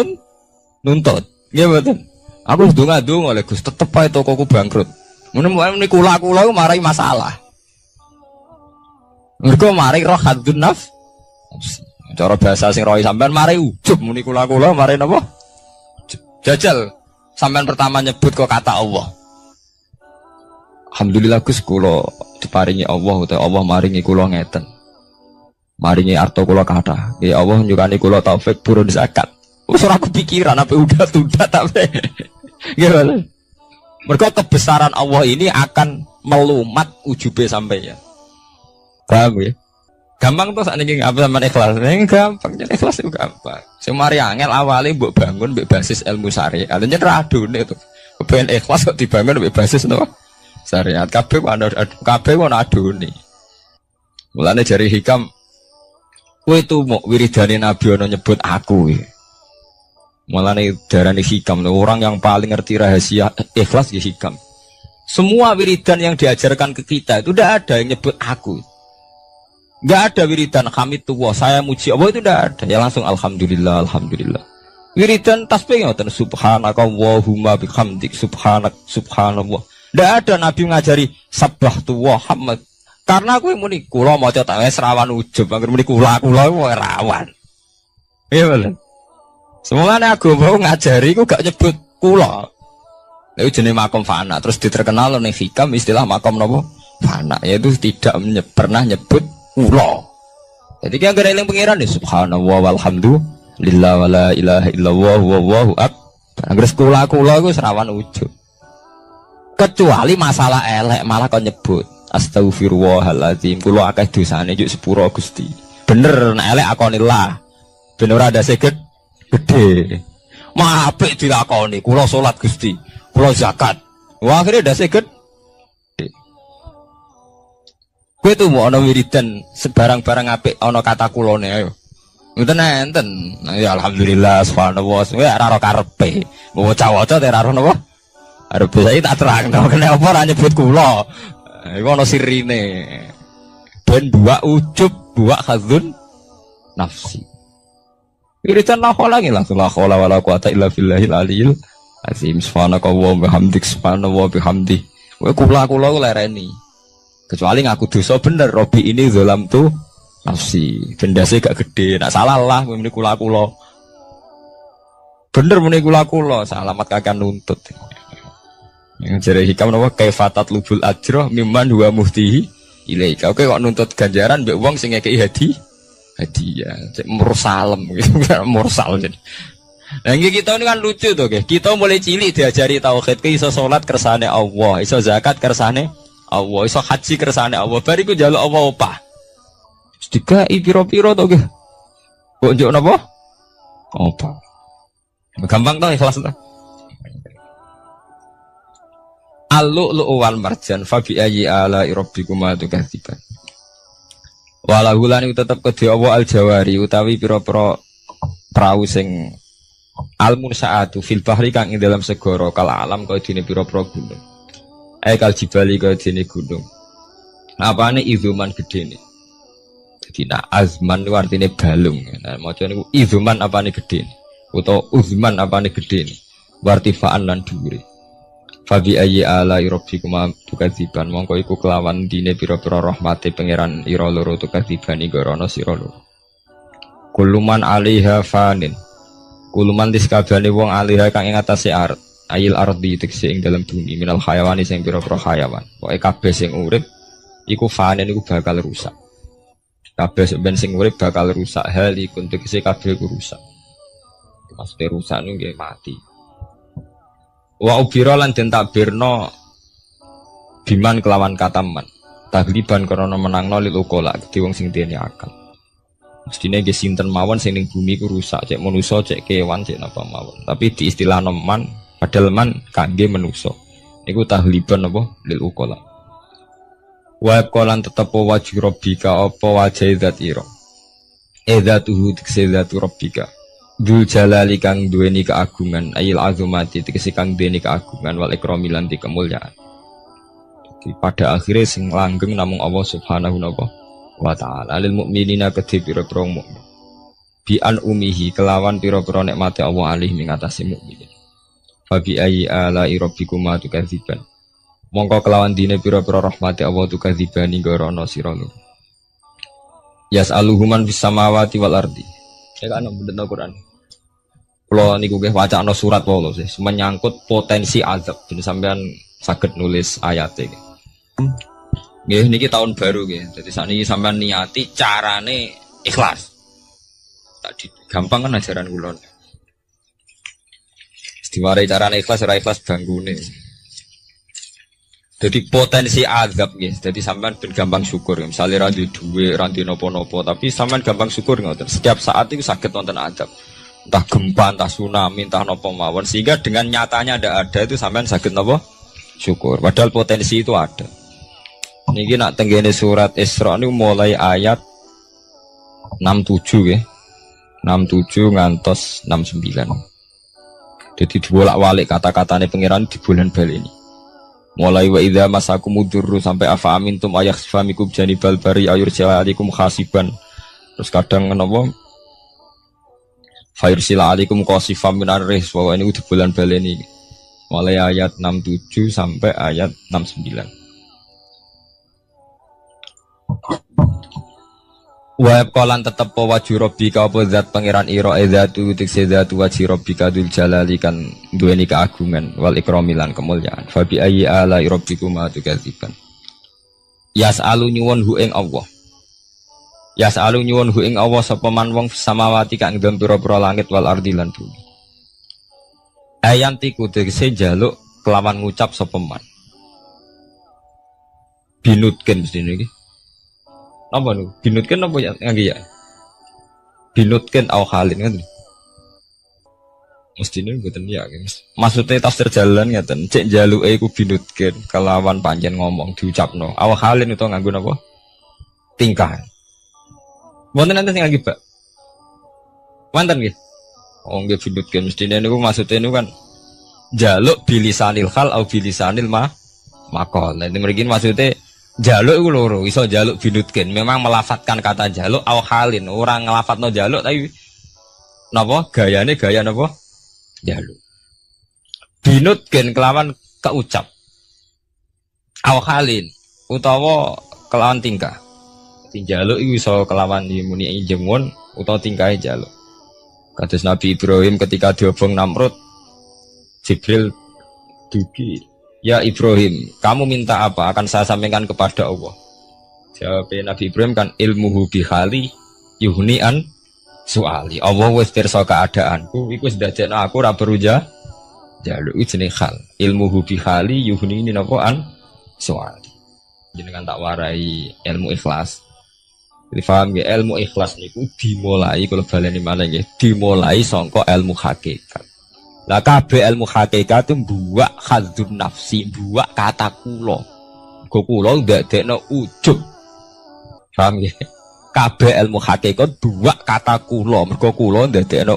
nuntut. Nggih mboten. Aku ndonga-ndonga oleh Gus tetep ae tokoku bangkrut. Muni kula marai masalah. Mergo mari roh hadun nafs. Cara bahasa sing rohi sampean mari ujub muni kula mari napa? Jajal sampean pertama nyebut kok kata Allah. Alhamdulillah Gus kula diparingi Allah utawa Allah maringi kula ngeten. Maringi arto kula kathah. Ya Allah nyukani kula taufik purun zakat. Wis ora kepikiran apa udah tapi. Nggih. Mergo kebesaran Allah ini akan melumat ujube sampeyan. Paham ya? Gampang tuh saat ini apa sama ikhlas? Ini gampang, jadi ikhlas itu gampang. Semari angel awalnya buat bangun berbasis ilmu syariat. Adanya radun itu. Kepengen ikhlas kok dibangun berbasis no syariat. Kabeh wana aduni. Mulane jari hikam. Kowe itu mau wiridane Nabi ono nyebut aku. Mulane darani hikam. Orang yang paling ngerti rahasia ikhlas ya hikam. Semua wiridan yang diajarkan ke kita itu tidak ada yang nyebut aku. Enggak ada wiridan hamidullah saya muji Allah itu tidak ada. Ya langsung alhamdulillah. Wiridan tasbih ngoten subhanaka wallahumma bihamdik subhanallah. Tidak ada Nabi ngajari sabbahtu wa hamd. Karena aku muni kula maca tak wis rawan ujub, angger muni kula rawan. Iya bener. Semuanya agama ngajari ku gak nyebut kula. Lha jenenge makom fana terus diterkenal ning hikam istilah makom napa? Fana yaitu tidak pernah nyebut kula. Jadi kan gara eling pangeran ya subhanallah walhamdulillah wala ilaha illallah wallahu akbar. Angger kula iku serawan ujug. Kecuali masalah elek malah kau nyebut astagfirullahaladzim kula akeh dosane juk sepuro Gusti. Bener nek elek akonillah. Ben ora ada seket gede. Mah apik dilakoni kula salat Gusti, kula zakat. Wah akhirnya ada seket. Kowe tuh mau ana wiridan sebarang-barang apik ana kata kulone ayo. Ngoten enten. Ya alhamdulillah subhanallah. Kowe ora ora karepe. Waca-waca te ora napa? Arep saya tak terangno kene apa ora nyebut kula. Iku ana sirine. Ben buak ujub, buak khazun nafsi. Wiridan la khola langsung la khola wala quwata illa billahil aliyil Azim subhanaka wa bihamdik subhanallah bihamdi. Kowe kula ku lereni. Kecuali ngaku dosa bener, Robi ini zalam tuh nafsi. Bendase gak gede. Nak salah lah muni kula. Bener muni kula, salamat kakak nuntut. Yang jare hikam napa kaifatat lubul ajroh mimman huwa muhtihi ilaika. Oke kok nuntut ganjaran mbek wong sing ngekeki hadiah. Cek mursalem gitu. Mursal jadi. Nah kita ini kan lucu tuh, kita mulai cilik diajari tauhid, iso sholat kersane Allah, iso zakat kersane Allah, iso haji kersane Allah. Bariku jaluk Allah opah. Dikai piro-piro tuh, kok njuk napa? Opah. Gampang tuh ikhlas tuh. Al-lu'lu'u wal marjan fa bi ayyi ala rabbikuma tukadziban. Walahu lan tetep kedhe Allah al-jawari utawi pira-pira prau sing al-munsaatu fil bahri kang ing dalam segara kal alam kaya dene pira-pira gunung. Kal jibali kaya dene gunung. Apane izuman gedene. Dadi nak azman ku artine balung. Nah maca niku izuman apane gedene utawa uzman apane gedene. Wartifaan lan dhuwure. Fabi ayyi ala rabbikuma tukadziban mongko iku kelawan dine pira-pira rahmate pangeran ira loro tukadziban igorono sira loro. Kuluman alaiha fanin. Kuluman diskabane wong alaiha kang ing atase ayil ardi tekse ing dalam bumi minal hayawani sing pira-pira hayawan. Pokoke kabeh sing urip iku fanin iku bakal rusak. Kabeh sing urip bakal rusak hal iku tekse kabeh iku rusak. Maksudnya rusak niku nggih mati. Wa ubira lan den takbirno biman kelawan kataman tagliban karena menangno lil ukola di wong sing duweni akal. Mestine nggih sinten mawon sing ning bumi ku rusak cek manusa cek kewan cek napa mawon. Tapi di istilah man padahal man kangge manusa. Niku tagliban apa lil ukola. Wa qalan tetep wajhi rabbika apa wajhi zat ira. Edzatuhu tiksezatu rabbika. Dzul jalali kang duweni keagungan ayil azumati tegese kang duweni keagungan wal ikrami lan kemuliaan. Jadi pada akhirnya sing langgeng namung Allah Subhanahu wa taala lil mukminina kedhe pira-pira mukmin. Bi an umihi kelawan pira-pira nikmate Allah alih ing atase mukmin. Fa bi ayyi ala rabbikuma tukadziban. Mongko kelawan dine pira-pira rahmate Allah tukadzibani gorono sira lho. Yas'aluhuman fis samawati wal ardi. Saya kan bener Al-Quran. Kalau niku nggih wacana surat wae sih, menyangkut potensi azab. Jadi sampean saged nulis ayat iki. Nggih niki tahun baru nggih. Jadi sakniki sampean niati carane ikhlas. Tadi gampang kan ajaran kula. Diwarai carane ikhlas ora ikhlas banggune. Jadi potensi azab nggih. Jadi sampean ben gampang syukur. Misalnya ra duwe ra napa-napa, tapi sampean gampang syukur ngoten. Setiap saat itu saged wonten azab. Entah gempa, entah tsunami, entah napa mawon. Sehingga dengan nyatanya ada itu sampean saged napa? Syukur. Padahal potensi itu ada. Niki nak tenggene surat Isra niku mulai ayat 67 nggih. 67 ngantos 69. Jadi dibolak-balik kata-katane pangeran dibolan-balik ini. Mulai wa idza masakumudurru sampai afa amintum ayakhfamikum janibal bari ayursila alaikum khasiban. Terus kadang napa fairsila alaikum qasifam minar ris wa ini udah bulan baleni. Mulai ayat 67 sampai ayat 69. Wa qalan tetep wajhu rabbika apa zat pangeran ira zatu tikse zatu wajhi rabbika dzul jalali kan duweni keagungan wal ikrami lan kemuliaan fa bi ayyi ala rabbikuma tukadziban. Yas'alu nyuwun hu ing Allah. Yas'alu nyuwun hu ing Allah sapa man wong samawati kang dalem pira-pira langit wal ardi lan bumi. Ayantiku tegese njaluk kelawan ngucap sapa man. Binutken mesti niki. Apa nu? Binutken apa ya ngangge ya? Binutken au halin kan. Mestine mboten ya. Maksudnya tafsir jalan ngeten, cek njaluke iku binutken kelawan pancen ngomong diucapno. Au halin utawa nganggo napa? Tingkah. Wonten enten sing ngangge Pak. Wonten nggih. Oh nggih binutken mestine niku maksudnya niku kan njaluk bilisanil hal au bilisanil maqal. Nah mriki maksudnya jaluk itu loro, iso jaluk binutkin. Memang melafatkan kata jaluk au halin, orang ngelafatno jaluk tapi napa gayane gaya napa jaluk. binut gen kelawan keucap aw halin utawa kelawan tingkah tinjaluk iku iso kelawan dimuni jengon utawa tingkahe jaluk kados Nabi Ibrahim ketika diobong Namrud Jibril dugi ya Ibrahim kamu minta apa akan saya sampaikan kepada Allah. Jawab Nabi Ibrahim kan ilmuhu bihali yuhnian soali Allah wis pirsa keadaanku iku wis dadekno aku ora perlu jaluk jenenge hal ilmuhu bihali yuhni napa an soali jenengan tak warai ilmu ikhlas. Jadi paham ya ilmu ikhlas niku dimulai kalau baleni malah nggih dimulai sangka ilmu hakikat. Lah kabeh ilmu hakikat itu buak khadzun nafsi buak kata kula. Go kula ndadekno ujug. Paham ya? Kabeh ilmu hakikat buak kata kula mergo kula ndadekno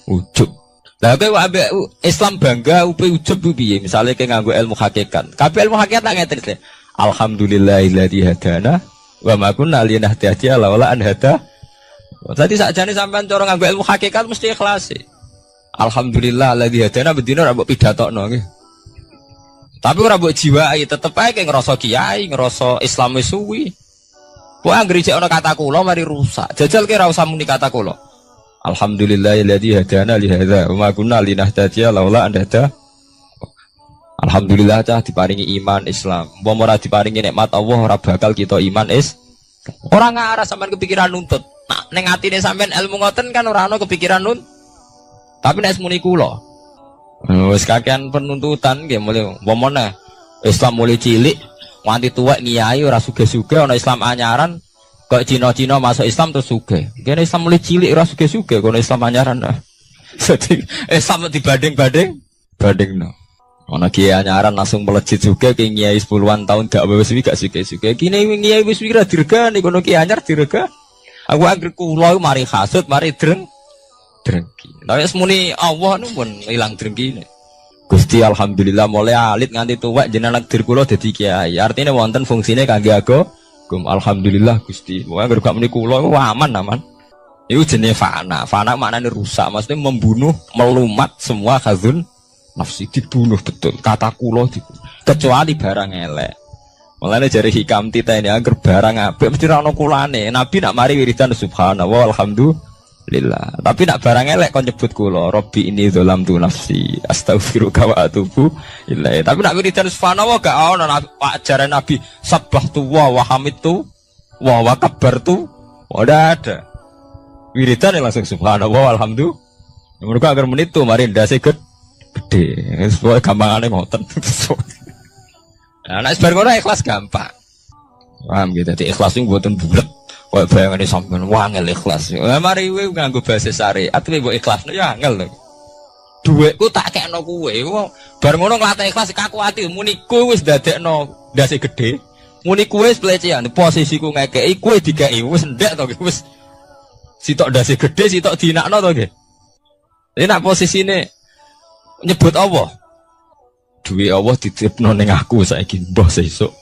ujug. Lah kowe ambek Islam bangga upe ujug piye? Misale kowe nganggo ilmu hakikat. Kabeh ilmu hakikat tak ngeten. Alhamdulillahilladzi hadana wa ma kunna linahtadiya laula an hada. Tadi sakjane sampean cara nganggo ilmu hakikat mesti ikhlas. Alhamdulillah alladzi hadana bedino ora mbok pidatokno nggih. Tapi ora mbok jiwai tetep ae ngrasa kiai, ngrasa Islam wis suwi. Kok anggere cek ana kata kula mari rusak. Jajal ki ora usah muni kata kula. Alhamdulillahilladzi hadana li hadza wa ma kunna linahtadiya laula an hada. Alhamdulillah cah diparingi iman Islam. Umpama ora diparingi nikmat Allah ora bakal kita iman ora ngarah sampean kepikiran nuntut. Nah, ning atine sampean ilmu ngoten kan ora ana kepikiran nuntut. Tapi nek muni kula wis kakean penuntutan nggih mulai umpama Islam mulai cilik nganti tuwek ngiyai ora sugih-sugih ana Islam anyaran kok Cina-Cina masuk Islam terus sugih. Kene Islam mulai cilik ora sugih-sugih kono Islam anyaran. Jadi Islam bandingno. Ana kiai anyaran langsung melejit juga ke kiai 10-an tahun gak wis gak suke-suke. Kene kiai wis wira dirgani kono kiai anyar dirga. Aku anggere kula mari hasud, mari drengki. Lah wis muni Allah nu pun ilang drengkine. Gusti alhamdulillah mulai alit nganti tuwek jenengan takdir kula dadi kiai. Artine wonten fungsine kangge aku. Alhamdulillah Gusti. Wong anggere gak muni kula aman. Iku jenenge fana. Fana maknane rusak, maksudnya membunuh, melumat semua khazun nafsi dibunuh betul kata kulo dibunuh kecuali barang elek. Mulane jari hikam tita ini agar barang apik mesti ra ono kulane. Nabi nak mari wiridan subhanallah alhamdulillah. Tapi nak barang elek kon nyebut kula Rabbi ini dzalamtu nafsi astaghfiruka wa atubu ilaih. Tapi nak wiridan subhanallah gak ono ajaran Nabi sabbahtu wa hamidtu wa kabbartu ora ada. Wiridan langsung subhanallah alhamdulillah. Mergo agar menit tu mari ndase gede. Sesuai gampangane ngoten. Nah, nek bar ngono ikhlas gampang. Paham gitu. Dadi ikhlas niku mboten bulet. Kok bayangane sampean wangel ikhlas. Lah mari kowe nganggo bahasa syariat kowe mbok ikhlasno ya angel lho. Dhuwitku tak kekno kowe. Bar ngono nglatih ikhlas kaku ati muni kowe wis ndadekno ndase gedhe. Muni kowe wis pelecehan. Posisiku ngekeki kowe dikeki wis ndek to wis. Sitok ndase gedhe sitok dinakno to nggih. Ini nak posisine nyebut Allah duwe Allah dititipno ning aku saiki mbah sesuk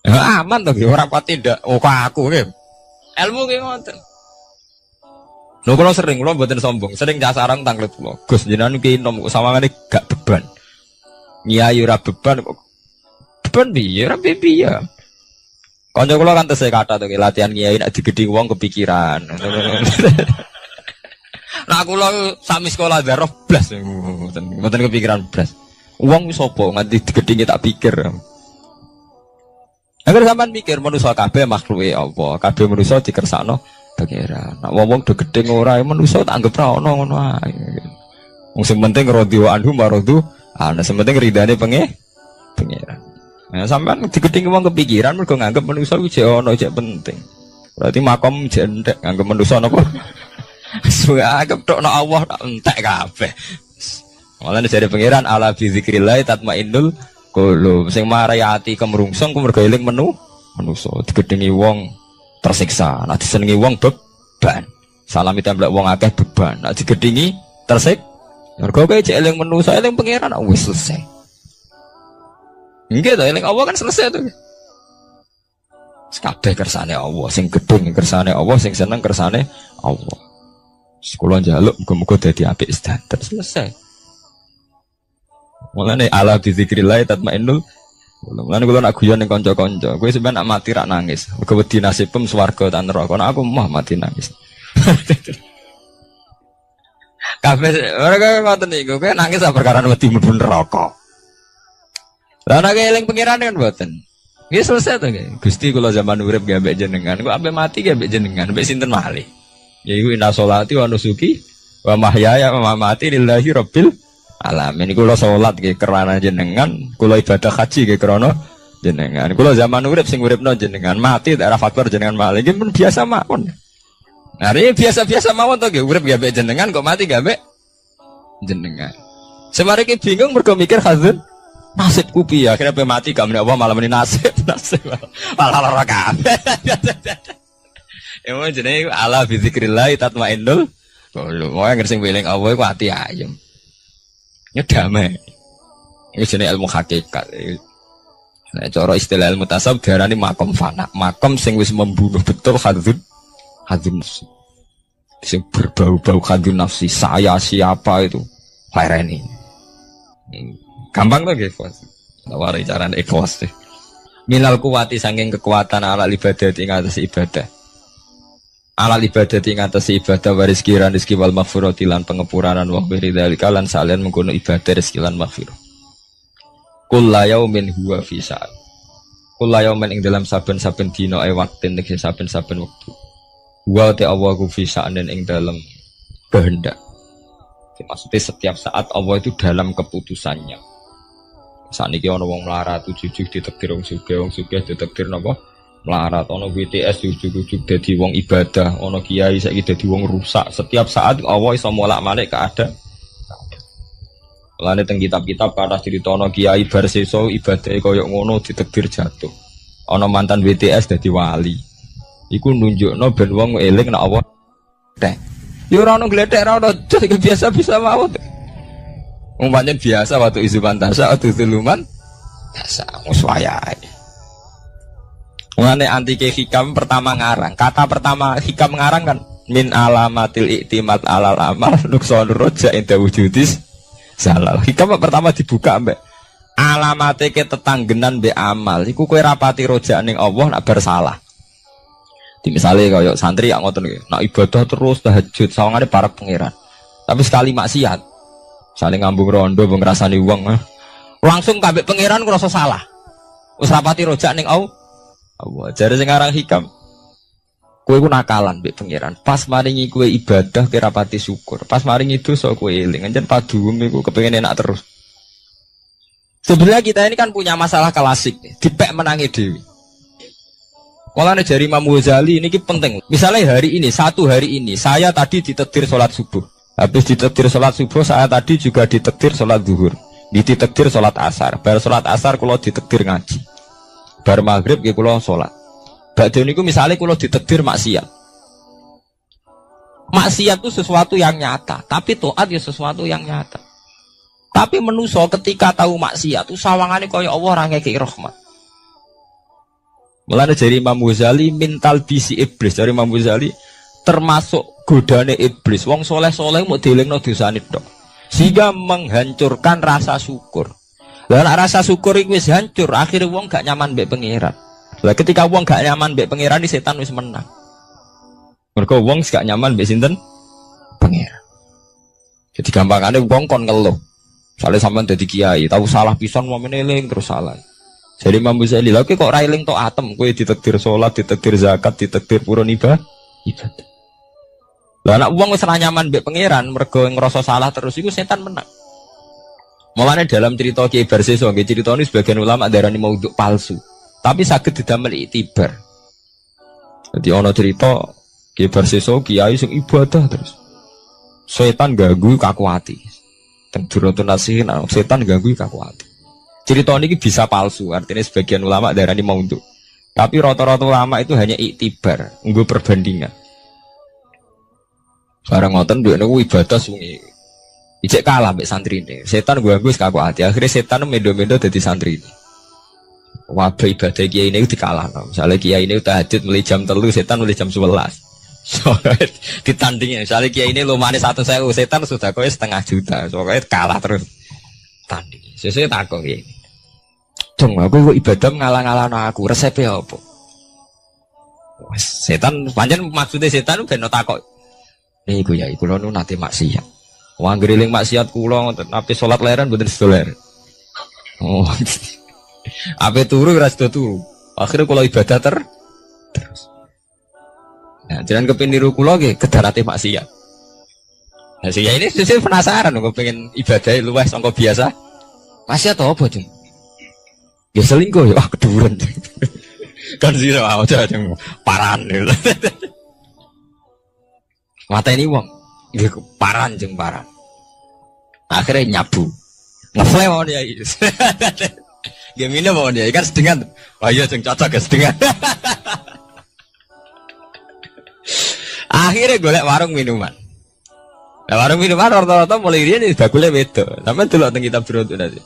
aman to nggih ora pati ndak kok aku nggih ilmu ki ngoten lho kula sering kula mboten sombong sering casarang tanglet kula Gus jenengan ki nom sawangane gak beban nyai ora beban kok beban piye ora piye kanca kula kan tesih kata to latihan nyai nek digedhi wong kepikiran. Nah aku lo sami sekolah darah blas, mboten kepikiran blas. Uang wis apa nganti digedhinge tak pikir. Agar sampean mikir manusa kabeh makhluke apa, kabeh manusa dikersakno pangeran. Nek wong do gedhe ora manusa tak anggap ra ono ngono ae. Wong sing penting radhiwa anhu maradu, ana sing penting ridane pangeran. Nah sampean digedhinge wong kepikiran mergo nganggep manusa kuwi jek ono jek penting. Berarti makom jek ndek nganggep manusa napa? Anggap tok Allah tak entek kabeh. Mulane jare pangeran ala bi zikrillah tatmainnul qulub. Sing marai ati kemrungsung ku mergo eling manusa digedhengi wong tersiksa. Nek disenengi wong beban. Salami temblek wong akeh beban. Nek digedhengi tersik mergo kowe jek eling manusa eling pangeran wis selesai. Nggih to eling Allah kan selesai to. Kabeh kersane Allah, sing gedung kersane Allah, sing seneng kersane Allah. Sekolah jaluk muga-muga dadi apik standar selesai. Mulane ala bizikrillah tatmainnul. Mulane kula nak guyon ning kanca-kanca, kowe sampeyan nak mati rak nangis. Mergo wedi nasibem swarga ta neraka. Nek aku mah mati nangis. Kabeh ora ngoten niku, kowe nangis sak perkara wedi mlebu neraka. Lah nek eling pengiran kan mboten. Nggih selesai to nggih. Gusti kula zaman urip nggih ambek jenengan, kok ambek mati nggih ambek jenengan, ambek sinten malih. Yaiku inna sholati wa nusuki wa mahyaya wa mamati lillahi rabbil alamin. Kula salat nggih krana jenengan, kula ibadah haji nggih krana jenengan. Kula zaman urip sing uripno jenengan, mati daerah faktor jenengan malih nggih pun biasa mawon. Nah, ini biasa-biasa mawon to nggih urip nggih ambek jenengan kok mati nggih ambek jenengan. Semare ki bingung mergo mikir hazun nasibku piye akhirnya pe mati gak menapa malah meni nasib malah lara kabeh. Emang jenenge ala bizikrillah tatmainnul qulub. Wong sing eling Allah iku ati ayem. Ya damai. Iki jenenge ilmu hakikat. Nek cara istilah ilmu tasawuf diarani makom fana. Makom sing wis membunuh betul hadzun nafsi. Sing berbau-bau hadzun nafsi. Saya siapa itu? Lereni. Gampang tuh nggih, Bos. Nawari carane ikhlas deh. Minal kuwati saking kekuatan ala ibadah ing atas ibadah. Ala ibadah ing atas ibadah waris kiran rezeki wal maghfirati lan pengepuranan wa beri dalika lan salian mengkono ibadah rezeki lan maghfirah. Kullu yaumin huwa fi sa'at. Kullu yaumin ing dalam saben-saben dina waktin ing saben-saben wektu. Wa ta Allah ku fi sa'anin ing dalam kehendak. Maksudnya setiap saat Allah itu dalam keputusannya. Saat ini ada orang melarat, ujuk-ujuk ditektir orang sugih ditektir apa? Melarat, ono BTS ujuk-ujuk jadi wong ibadah, ono kiai saiki dadi wong rusak. Setiap saat Allah iso molak-malik keadaan. Lan teng kitab-kitab kathah crita ono kiai bar sesa ibadahe kaya ngono ditektir jatuh. Ono mantan BTS dadi wali. Iku nunjukno ben wong eling nek Allah teh. Ya ora ono gledek ora ono biasa bisa mawon. Umpamane biasa waktu isu pantasa waktu tuluman biasa wis wayahe. Mulane antike hikam pertama ngarang. Kata pertama hikam ngarang kan min alamatil iktimat alal amal nuksonur roja inda wujudis zalal. Hikam pertama dibuka mbek alamate ke tetanggenan mbek amal. Iku kowe rapati roja ning Allah nak bersalah. Misalnya kaya santri yang ngoten iki, nak ibadah terus tahajud sawangane para pangeran. Tapi sekali maksiat, saling ngambung rondo mbok ngrasani wong, langsung kabeh pangeran ngrasa salah. Wis rapati rojak ning Allah. Jare sing aran hikam. Kowe ku nakalan mbek pangeran. Pas maringi kowe ibadah ki rapati syukur. Pas maringi dosa kowe eling. Anjen paduwem iku kepengin enak terus. Sebenarnya kita ini kan punya masalah klasik nih, dipek menangi dewi. Kalau jari Imam Ghazali ini penting. Misalnya satu hari ini, saya tadi ditekdir sholat subuh. Habis ditekdir sholat subuh, saya tadi juga ditekdir sholat zuhur. Ditekdir sholat asar. Bar sholat asar, kalau ditekdir ngaji. Bar maghrib, kalau sholat. Badhe niku misalnya kalau ditekdir maksiat. Maksiat itu sesuatu yang nyata. Tapi taat ya sesuatu yang nyata. Tapi manusia ketika tahu maksiat, itu sawangane kaya Allah ora ngekeki rahmat. Mulane dari Imam Ghazali mintal bisi iblis. Dari Imam Ghazali termasuk godane iblis. Wong soleh-soleh mau dielingno dosane tok. Sehingga menghancurkan rasa syukur. Lah rasa syukur iku wis hancur, akhirnya wong gak nyaman mbek pangeran. Lah ketika wong gak nyaman mbek pangeran, di setan wis menang. Mergo wong gak nyaman mbek sinten? Pangeran. Jadi gampangane wong kon ngeluh. Soale sampean dadi kiai, tahu salah pisan mau meneling terus salah. Jadi Imam Ghazali, lha kok railing tok atem, kowe ditakdir salat, ditakdir zakat, ditakdir purun ibadah. Lah nek wong wis ora nyaman mbek pangeran, mergo ngrasa salah terus iku setan menang. Mulane dalam cerita Kiai Barseso, nggih critane sebagian ulama darani maudhu palsu. Tapi saged didamel iktibar. Jadi ana cerita Kiai Barseso kiai sing ibadah terus. Setan ganggu kaku ati. Teng Duratun Nasihin setan ganggu kaku ati. Cerita ini bisa palsu, artinya sebagian ulama darani maudhu. Tapi rata-rata ulama itu hanya iktibar, nggo perbandingan. Barang ngoten duwe niku ibadah sungi. Ijek kalah mbek santrine. Setan ganggu wis kaku ati. Akhirnya setan mendo-mendo dadi santrine. Wabe ibadah kiai ini dikalahno. Misalnya kiai ini tahajud mulai jam 3, setan mulai jam 11. So, ditandingin. Misalnya kiai ini lumane 1.000, setan sudah kowe 500.000. So, kowe kalah terus. tanding. Sesuai takok ya. Dong, aku kok ibadah ngalah-ngalahno aku, resepnya apa? Setan, pancen maksudnya setan ben takok. Niku ya, kula nu nate maksiat. Wong ngriling maksiat kula ngoten, ape salat leren mboten sedoler. Oh. Ape turu ora sedo turu. Akhirnya kula ibadah terus. Nah, jangan kepengin niru kula nggih kedarate maksiat. Nah, saya ini saya penasaran kok pengen ibadah luwes sangka biasa. Maksiat apa, Jeng? Ya selingkuh ya, keduren. Kan sih aja yang paran gitu. Mata ini wong, dia paran jeng paran. Akhirnya nyabu, ngeflame mau dia. Gimana mau dia kan sedengan. Oh iya jeng cocok ya sedengan. Akhirnya golek warung minuman. Nah, warung minuman rata-rata mulai dia nih bakulnya beda. Sampai dulu tentang kita beruntung nanti.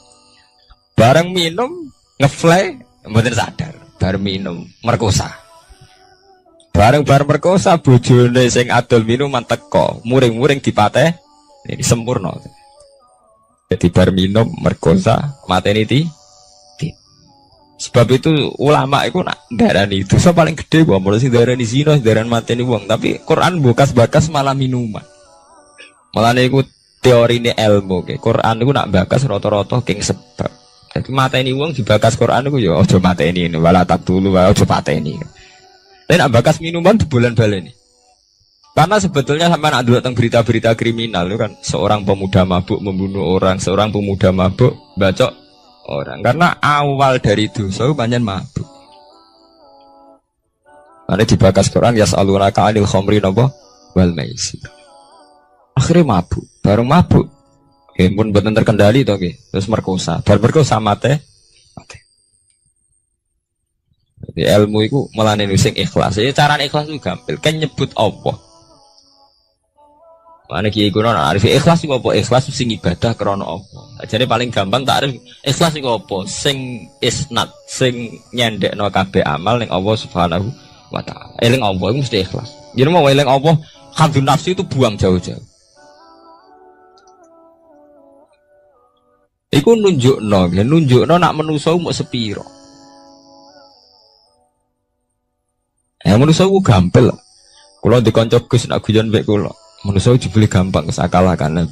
Bareng minum ngeflame, mboten sadar. Bareng minum merkosa. Bareng merkosa bojone sing adol minuman teko, muring-muring dipateh ini sempurna. Jadi bar minum merkosa mateni ti. Sebab itu ulama itu nak darani itu so paling gede gua mulai sih darani zina, darani mateni wong, tapi Quran bakas malah minuman. Malah niku teori ini ilmu ke. Quran itu nak bakas rata-rata king sebab. Jadi mateni wong dibakas Quran itu ya aja mateni wala tak dulu wala aja pateni. Tapi nak bakas minuman di bulan baleni. Karena sebetulnya sampai nak dulu tentang berita-berita kriminal itu kan seorang pemuda mabuk membunuh orang, seorang pemuda mabuk bacok orang. Karena awal dari dosa itu banyak mabuk. Karena dibakas Quran yas'alunaka 'anil khamri napa wal maisir. Akhirnya mabuk, bareng mabuk. Pun betul terkendali toh, terus merkosa, merkosa mate. Jadi ilmu itu melane sing ikhlas. Jadi cara ikhlas itu gampil, kan nyebut Allah. Mana kiai kuno arif ikhlas itu apa? Ikhlas itu sing ibadah krana Allah. Jadi paling gampang tak arif ikhlas itu apa? Sing isnat, sing nyendekno kabeh amal ning Allah Subhanahu wa taala. Eling Allah itu mesti ikhlas. Jadi mau eling Allah, hadun nafsi itu buang jauh-jauh. Iku nunjukno nak menusa mau sepiro. Menusa ku gampil. Kula dikonco Gus nak guyon mbek kula. Menusa jebule gampang kesakalakan.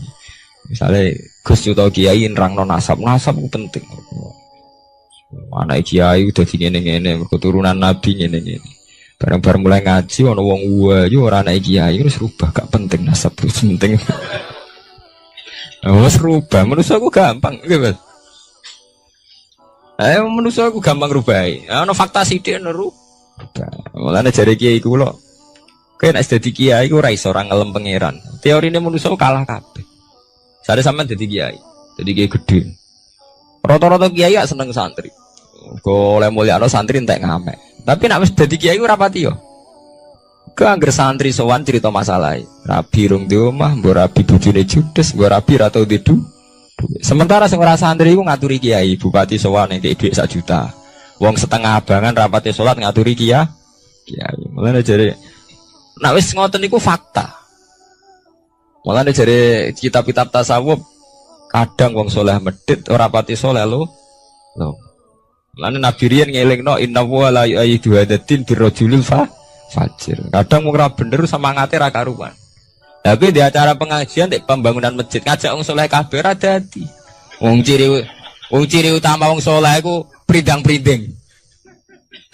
Misale Gus utawa kiai nerangno nasab ku penting. Anak kiai udah ngene-ngene keturunan nabi ngene-ngene. Bareng-bareng mulai ngaji ana wong wayu ora anak kiai wis rubah gak penting nasab itu penting. Wes rubah, manusia aku gampang, gitu. Manusia aku gampang rubai. Ono fakta sithik neru. Mulane jare kiai kula. Kowe nek dadi kiai iku ora iso ora ngelem pangeran. Teorine manusia kalah kabeh. Sare sampean dadi kiai. Dadi kiai gedhe. Rata-rata kiai gak seneng santri. Kok oleh mulyakno santri entek ngamek. Tapi nek wis dadi kiai ora pati yo. Keangger santri sowan cerita masalah. Rabi rung di omah, mbok rabi bojone judes, mbok rabi ra tau di duit. Sementara sing ora santri iku ngaturi kiai, bupati sowan nek dhuwit 1 juta. Wong setengah abangan rapate salat ngaturi kiai. Mulane jare nek wis ngoten iku fakta. Mulane jare kitab-kitab tasawuf kadang wong saleh medhit ora pati saleh lho. Mulane Nabi riyen ngelingno inna wa la yu'ayyidu hadatin birrajulil fajir. Kadang mung ora bener semangate ra karuan. Tapi di acara pengajian di pembangunan masjid ngajak wong saleh kabeh ra dadi. Wong ciri utama wong saleh iku prindang-prinding.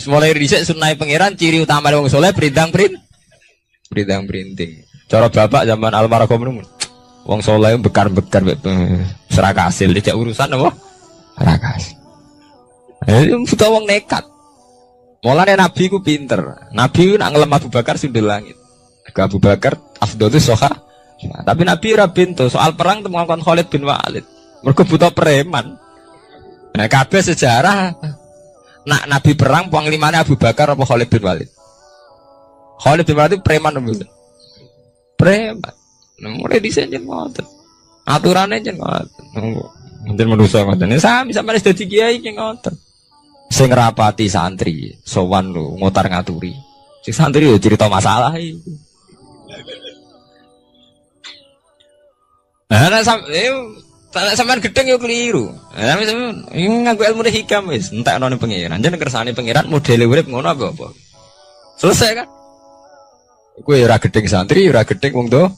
Mulai dhisik sunah pangeran ciri utama wong saleh prindang-prinding. Cara bapak zaman almarhum niku wong saleh bekar-bekar serakasil tidak urusan apa? Rakas. Buta wong nekat. Mulane Nabi ku pinter. Nabi nak ngelem Abu Bakar sundul langit. Ke Abu Bakar afdhalus soha. Tapi Nabi ora pintu soal perang temukan Khalid bin Walid. Mergo buta preman. Nah, kabeh sejarah nak Nabi perang panglimane Abu Bakar apa Khalid bin Walid? Khalid bin Walid preman mboten. Preman. Mulai dhisik njen ngoten. Aturane njen ngoten. Mungkin manusa ngoten. Sami sampeyan dadi kiai ki ngoten. Sing rapati santri sowan lho ngotar ngaturi. Sing santri yo cerita masalah iki. Sampean gedeng yo keliru. Tapi sampean nganggo ilmu hikam wis, entekno ning pangeran. Jeneng kersane pangeran modele urip ngono apa? Selesai kan? Kowe ora gedeng santri, ora gedeng wong do.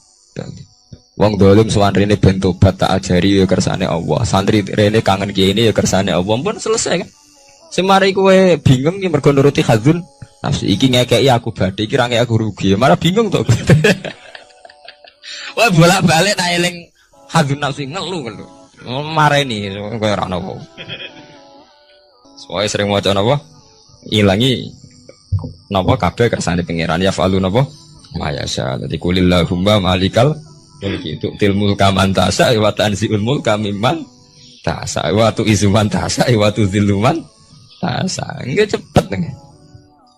Wong dolim sowan rene ben tobat tak ajari yo kersane Allah. Santri rene kangen kene yo kersane Allah. Pun selesai kan? Semari kowe bingung ki mergo nuruti hadzun nafsu iki ngekeki aku badhe iki ra ngekeki aku rugi. Malah bingung to. Wah bolak-balik tak eling hadzun nafsu ngelu. Mareni kowe ora ono. Soale sering maca napa? Ilangi napa kabeh kersane pangeran ya falu napa? Mayasa. Dadi kulillahumma malikal mulki tu'til mulka man tas'a wa tanzi'ul mulka mimman tas'a wa tu'izzu man tas'a wa tudzillu man tas'a. Nggih cepet nggih.